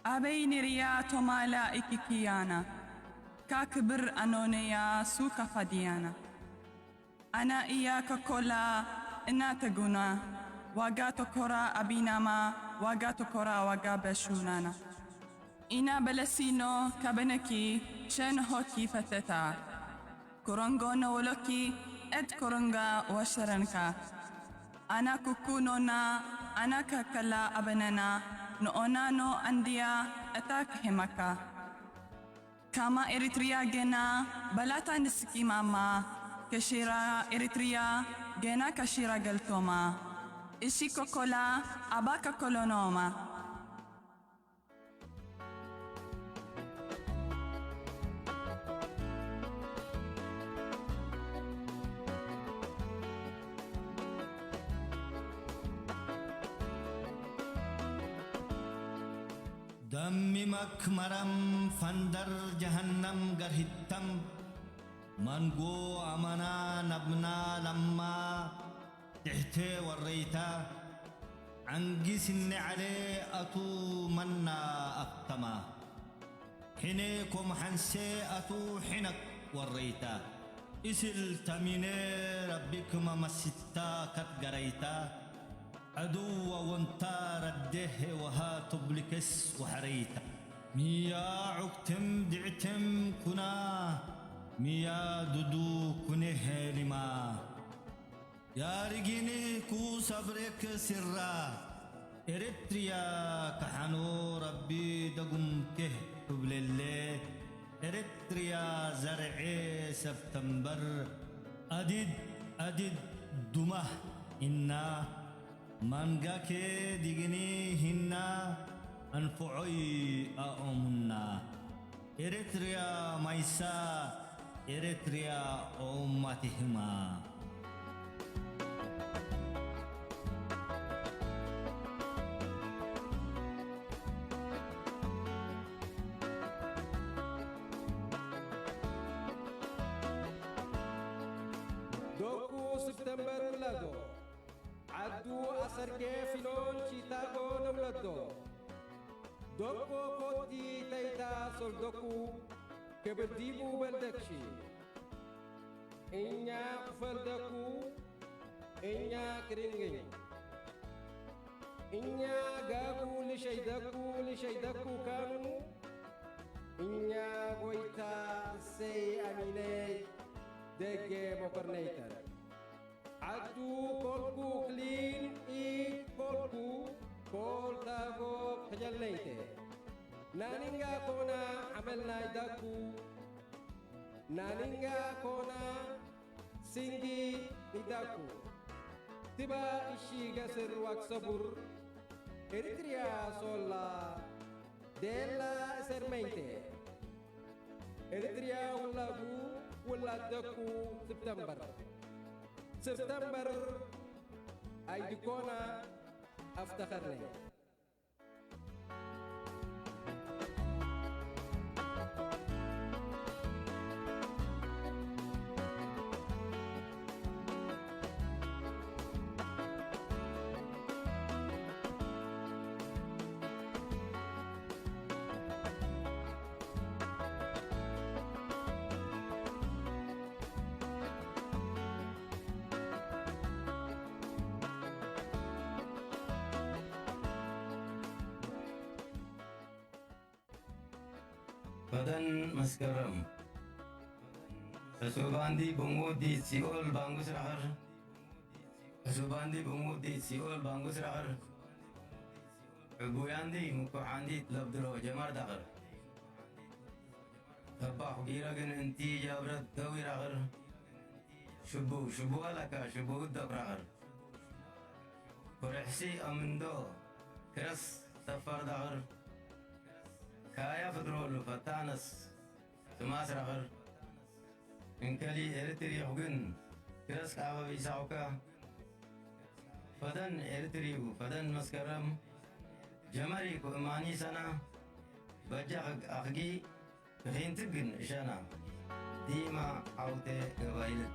أبين رياتو مالائك كيانا كاكبر أنونيا سوكا فديانا. أنا إياك كولا إنا تقونا واقاتو كورا أبيناما واقاتو كورا واقابشونانا. إنا بلسينو كابنكي شن هوكي فتتا كورونغو نولوكي إد كورونغا وشرنكا. أنا كوكونونا أنا كاكلا أبننا نؤونانو أنديا أتاك همكا. كما إريتريا جنا بلاتا نسكي ماما كشيرا إريتريا جنا كشيرا قلتوما. إشي كوكولا أباكا كولونوما. دمي مكمرم فندر جهنم قرهتم مانجو أمانا نبنا لما تحتي وريتا عنقس عليه أتو منا أقتما حينيكم حنسي أتو حنك وريتا إسل تميني ربكم مستا كتقريتا عدو وانتا رده وها تبلكس وحريتا ميا عكتم دعتم كنا ميا دودو كنه لما يا رجيني كو صبرك سرا إريتريا كحنو ربي دقمته تبلله إريتريا زرعي سبتمبر أدد دمه إنا مانغاك ديجني هنا أنفعي أؤمنا إريتريا مايسا إريتريا أمتهما دوكو سبتمبر ولادو عدو أسر كيفلون شيتاغو نملدو دوكو كوتي تيتا سولدوكو كبديبو بلدكشي إنيا فلدكو إنيا كرينجي إنيا غاغو لشيدكو كانو إنيا غويتا سي أميني دقي مقرنيتر عدو كولكو كلين إيد كولكو كول تاغو خجلنيته نانينغا كونا عملنا داكو نانينغا كونا سينجي نداكو تبا إشي غسر واكسبور إريتريا سولا ديلا سرميته إريتريا ولاغو ولا داكو سبتمبر أي ديكونا أفتخرني بدن مسكرم أسوباندي بمودي سيول بانغوس رخر أسوباندي بمودي سيول بانغوس رخر أبوياندي مكو عندي تلبدرو جمار دخر تبا حقيرا انتي جابرت دوي رخر شبو لك شبو الدب رخر فرحسي أمندو كرس تفر دخر كايا فدرول فتانس سماس رخر إنكلي إرتري حقن كرس كعبا بيساوكا فدن إرتريو فدن مسكرم جمري كو إماني سنة بجا أخجي خين تبقن إشانا ديما عوتي قبائل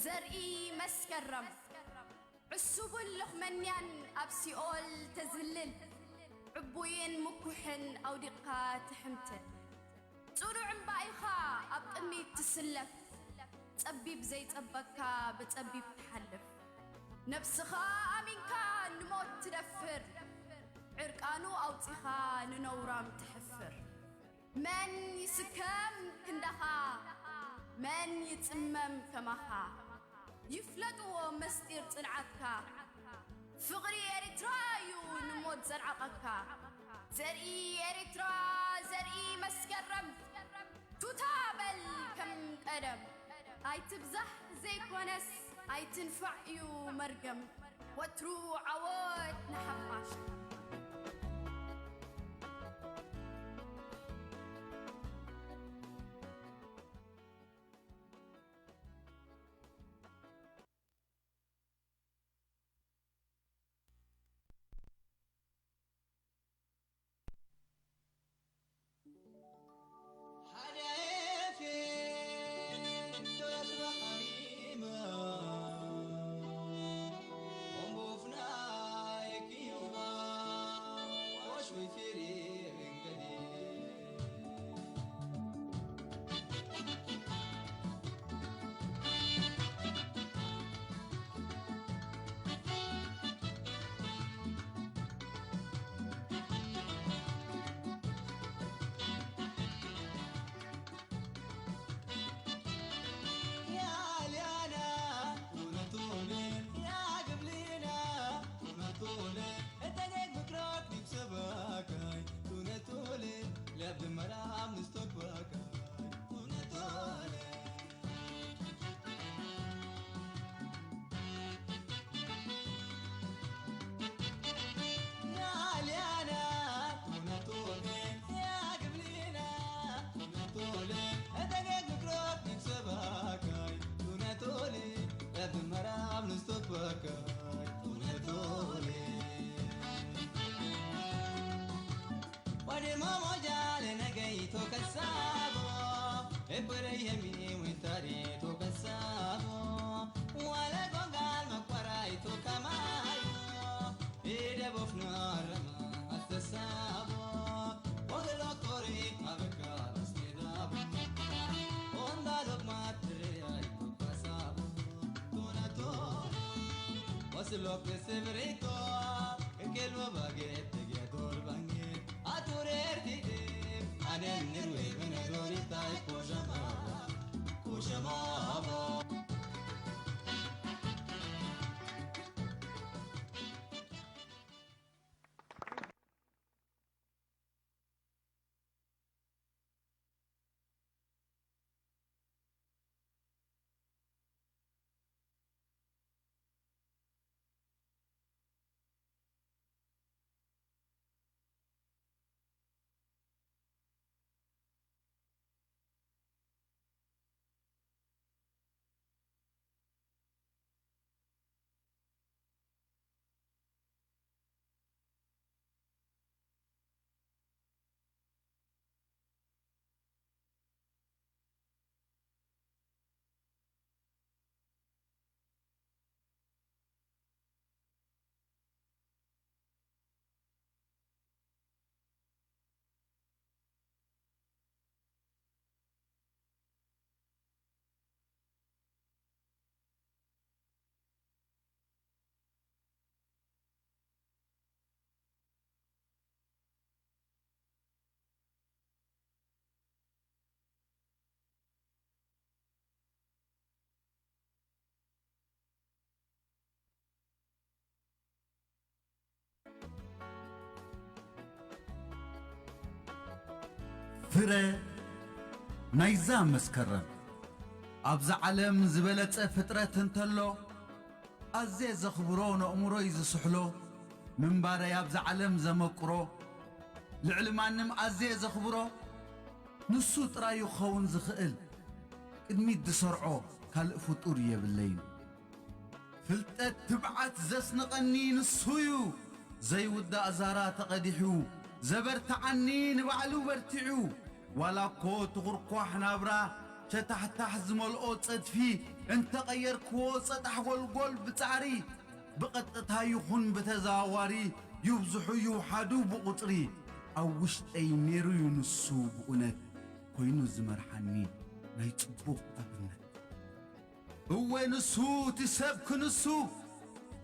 زرقي مسكرم عسوب اللخمنيان أبسيول تزلل عبوين مكوحن أو دقات حمتن صنوع بايخا أبقمي تسلف تأبي بزي تأبكا بتأبي بتحلف نفسخا أمينكا نموت تدفر عرقانو أو تخا ننورام تحفر من يسكم كندخا من يتمم كمخا يفلتوا مستير صنعتك فقري إريترايو نموت زرعقك زرقي إريترا زرقي مسكرم تتابل كم قدم هاي تبزح زي كونس أيتنفع يو مرقم وترو عواد نحماش Lo que se brito, que lo baguette, que ador bangue, a turerti, a nennerwe, venadorita, e pujamava. فره نايزا مسكرم أبزع عالم زبلت فترة انتلو أزي زخبرو نأمرو يزسحلو من بارا يابزع عالم زمقرو لعلمانم أزي زخبرو نسو ترايو خون زخئل قدمي دسرعو كالفطور يبلين فلتت تبعت زسنقني نسويو زي ودا أزارات قديحو زبرت عني نبعلو برتعو ولا كوت غرقو حنابرا شتحت حزمو القوت صدفي انت غير كوت صدح قول بتعري بقطت هايخون بتزاواري يبزحو يوحدو بقطري أوش أي نيرو ينسو بقنت كوينو زمرحاني نايتبوق أبنت هو نسو تسبك نسو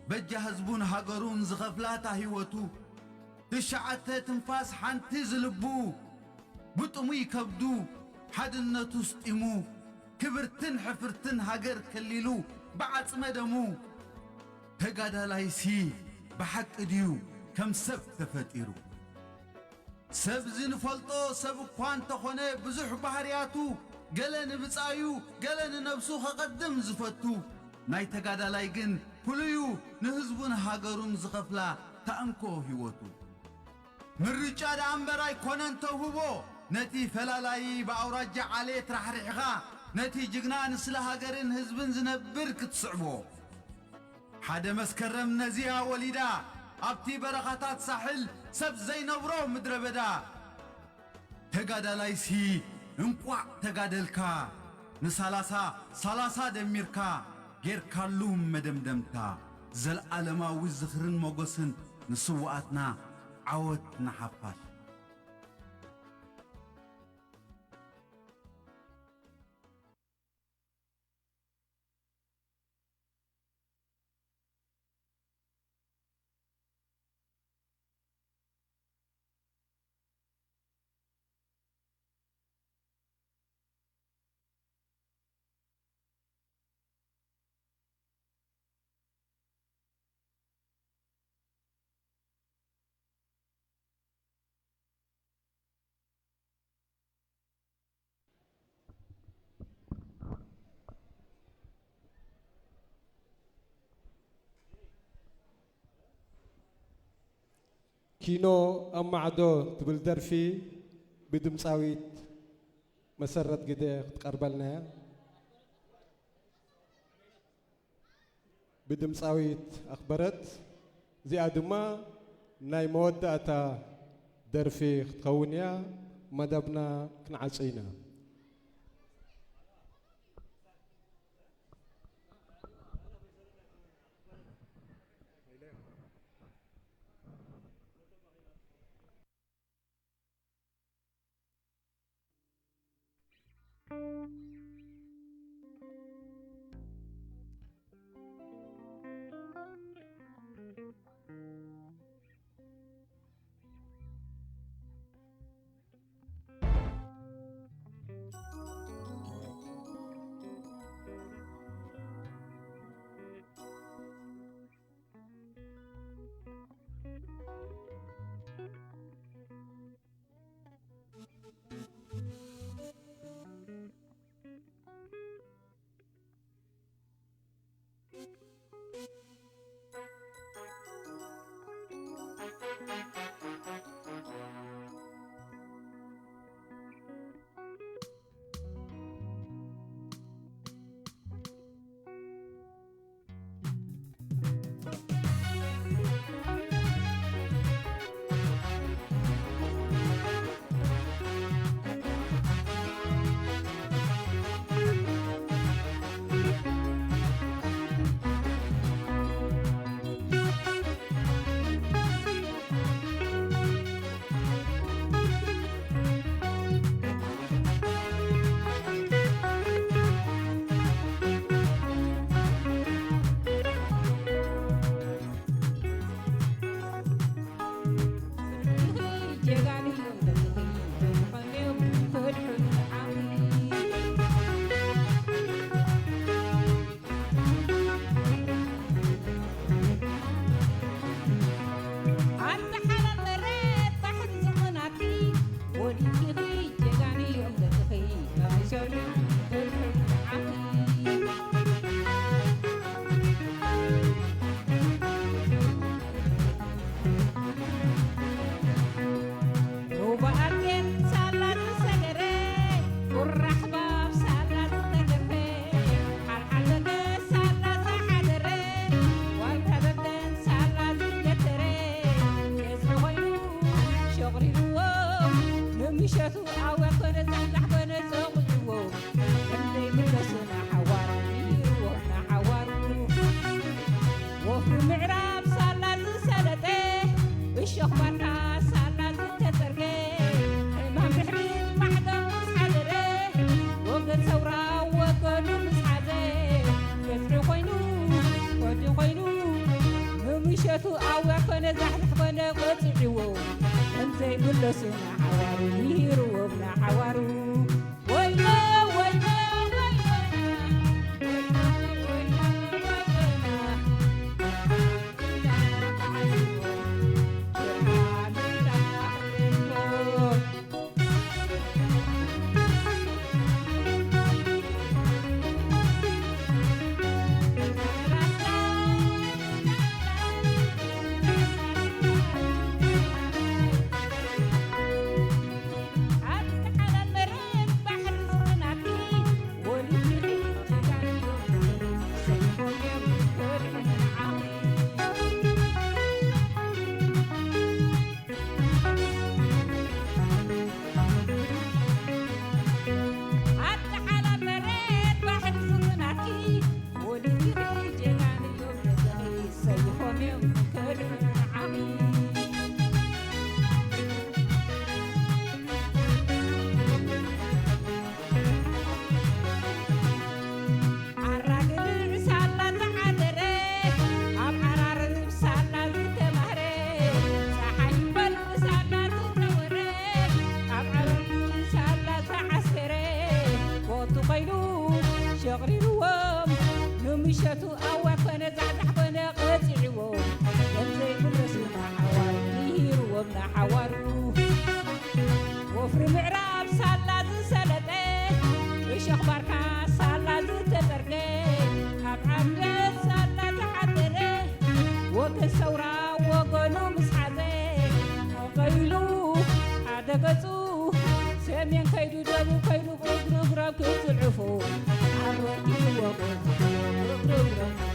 بجا هزبون هاقرون زغفلاتا هيوتو تشعت تنفاس حانتي زلبو بطمو يكبدو حدنتو استيمو كبرتن حفرتن هاقر كليلو بعد مدمو هقادا لايسي بحق ديو كم سب تفتيرو سب زنفلطو سب قوان تخونه بزح بحرياتو قلن بصايو قلن نفسو خقدم زفتو ናይ ተጋዳላይ ግን ፍሉዩ ንህዝቡን ሃገሩን ዝኸፍላ ተኣንኮ ህይወቱ ምርጫ ዳኣምበር ኣይኮነን ተውህቦ ነቲ ፈላላይ ብኣውራጃ ዓሌት ራሕሪሕኻ ነቲ ጅግና ንስለ ሃገርን ህዝብን ዝነብር ክትስዕቦ ሓደ መስከረም ነዚያ ወሊዳ ኣብቲ በረኻታት ሳሕል ሰብ ዘይነብሮ ምድረ በዳ ተጋዳላይሲ እንቋዕ ተጋደልካ ንሳላሳ ደሚርካ ጌርካሉ መደምደምታ ዘለዓለማዊ ዝኽርን ሞገስን ንስዋኣትና ዓወት ንሓፋሽ كينو أمعدو تبل درفي بدمصاويت مسرت قدي تقربلنا بدمصاويت أخبرت زي أدما ناي مودة درفي تخونيا مدبنا كنعصينا نمشتو أول كنا زعزع كنا قطعوا لمزي كرسنا حواري ومنا حوارو وفر معراب صلاة سلطة إيش أخبارك صلاة تتركي أب عمد صلاة حضره وكسورة وقنو مسحزي وقيلو عدقتو سمين كيدو دابو كيدو قدرو قراب كتلعفو عروتي وقدرو قراب كتلعفو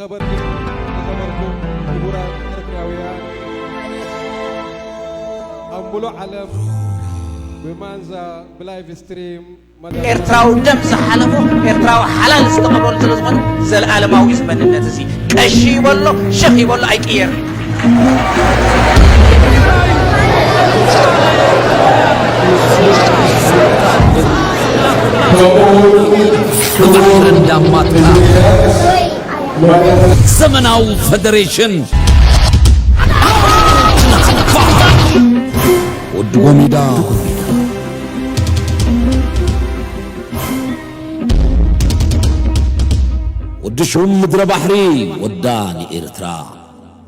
أخبركم كبرات إرتراويان أمبلو علم بمانزا بلايف ستريم إرتراو دم سحلفو إرتراو حلال استقبل تلزمن زل عالماوي زمن النتسي كشي والله شخي والله أيكير زمناو فدريشن ودوميدا ودشوم مدر بحري وداني إرترا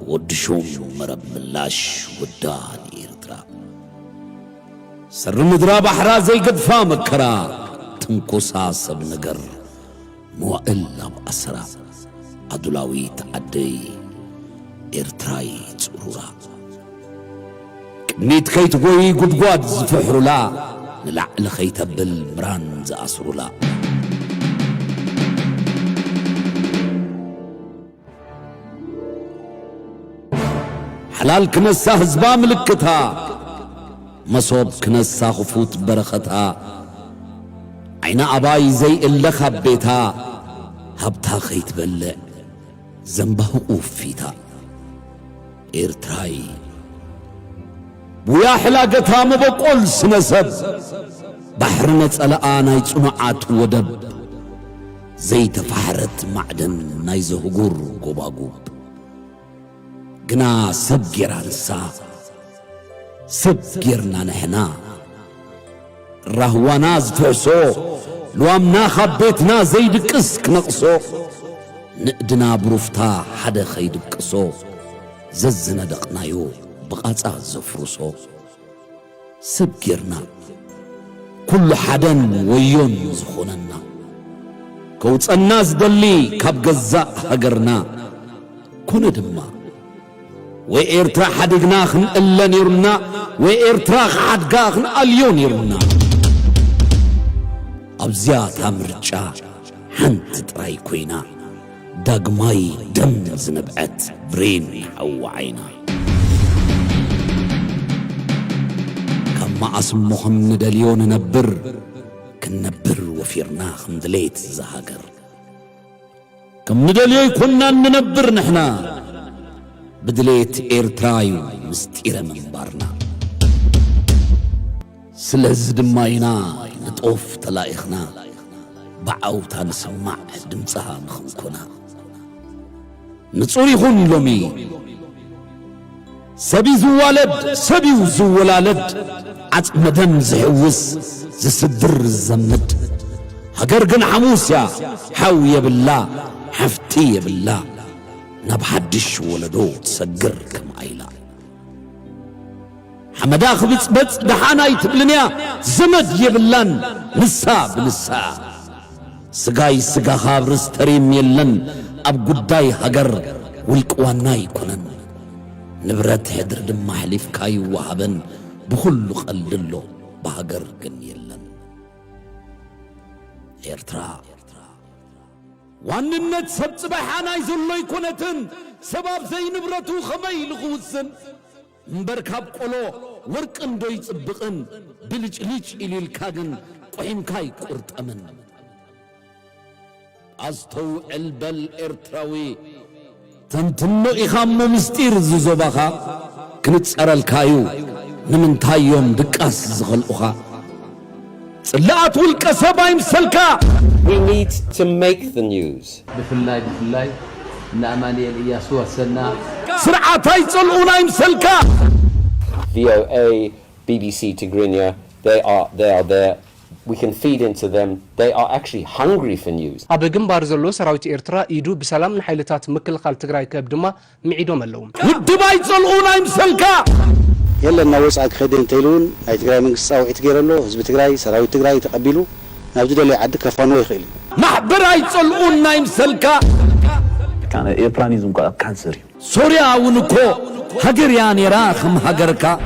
ودشوم مرب ملاش وداني إرترا سر مدر بحرا زي قد فامكرا تنكوسا سب نقر موئلا بأسرا أدولاوي تعدي إرتراي تسرورا كنيت خيت قوي قد قواد زفحرو لا نلعل خيت بالمران زأسرو لا حلال كنسا هزبا ملكتها مصوب كنسا خفوت برختها عينا أباي زي اللي خبيتها هبتها خيت بلع زنبه أوفيتا إرتراي ويا حلاقتها مبقول سنسب بحر نتسأل يتصنعات ودب زي تفحرت معدن نايزه قور قوباقوب قنا سبقيرا نسا سبقيرنا نحنا رهوانا زفعسو لوامنا خبيتنا زي دكسك نقصو نقدنا بروفتا حدا خيد بقصو ززنا دقنايو بقاطع زفرسو سبقيرنا كل حدن ويون زخوننا كوت الناس دلي كاب قزاء هقرنا كون دما وإرترا حدقناخن إلا نيرنا وإرترا حدقاخن اليون يرنا أبزيات أمرجا حنت تراي كوينا داقماي دم زنبعت برين حو عينا كما أسموهم ندليون نبر كنبر وفيرناخ مدليت زهاقر كم ندليو كنا ننبر نحنا بدليت إيرترايو مستيرة من بارنا سلز دماينا نطوف تلايخنا بعوتا نسمع دمصها مخنكونا نصوري خون لومي سبي زوالد سبي زولالد عطمدن زحوس زسدر الزمد هقرقن حموسيا حاوية بالله حفتية بالله نبحدش ولدو تسقر كم عيلا حمدا خبص بص دحانا يتبلنيا زمد يبلان نسا بنسا سقاي سقا خابرس تريم يلن أب قداي هقر والقوانا يكونن نبرت هدر دم حليف كاي وهبن بخلو قلدلو بهقر قن يلن إرترا واننت سبت بحانا يزلو يكونتن سباب زي نبرتو خمي لغوزن مبركاب قولو ورق اندو يصبقن بلج ليج إلي الكاغن قوين كاي قرط أمن أستو البل إرتراوي تنتنو إخامو مستير زوزوباخا كنت سأرى الكايو نمن تايوم دكاس زغل أخا صلات والكسبا يمسلكا. We need to make the news. بفلاي نعماني الإياسوة سنة سرعاتاي صلونا يمسلكا. VOA, BBC Tigrinya, they are there. We can feed into them. They are actually hungry for news. أبى جنبار زلوا سراويت إيرترا يدو بسلام من حيلتات مكل خال تجراي كابدما معيدهم اللوم. ودبي صلونا يمسلكا. يلا نوص عاد خدين تيلون هاي تجراي من قصة وعتجرا له حزب تجراي سراويت تجراي تقبلوا نبدأ اللي عندك فانو يخيل. محبر هاي صلونا يمسلكا. كان إيرانيزم قال كانسر. سوريا ونكو هجر يعني راخم هجركا.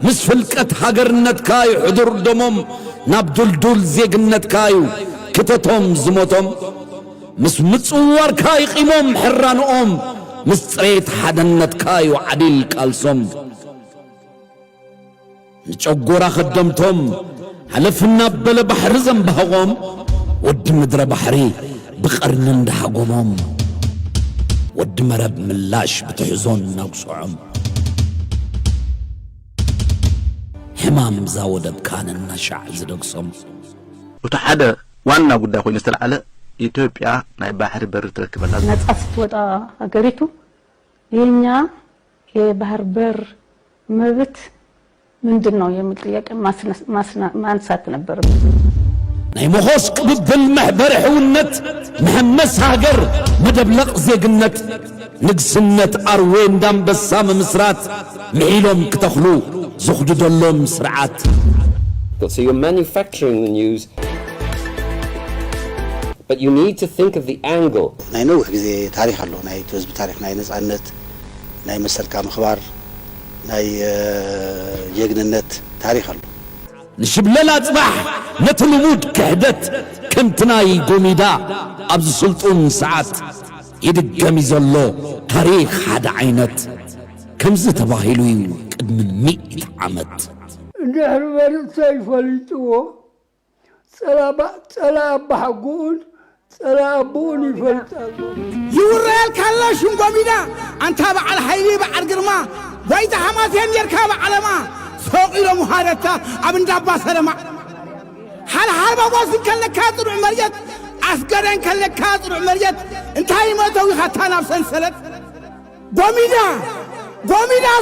مسفلكت هجر نتكاي حضور دمم نبدل دول زيج نتكايو كتتهم زموتهم مس متصور كاي قيمهم حرانهم مستريت حدنت كايو عديل كالسوم نشقورا خدمتهم حلفنا بلا بحر زنبهقهم ود مدر بحري بقرن اندحقهم ود مرب ملاش بتحزون نوصعهم حمام زاودت كان النشع زدقسم وتحدى وانا قد اخوي نستل على ኢትዮጵያ ናይ ባህር በር ትረክበላ ነጻፍት ወጣ አገሪቱ የኛ የባህር በር መብት ምንድነው የሚል ጥያቄ ማንሳት ነበር ናይ መኾስ ቅብብል محبر حውነት محمس هاجر مدبلق زيግነት ንግስነት አርዌ እንዳንበሳ መስራት ምዒሎም ክተኽሉ ዝኽድደሎም ስርዓት So you're manufacturing the news, but you need to think of the angle. ናይ ነውሕ ግዜ ታሪክ ኣሎ ናይ ህዝቢ ታሪክ ናይ ነጻነት ናይ መሰልካ ምኽባር ናይ ጀግንነት ታሪክ ኣሎ ንሽብለላ ጽባሕ ነቲ ልሙድ ክሕደት ከምትናይ ጎሚዳ ኣብዚ ስልጡን ሰዓት ይድገም ዘሎ ታሪክ ሓደ ዓይነት ከምዚ ተባሂሉ ቅድሚ 100 ዓመት نحن مرسي فليتو سلام بحقون سلام بوني فلتو يوريال كالاشون قوميدا انت بعد حيلي بعد قرما وإذا حماسين يركب على ما فوق إلى مهارتا ابن دابا سلما حال بواسي كلك كاتر عمريت عسكرين كلك كاتر عمريت انتهي ما توي خطا نفسن سلت قوميدا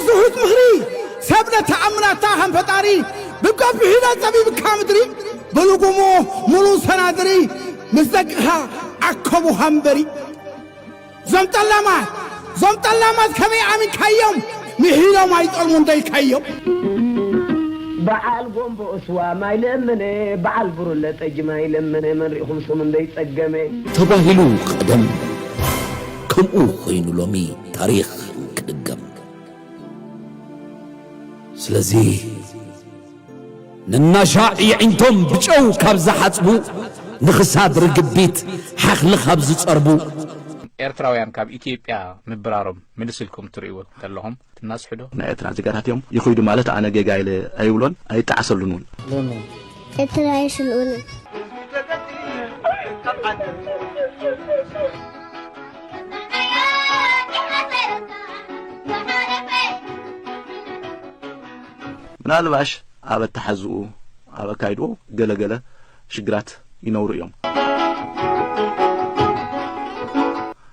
سهوت مغري سبنا تأمنا تاهم فتاري بقى في هنا تبي بكامدري بلوكمو ملو سنادري مزدقها عكبو همبري زمت اللامات كمي عامي كيوم مهينا ما يتقلمون داي كيوم بعال قوم بأسوا ما يلمني بعال برولة أجي ما يلمني من ريخم سمن داي تقمي تباهلو قدم كم أوخين لومي تاريخ كدقم سلازي نناشا يعنتم بجو كابز حصبو نخساد رقبيت حخل خبز تصربو ኤርትራውያን ካብ ኢትዮጵያ ምብራሮም ምንስልኩም ትሪእዎ ተለኹም ትናስሕዶ ናይ ኤርትራ ዚጋታትዮም ይኹይዱ ማለት ኣነ ጌጋ ኢለ ኣይብሎን ኣይጣዓሰሉን ለምን ኤርትራ ይሽልኡን ምናልባሽ ኣብ ተሓዝኡ ኣብ ካይዶ ገለገለ ሽግራት ይነውሩ እዮም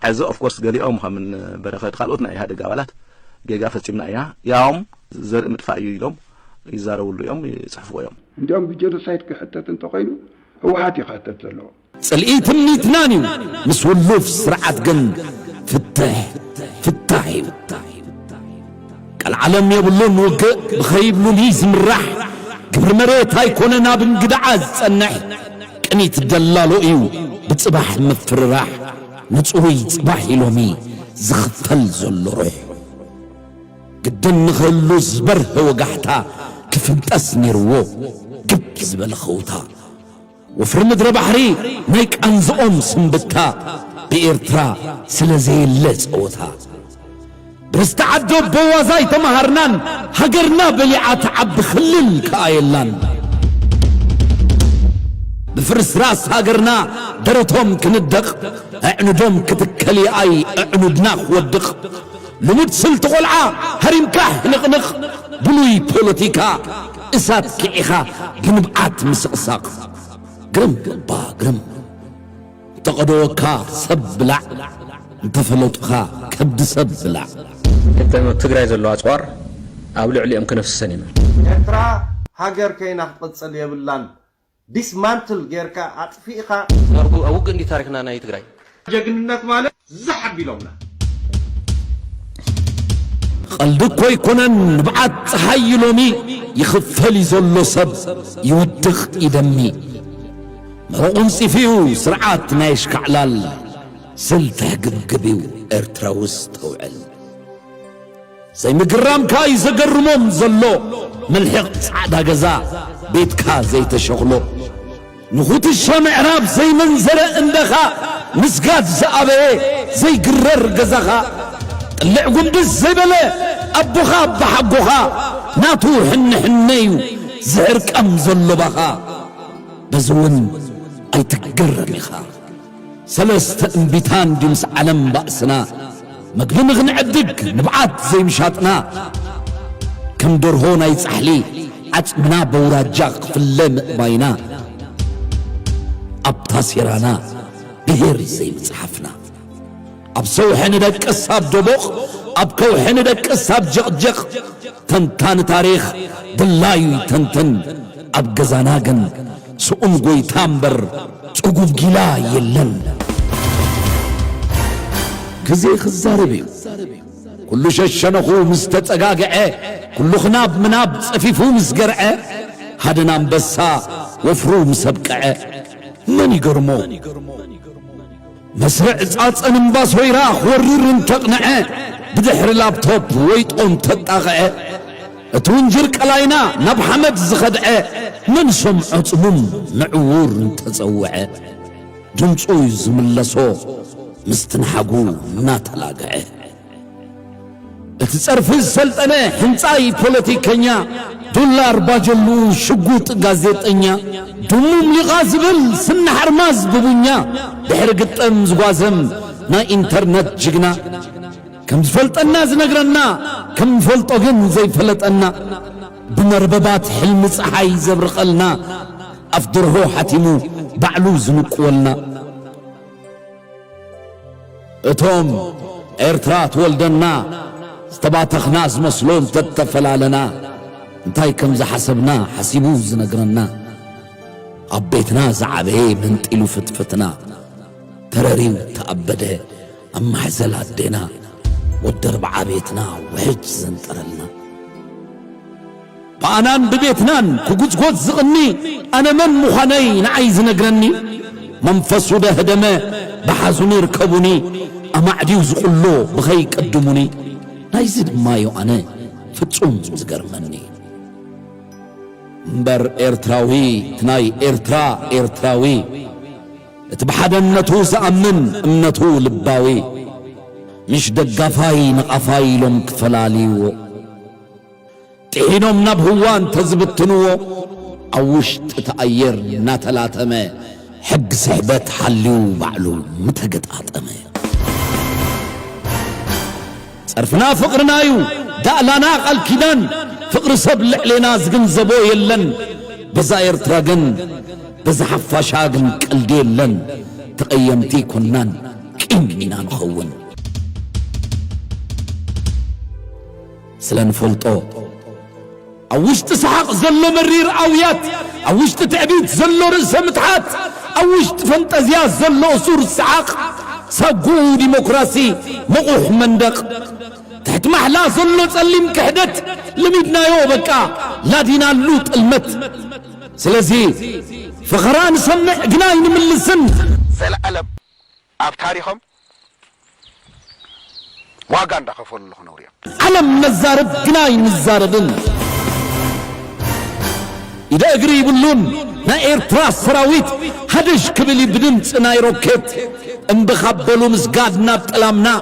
عز of course قال يوم من بركات خالتنا يا هذا قابلات جا فسمنا إياه يوم زر متفاعل يوم يزاروا له يوم يصحفوا يوم اليوم بيجرو سايتك حتى تنتقينوا هو حاتي حتى تسلوا سلقيت مني تناني مسولوف سرعة جن فتاحي العالم يبلون وقع بخيب لوليز من راح كبر مريت هاي كوننا بنقدعاز تسنح كني تدلالو ايو بتصبح مفر راح نصوي صباح يلومي زخفل زل روح قدن نخلو زبره وقحتا كيف انتسني رو قب زبل خوتا وفر مدر بحري نيك انزقوم سنبتا بإرترا سلزي اللز اوتا برستعدو بوازاي تمهرنان هقرنا بلعات عب خلل كايلان بفرس راس هاجرنا درتهم كندق اعنودهم كتكلي اي اعنودنا ودق لمد سلت قلعه هرمكه نقنق بلوي بوليتيكا اسات كيخا بنبعات مسقساق قرم با قرم تقدوكا سبلع انتفلوتخا كبد سبلع انت تግራይ ዘሎ አጽዋር ኣብ ልዕሊኦም ከነፍሰን ኢና ኤርትራ ሃገር ከይና ክትቅጽል የብላን ዲስማንትል ጌርካ አጥፊኻ አውቅ እንዲ ታሪክና ናይ ትግራይ ጀግንነት ማለት ዝሐብ ኢሎምና قلدك يكونن بعد صحي لومي يخفل يزلو سب يودخ يدمي مرقون صفيو سرعات نايش كعلال سلته قبقبيو ارتراوس توعل زي مقرام كاي زقرموم زلو ملحق سعدا قزا بيت كا زي تشغلو نخوت الشام عراب زي منزل اندخا مسقات زعبه زي قرر قزخا طلع قندس زي بلا أبوخا بحقوخا ناتو حنيو زهر كم زلبخا بزون أي تقرنخا سلست انبتان دمس علم بأسنا مقلم غنعدق نبعات زي مشاتنا كم دور هونا يصحلي عجمنا بوراجاق في اللم باينا أبتاسيرانا بهير زي مصحفنا أبسوح ندك أصاب دبوخ أبكوح ندك أصاب جقجق تنتان تاريخ دلايو تنتن أبقزاناغن سؤم قوي تامبر تقوب قلا يلن كزي خزاربيو كل ششنخو مستتقاقعه كل خناب مناب صفيفو مسقرعه هادنا مبسا وفرو مسبقعه من يقرمو مسرع صاصن مباس ويرا خورر تقنعه بدحر لابتوب ويطون تطاقعه اتونجر قلاينا نب حمد زخدعه من سمع صمم معور تصوعه جمصو يزملسو مستنحقو ناتلاقعه اتصرف السلطنة حنصاي بوليتيكنيا دولار باجلو شقوط غازيطنيا دموم لغازبل سن حرماز ببنيا دحر قطم زغازم نا انترنت جغنا كم فلطنا زنغرنا كم فلطو جن زي فلطنا بمرببات حلم صحاي زبرقلنا افدره حتيمو بعلو زنقولنا اتوم ايرترات ولدنا استباتخنا زمسلون تتفلالنا انتاي كم زحسبنا حسيبو زنقرنا أبيتنا زعبه من تقلو فتفتنا تراريو تأبده أما حزل هدينا والدرب عبيتنا وحج زنطرلنا بانان ببيتنان كوكوز كوز زغني أنا من مخانين عايز نقرني منفسو ده هدمه بحزوني ركبوني أما عديو زقلو بخي قدموني نايزد مايو أنا فتشون زقرمني مبر إرتراوي تناي إرتراوي اتبحدنتو زأمن امنتو لباوي مش دقافاي نقافاي لهم كفلاليو تحينهم نبهوان تزبطنو أوشت تأير ناتلاتمي حق سحبت حليو بعلو متقد آتمي صرفنا فقرنايو دألانا قال كدان فقر سبل علينا زقن زبو يلن بزاير تراقن بزحفا شاقن قلدي يلن تقيمتي كنان كيمينا نخون سلان فلطو أوشت سحاق زلو مرير أويات أوشت تعبيد زلو رأس متحات أوشت فانتازيات زلو أسور السحاق ساقو ديمقراسي مقوح مندق تحت محلا زلو تسلم كحدت لمدنا يو بكا لا دينا اللوت المت سلازي فخران سمع قناي من السن سلالم اب تاريخهم واغان دخفول له نوريا علم نزارب قناي نزاربن إذا أقري يقولون نا إيرتراس سراويت هدش كبلي بدن سناي روكيت انبخبلو مسقادنا بتلامنا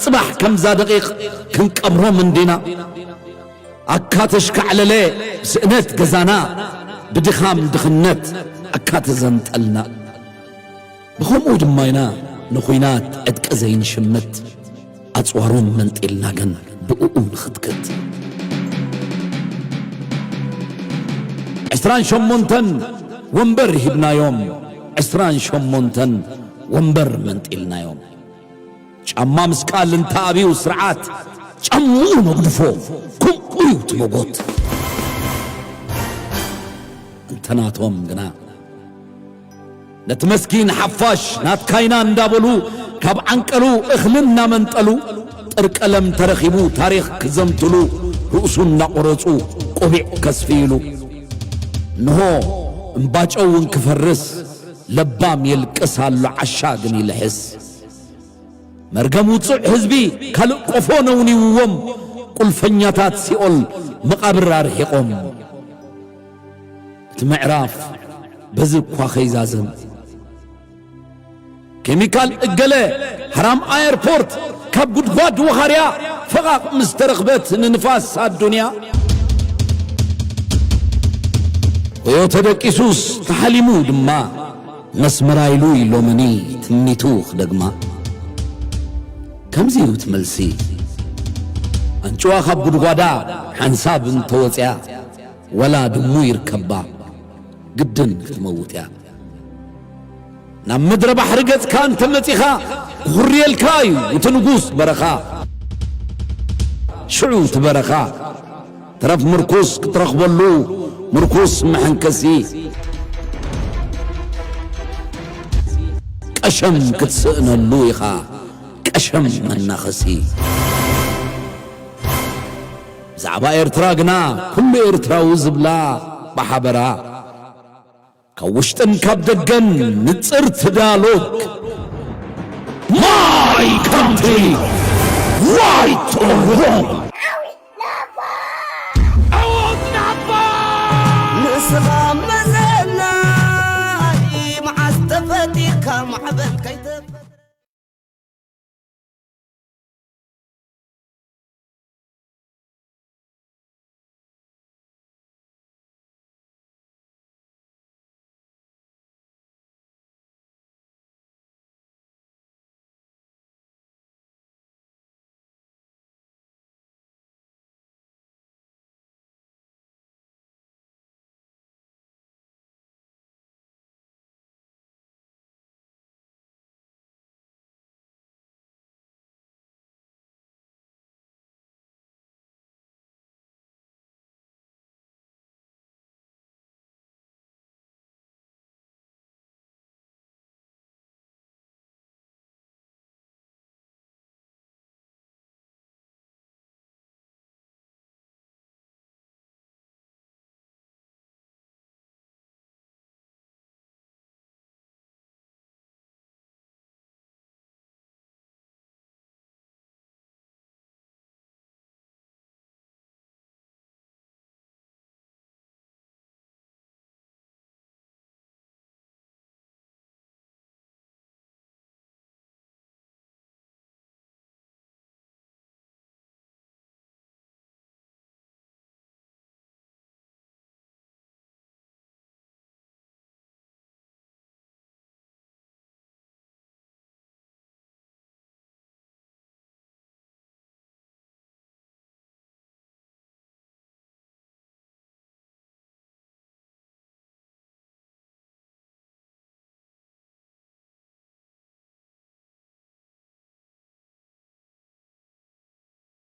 صباح كم زا دقيق كن قبرو من دينا أكاتش كعللي سئنت قزانا بدخام دخنت أكات زنتلنا بخمود ماينا نخوينات ادك زين شمت أتصورون من تقلنا جن بقوقون خدكت عسران شمونتن ومبر هبنا يوم عسران شمونتن ومبر من تقلنا يوم شاما مسكال انتابي وسرعات شامو نقدفو كم قيوت موقوت انتناتهم قنا نتمسكين حفاش نات كاينان دابلو كاب عنقلو اخلنا منطلو طرق ألم ترخبو تاريخ كزمتلو رؤسنا قرصو قبع كسفيلو نهو انباجو انكفرس لبام يلقسالو عشاقني لحس مرقمو تصع حزبي كالقفونوني ووم قل فنياتات سيقول مقابر رارحيقوم تمعراف بزقوا خيزازم كيميكال اقلة حرام ايربورت كاب قدقاد وخاريا فقاق مسترغبت ننفاس الدنيا ويوتدك إسوس تحلمو دما نسمرايلو يلومني تنيتوخ دقما كم زيوت ملسي انشوا خاب قدقادا حنساب انتوتيا ولا دمو يركبا قدن تموتيا نام مدر بحرقت كان تمتيخا غري الكاي وتنقوس برخا شعوت برخا ترف مركوس كترخبلو مركوس محنكسي قشم كتسئن اللويخا قشم منخسي زعبا إرتراقنا كل إرتراو زبلا بحبرا كوشتن كابدقن نتصرت دالوك My country right or wrong نسخة مزنا مع استفتي كم عبلك